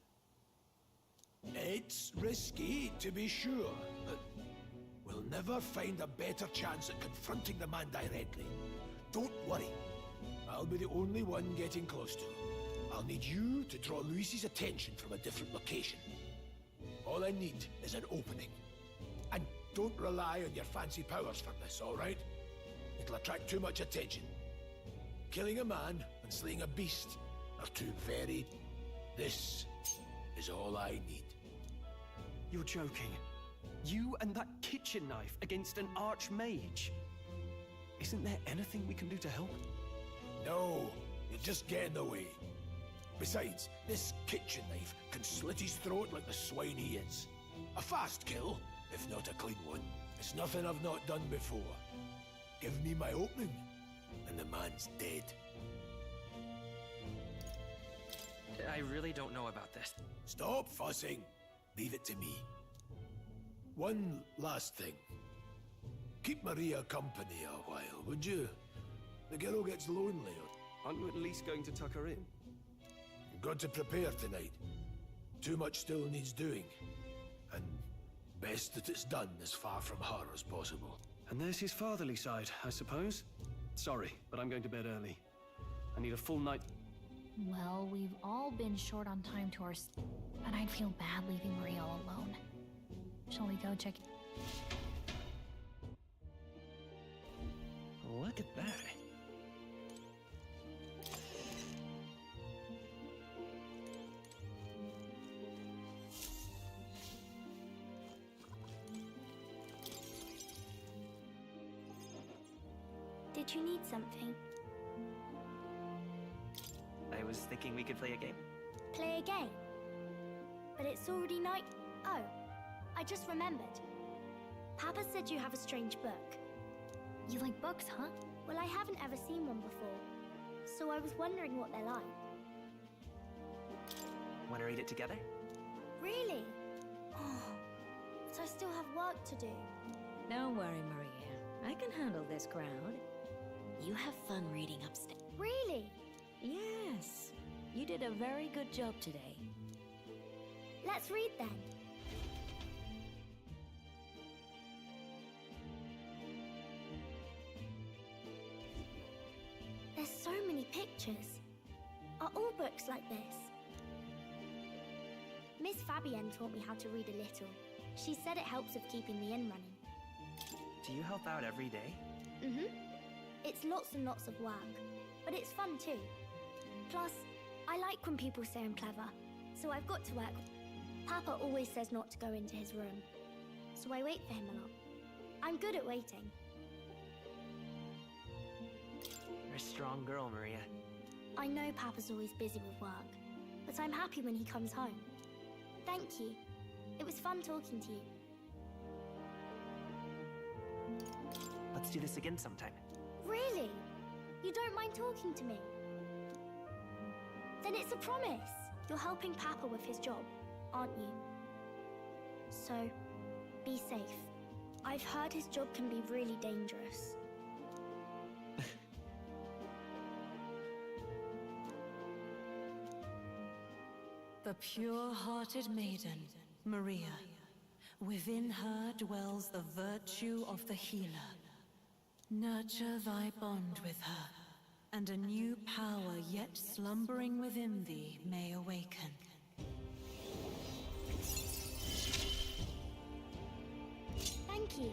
It's risky, to be sure, but we'll never find a better chance at confronting the man directly. Don't worry. I'll be the only one getting close to him. I'll need you to draw Luis's attention from a different location. All I need is an opening. And don't rely on your fancy powers for this, all right? It'll attract too much attention. Killing a man and slaying a beast are too varied. This is all I need. You're joking. You and that kitchen knife against an archmage. Isn't there anything we can do to help? No, you'll just get in the way. Besides, this kitchen knife can slit his throat like the swine he is. A fast kill, if not a clean one. It's nothing I've not done before. Give me my opening, and the man's dead. I really don't know about this. Stop fussing. Leave it to me. One last thing. Keep Maria company a while, would you? The girl gets lonely. Aren't you at least going to tuck her in? You've got to prepare tonight. Too much still needs doing. And best that it's done as far from her as possible. And there's his fatherly side, I suppose. Sorry, but I'm going to bed early. I need a full night. Well, we've all been short on time to our... but I'd feel bad leaving Maria all alone. Shall we go check... Look at that. Did you need something? I was thinking we could play a game. Play a game? But it's already night... Oh, I just remembered. Papa said you have a strange book. You like books, huh? Well, I haven't ever seen one before, so I was wondering what they're like. Want to read it together? Really? Oh, but I still have work to do. Don't worry, Maria. I can handle this crowd. You have fun reading upstairs. Really? Yes. You did a very good job today. Let's read then. There's so many pictures. Are all books like this? Miss Fabienne taught me how to read a little. She said it helps with keeping the inn running. Do you help out every day? It's lots and lots of work, but it's fun too. Plus, I like when people say I'm clever, so I've got to work. Papa always says not to go into his room, so I wait for him a lot. I'm good at waiting. You're a strong girl, Maria. I know Papa's always busy with work, but I'm happy when he comes home. Thank you. It was fun talking to you. Let's do this again sometime. Really? You don't mind talking to me? Then it's a promise. You're helping Papa with his job, aren't you? So, be safe. I've heard his job can be really dangerous. The pure-hearted maiden, Maria. Within her dwells the virtue of the healer. Nurture thy bond with her, and a new power yet slumbering within thee may awaken. Thank you.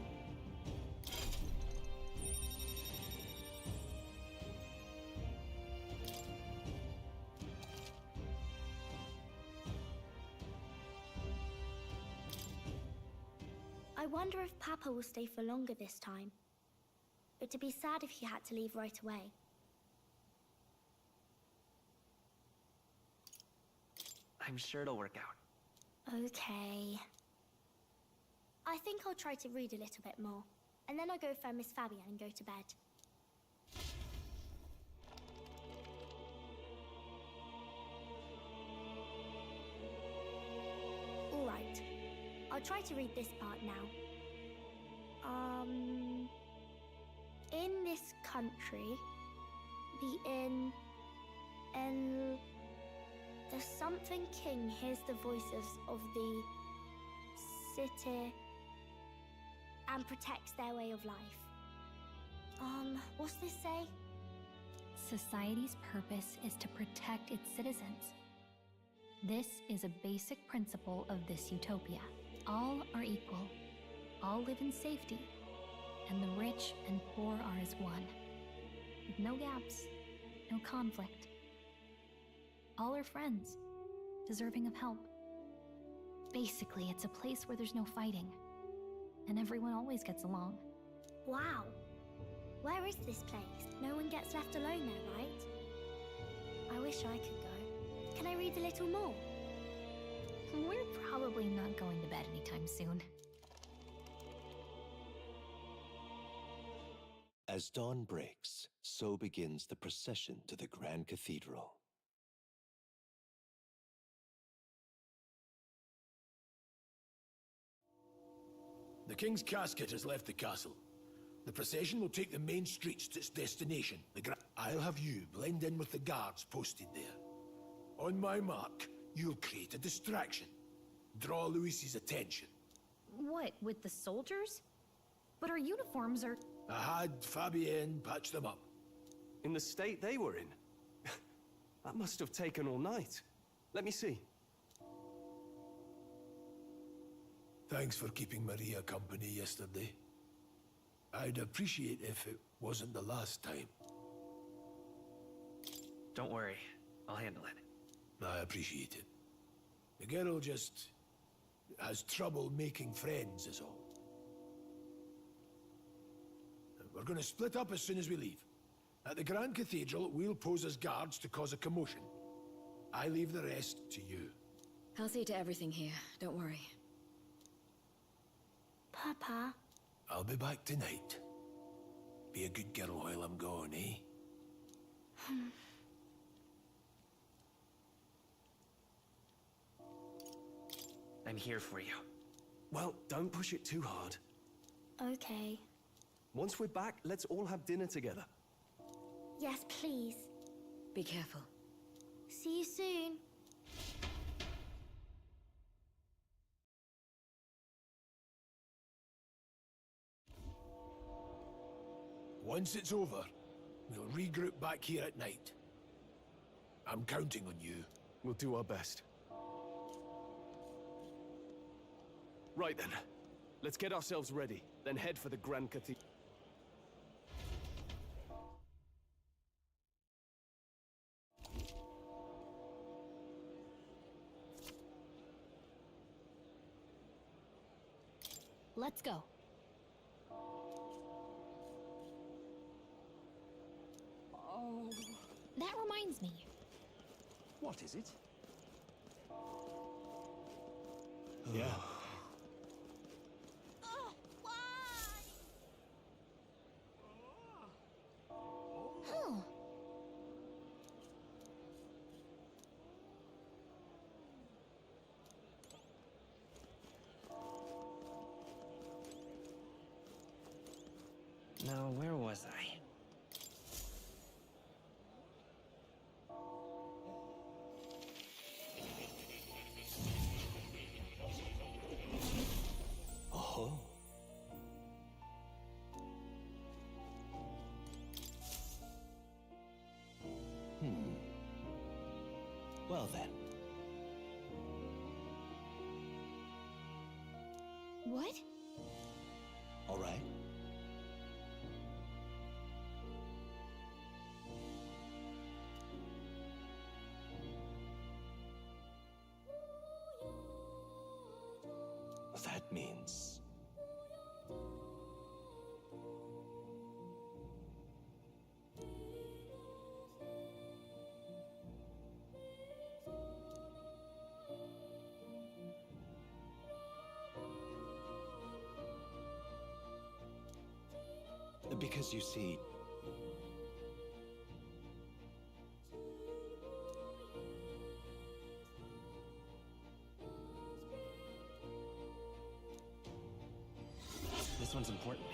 I wonder if Papa will stay for longer this time. It'd be sad if he had to leave right away. I'm sure it'll work out. Okay. I think I'll try to read a little bit more, and then I'll go find Miss Fabienne and go to bed. All right. I'll try to read this part now. In this country, the inn, and the something king hears the voices of the city and protects their way of life. What's this say? Society's purpose is to protect its citizens. This is a basic principle of this utopia. All are equal, all live in safety, and the rich and poor are as one, with no gaps, no conflict. All are friends, deserving of help. Basically, it's a place where there's no fighting, and everyone always gets along. Wow. Where is this place? No one gets left alone there, right? I wish I could go. Can I read a little more? We're probably not going to bed anytime soon. As dawn breaks, so begins the procession to the Grand Cathedral. The King's casket has left the castle. The procession will take the main streets to its destination. I'll have you blend in with the guards posted there. On my mark, you'll create a distraction. Draw Luis's attention. What, with the soldiers? But our uniforms are... I had Fabienne patch them up. In the state they were in? That must have taken all night. Let me see. Thanks for keeping Maria company yesterday. I'd appreciate if it wasn't the last time. Don't worry, I'll handle it. I appreciate it. The girl just has trouble making friends is all. We're gonna split up as soon as we leave. At the Grand Cathedral, we'll pose as guards to cause a commotion. I leave the rest to you. I'll see to everything here, don't worry. Papa? I'll be back tonight. Be a good girl while I'm gone, eh? I'm here for you. Well, don't push it too hard. Okay. Once we're back, let's all have dinner together. Yes, please. Be careful. See you soon. Once it's over, we'll regroup back here at night. I'm counting on you. We'll do our best. Right then. Let's get ourselves ready, then head for the Grand Cathedral. Let's go. Oh. That reminds me. What is it? Yeah. Huh. Now, where was I? Oh. Well then. What? All right. That means... Because you see... This one's important.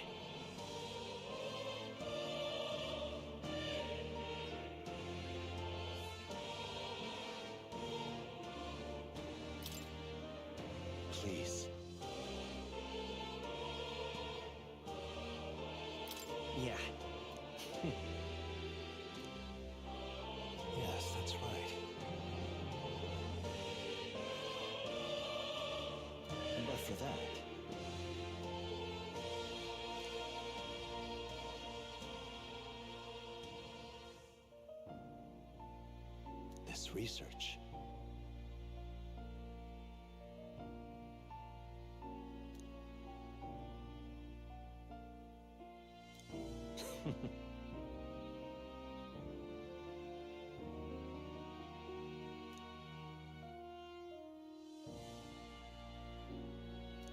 Please. Yeah. Yes, that's right. But for that... this research.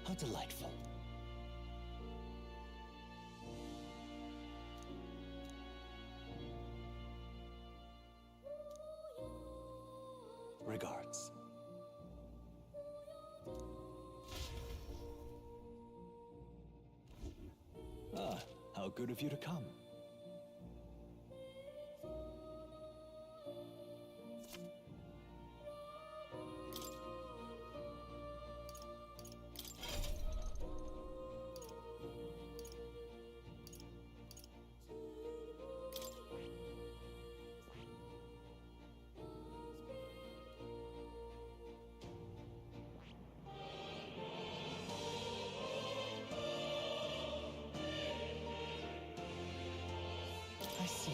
How delightful. Regards. Ah, how good of you to come. I see.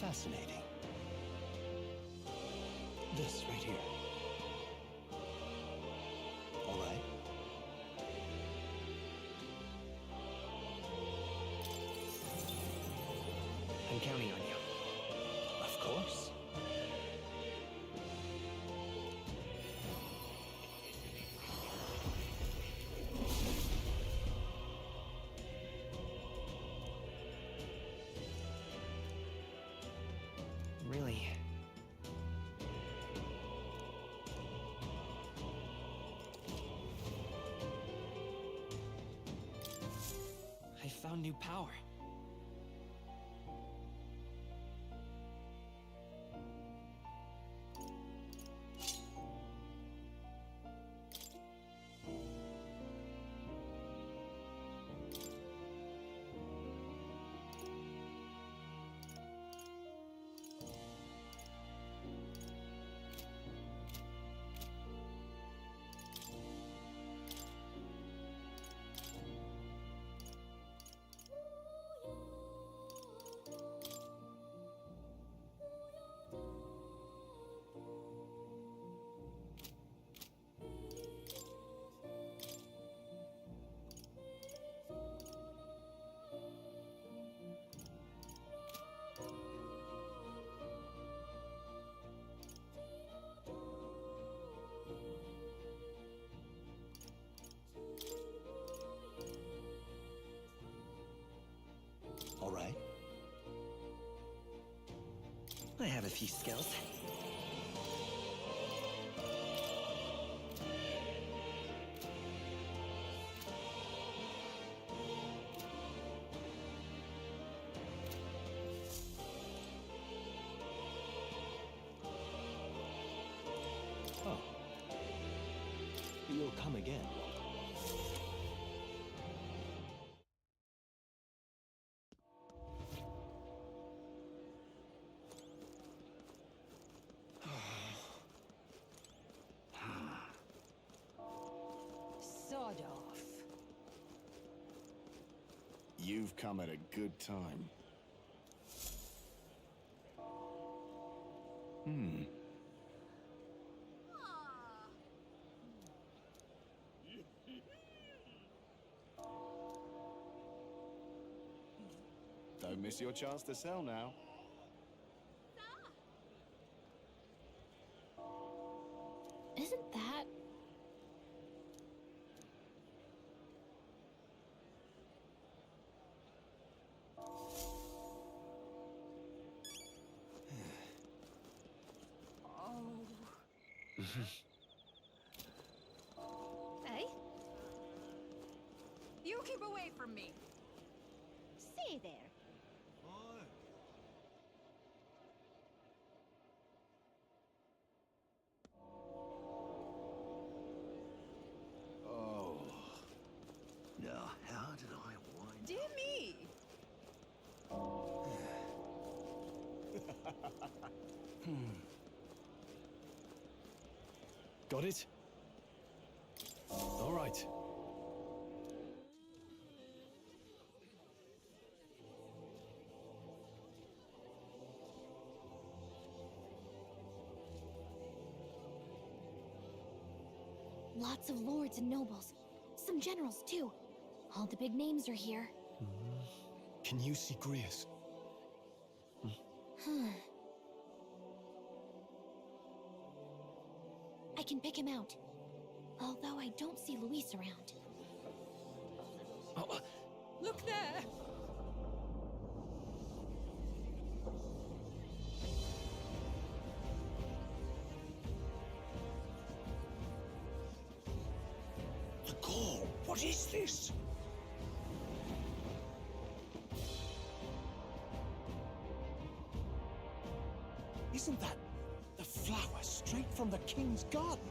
Fascinating. This right here. All right. I'm counting on you. Of course. Really? I found new power. I have a few skills. Oh. You'll come again. Sod off. You've come at a good time. Don't miss your chance to sell now. Isn't that... Hey? You keep away from me. Stay there. Oh. Now, how did I wind Dear me. Got it? All right. Lots of lords and nobles. Some generals, too. All the big names are here. Can you see Grius? I can pick him out. Although I don't see Luis around. Look there. The call. What is this? Isn't that the flower straight from the king's garden?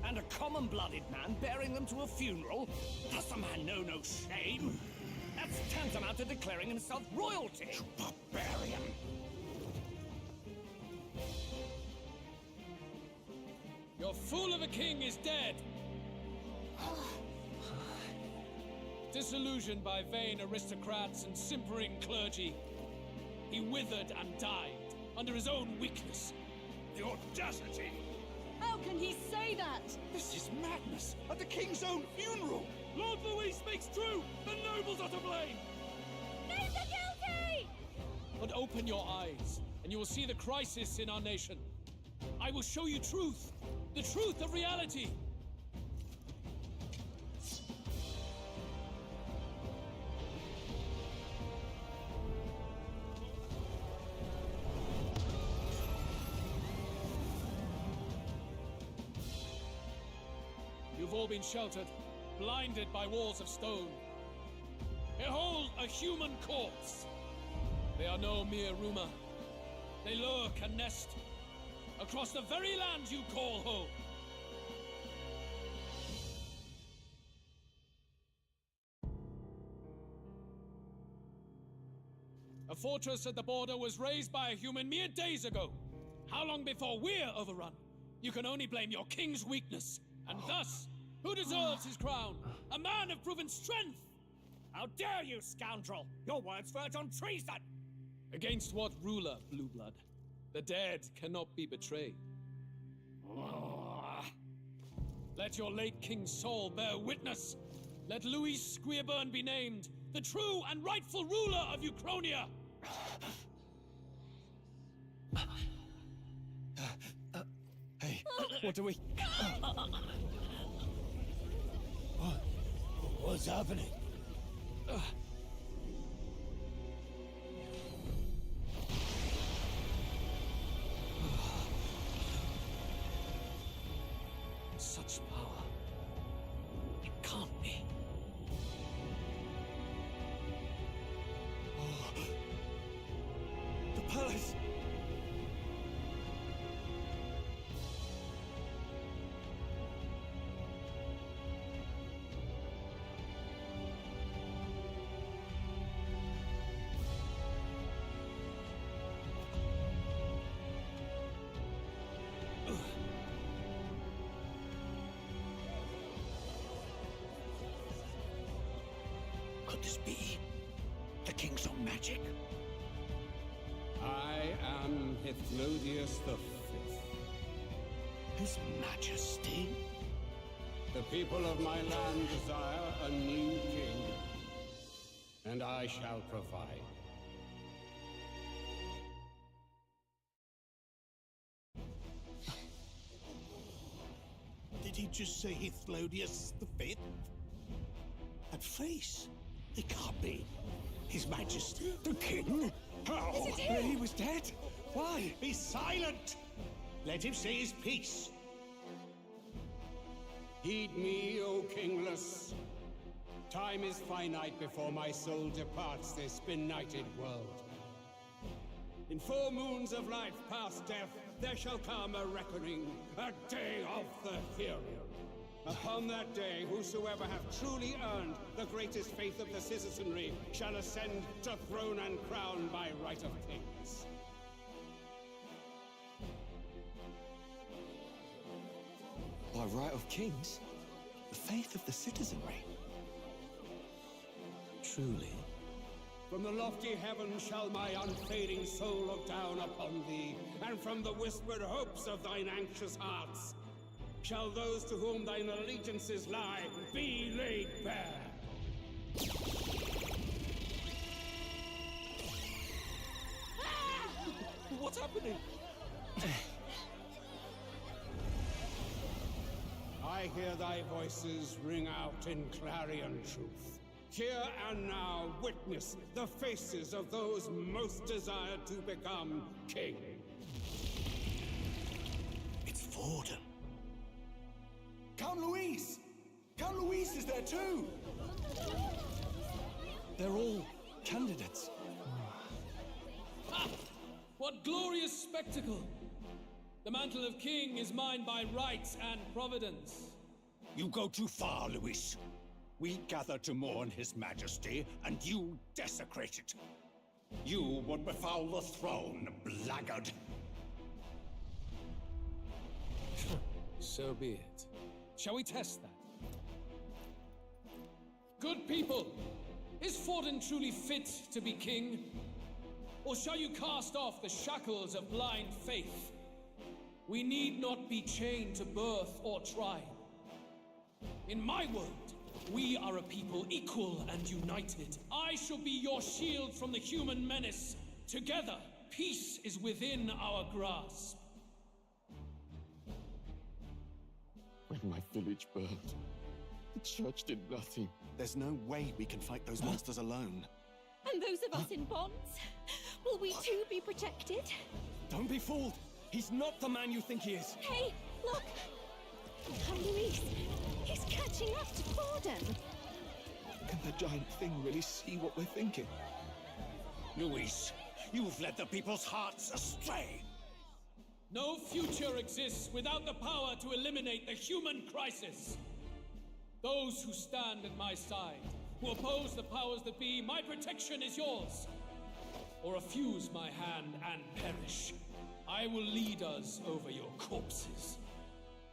And a common-blooded man bearing them to a funeral? Does the man know no shame? That's tantamount to declaring himself royalty. You barbarian! Your fool of a king is dead! Disillusioned by vain aristocrats and simpering clergy, he withered and died under his own weakness. The audacity! How can he say that? This is madness! At the king's own funeral! Lord Louis speaks true! The nobles are to blame! Name the guilty! But open your eyes, and you will see the crisis in our nation. I will show you truth, the truth of reality. You've all been sheltered, blinded by walls of stone. Behold a human corpse! They are no mere rumor. They lurk and nest across the very land you call home. A fortress at the border was raised by a human mere days ago. How long before we're overrun? You can only blame your king's weakness. And thus, who deserves his crown? A man of proven strength! How dare you, scoundrel! Your words verge on treason! Against what ruler, Blueblood? The dead cannot be betrayed. Let your late king's soul bear witness. Let Louis Squeerburn be named the true and rightful ruler of Uchronia. Hey, what do we... What's happening? Such power. It can't be. Oh. The palace! Could this be the king's own magic? I am Hythlodius V. His Majesty? The people of my land desire a new king, and I shall provide. Did he just say Hythlodius V? That face. It can't be. His Majesty, the King? How? Is it him? He was dead? Why? Be silent! Let him say his piece. Heed me, O kingless. Time is finite before my soul departs this benighted world. In 4 moons of life past death, there shall come a reckoning, a day of the hero. Upon that day, whosoever hath truly earned the greatest faith of the citizenry shall ascend to throne and crown by right of kings. By right of kings? The faith of the citizenry? Truly? From the lofty heavens shall my unfading soul look down upon thee, and from the whispered hopes of thine anxious hearts shall those to whom thine allegiances lie be laid bare. What's happening? I hear thy voices ring out in clarion truth. Here and now witness the faces of those most desired to become king. It's Vorden. Count Louise! Count Louise is there too! They're all candidates. Ah! What glorious spectacle! The mantle of king is mine by rights and providence. You go too far, Louis. We gather to mourn his majesty, and you desecrate it. You would befoul the throne, blackguard. So be it. Shall we test that? Good people, is Vorden truly fit to be king? Or shall you cast off the shackles of blind faith? We need not be chained to birth or tribe. In my world, we are a people equal and united. I shall be your shield from the human menace. Together, peace is within our grasp. When my village burned, the church did nothing. There's no way we can fight those monsters alone. And those of us in bonds? Will we too be protected? Don't be fooled! He's not the man you think he is! Hey, look! And Luis, he's catching up to Vorden. Can the giant thing really see what we're thinking? Luis, you've led the people's hearts astray! No future exists without the power to eliminate the human crisis. Those who stand at my side, who oppose the powers that be, my protection is yours. Or refuse my hand and perish. I will lead us over your corpses.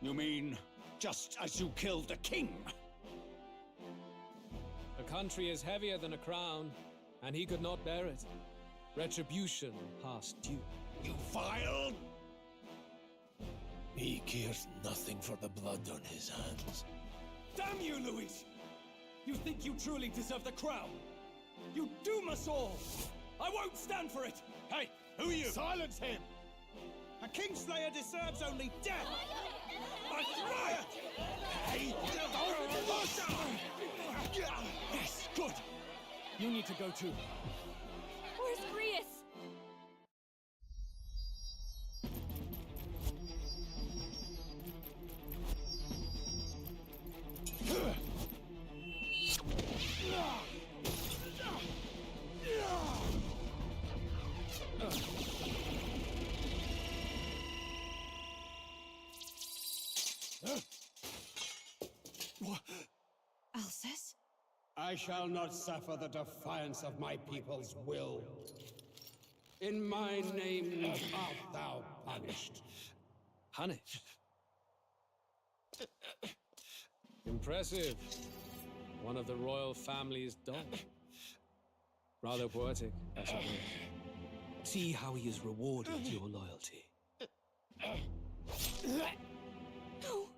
You mean, just as you killed the king? A country is heavier than a crown, and he could not bear it. Retribution past due. You vile! He cares nothing for the blood on his hands. Damn you, Luis! You think you truly deserve the crown? You doom us all! I won't stand for it! Hey, who are you? Silence him! A Kingslayer deserves only death! I riot! Hey, yes, good! You need to go too. Where's Grius? Alcest? I shall not suffer the defiance of my people's will. In my name art thou punished. Punished? Impressive. One of the royal family's dog. Rather poetic, I suppose. See how he has rewarded your loyalty. No!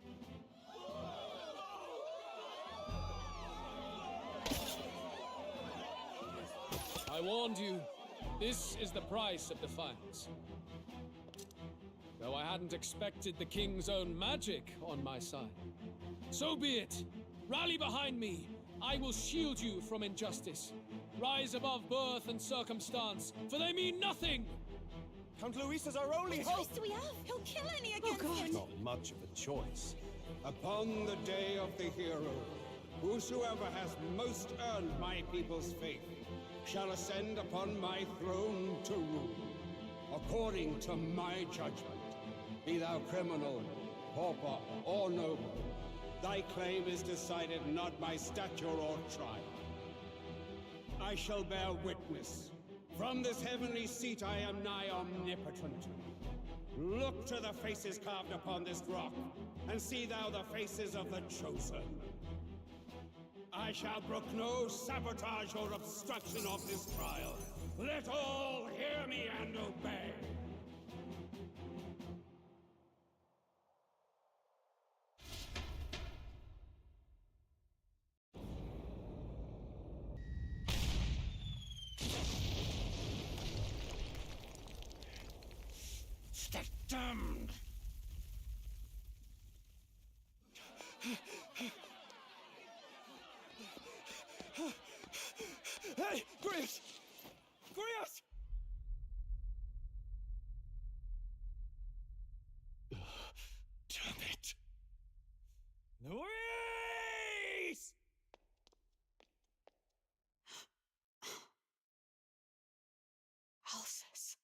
I warned you. This is the price of defiance. Though I hadn't expected the king's own magic on my side. So be it. Rally behind me. I will shield you from injustice. Rise above birth and circumstance, for they mean nothing! Count Luis is our only What hope! choice do we have? He'll kill any against him. Not much of a choice. Upon the day of the hero, whosoever has most earned my people's faith shall ascend upon my throne to rule, according to my judgment. Be thou criminal, pauper, or noble, thy claim is decided not by stature or trial. I shall bear witness. From this heavenly seat I am nigh omnipotent. Look to the faces carved upon this rock, and see thou the faces of the chosen. I shall brook no sabotage or obstruction of this trial. Let all hear me and obey. Damned! Hey, Grius! Grius! Damn it! Luis! Alcest.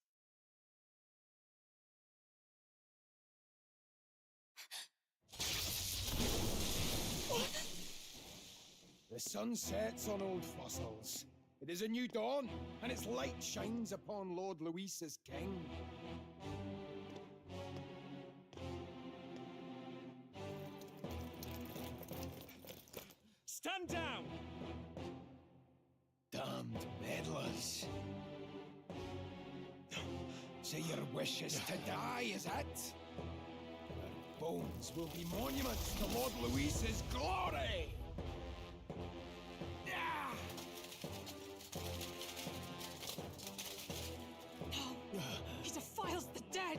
The sun sets on old fossils. It is a new dawn, and its light shines upon Lord Luis as king. Stand down! Damned meddlers. So your wish is to die, is it? Your bones will be monuments to Lord Luis's glory! No! He defiles the dead!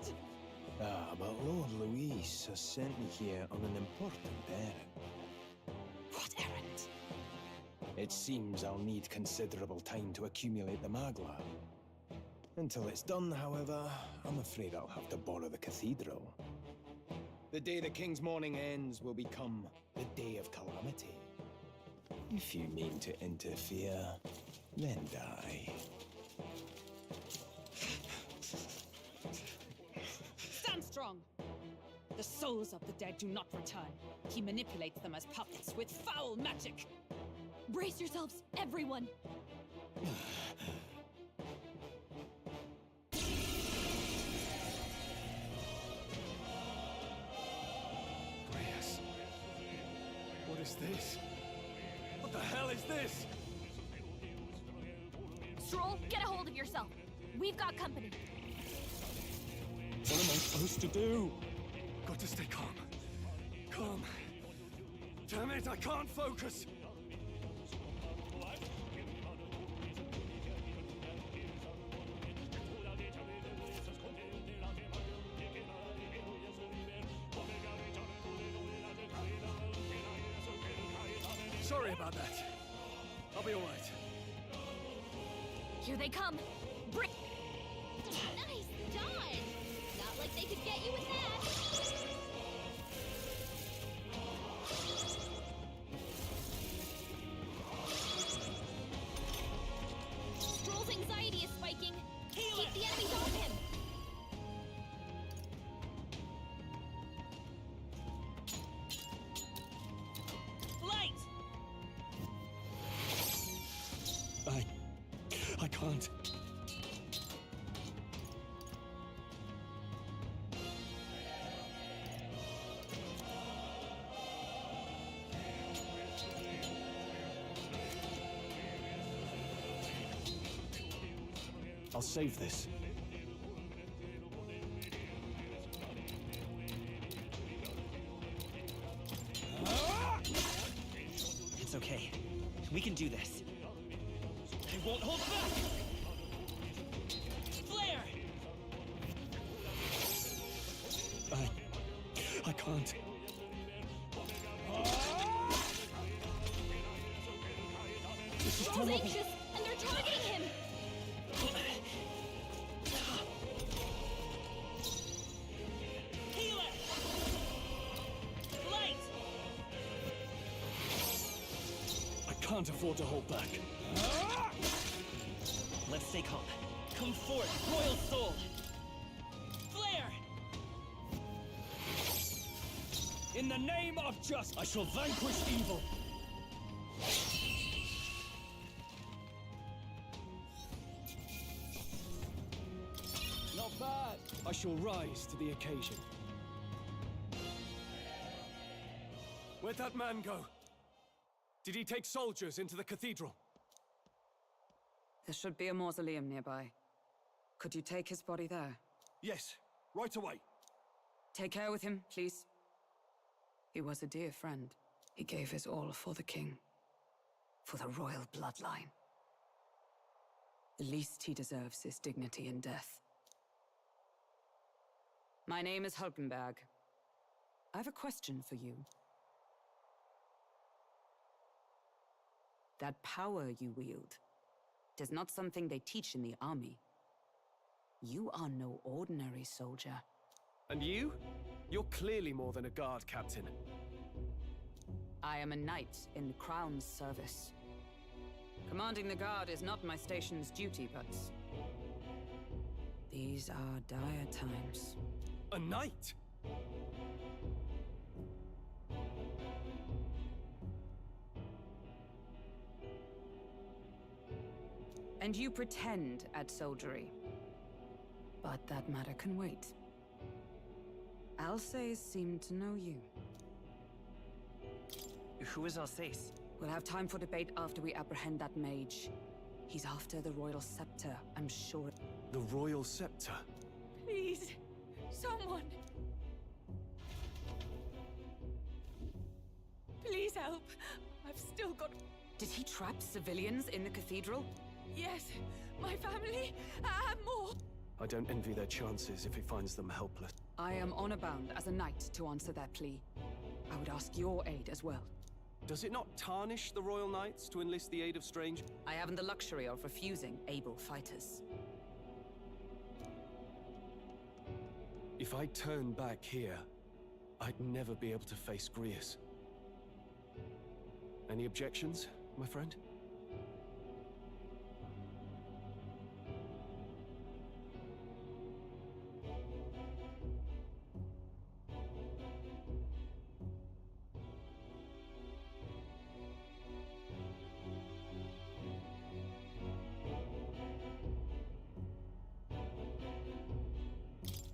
Ah, but Lord Luis has sent me here on an important errand. What errand? It seems I'll need considerable time to accumulate the Magla. Until it's done, however, I'm afraid I'll have to borrow the cathedral. The day the king's mourning ends will become the day of calamity. If you mean to interfere, then die. Stand strong! The souls of the dead do not return. He manipulates them as puppets with foul magic! Brace yourselves, everyone! Grius. What is this? What the hell is this? Stroll, get a hold of yourself. We've got company. What am I supposed to do? Got to stay calm. Calm. Damn it, I can't focus. Sorry about that. I'll be all right. Here they come. Bring. Nice done! Not like they could get you with that! Stroll's anxiety is spiking. Keep the enemies off him. can't. I'll save this. It's okay. We can do this. I won't hold back! Flare! I can't. This is Roll's terrible. anxious, and they're targeting him! Healer! Light! I can't afford to hold back. Let's stay calm. Come forth, Royal Soul! Flare! In the name of justice, I shall vanquish evil. Not bad. I shall rise to the occasion. Where'd that man go? Did he take soldiers into the cathedral? There should be a mausoleum nearby. Could you take his body there? Yes, right away. Take care with him, please. He was a dear friend. He gave his all for the king. For the royal bloodline. The least he deserves is dignity in death. My name is Hulkenberg. I have a question for you. That power you wield, it is not something they teach in the army. You are no ordinary soldier. And you? You're clearly more than a guard captain. I am a knight in the Crown's service. Commanding the guard is not my station's duty, but... these are dire times. A knight? And you pretend at soldiery. But that matter can wait. Alsace seemed to know you. Who is Alsace? We'll have time for debate after we apprehend that mage. He's after the royal scepter, I'm sure. The royal scepter? Please, someone. Please help. I've still got... Did he trap civilians in the cathedral? Yes, my family, and more. I don't envy their chances if he finds them helpless. I am honor bound as a knight to answer their plea. I would ask your aid as well. Does it not tarnish the Royal Knights to enlist the aid of strangers? I haven't the luxury of refusing able fighters. If I turn back here, I'd never be able to face Grius. Any objections, my friend?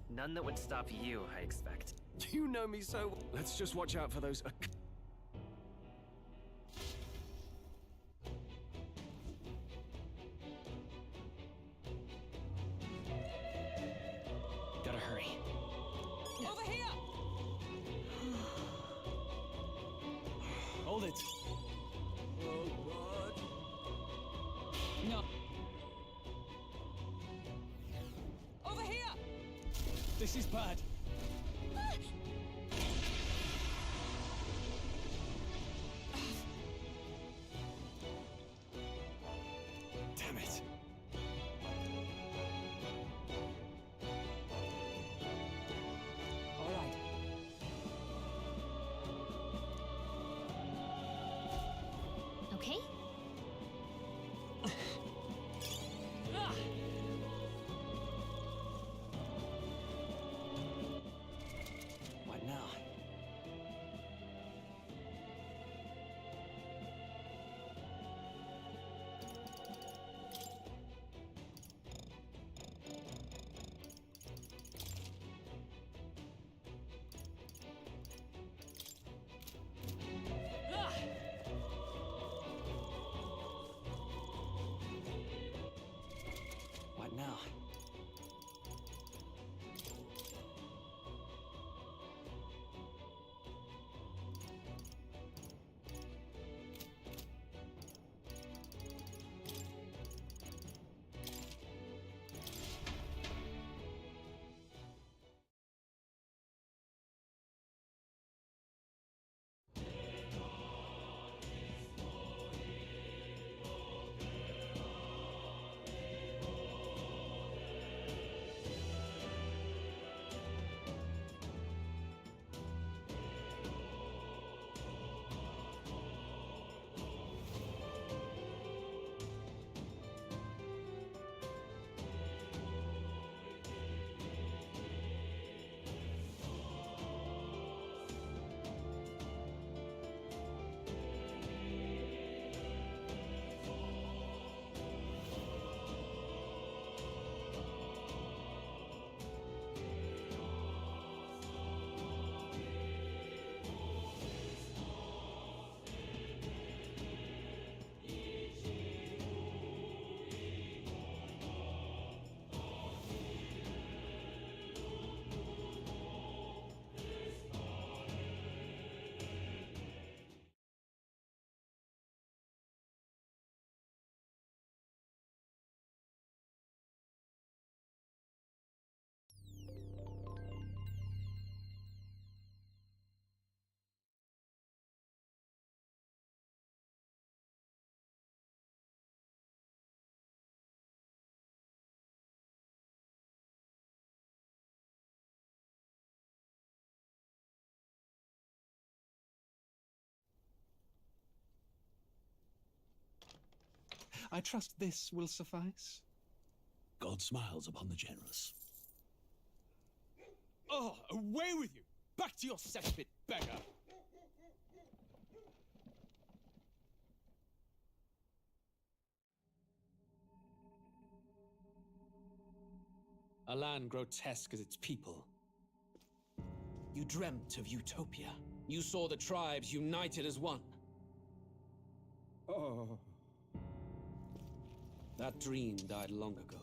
None that would stop you, I expect. You know me so well. Let's just watch out for those... Gotta hurry. Over here! Hold it. No. Over here! This is bad. Damn it. All right. Okay? What now? I trust this will suffice. God smiles upon the generous. Oh, away with you! Back to your cesspit, beggar! A land grotesque as its people. You dreamt of utopia. You saw the tribes united as one. Oh. That dream died long ago.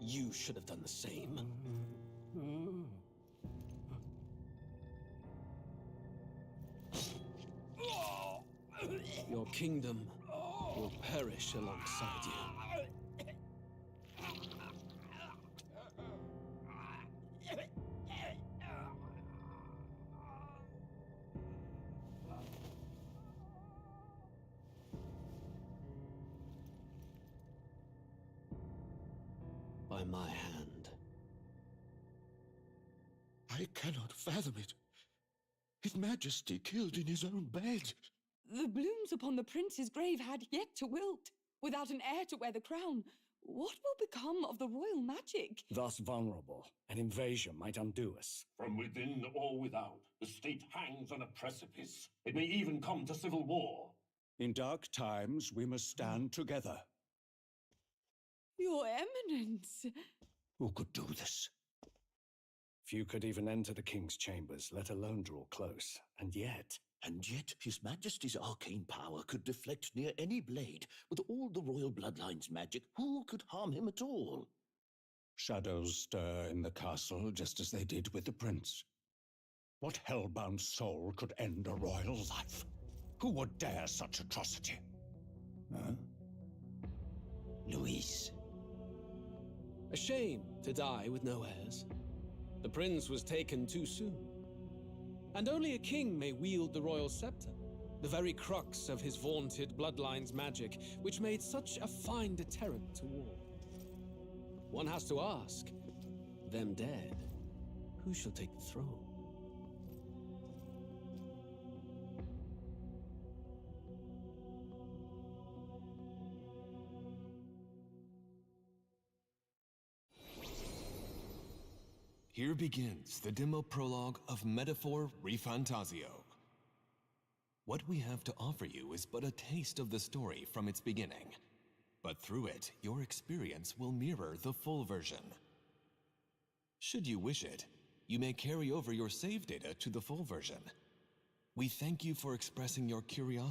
You should have done the same. Your kingdom will perish alongside you. By my hand. I cannot fathom it. His Majesty killed in his own bed. The blooms upon the prince's grave had yet to wilt. Without an heir to wear the crown, what will become of the royal magic? Thus vulnerable, an invasion might undo us. From within or without, the state hangs on a precipice. It may even come to civil war. In dark times, we must stand together. Your Eminence! Who could do this? Few could even enter the king's chambers, let alone draw close. And yet His Majesty's arcane power could deflect near any blade. With all the royal bloodline's magic, who could harm him at all? shadows stir in the castle just as they did with the prince. What hellbound soul could end a royal life? Who would dare such atrocity? Huh? Louise. A shame to die with no heirs. The prince was taken too soon. And only a king may wield the royal scepter, the very crux of his vaunted bloodline's magic, which made such a fine deterrent to war. One has to ask, them dead, who shall take the throne? Here begins the demo prologue of Metaphor ReFantazio. What we have to offer you is but a taste of the story from its beginning, but through it, your experience will mirror the full version. Should you wish it, you may carry over your save data to the full version. We thank you for expressing your curiosity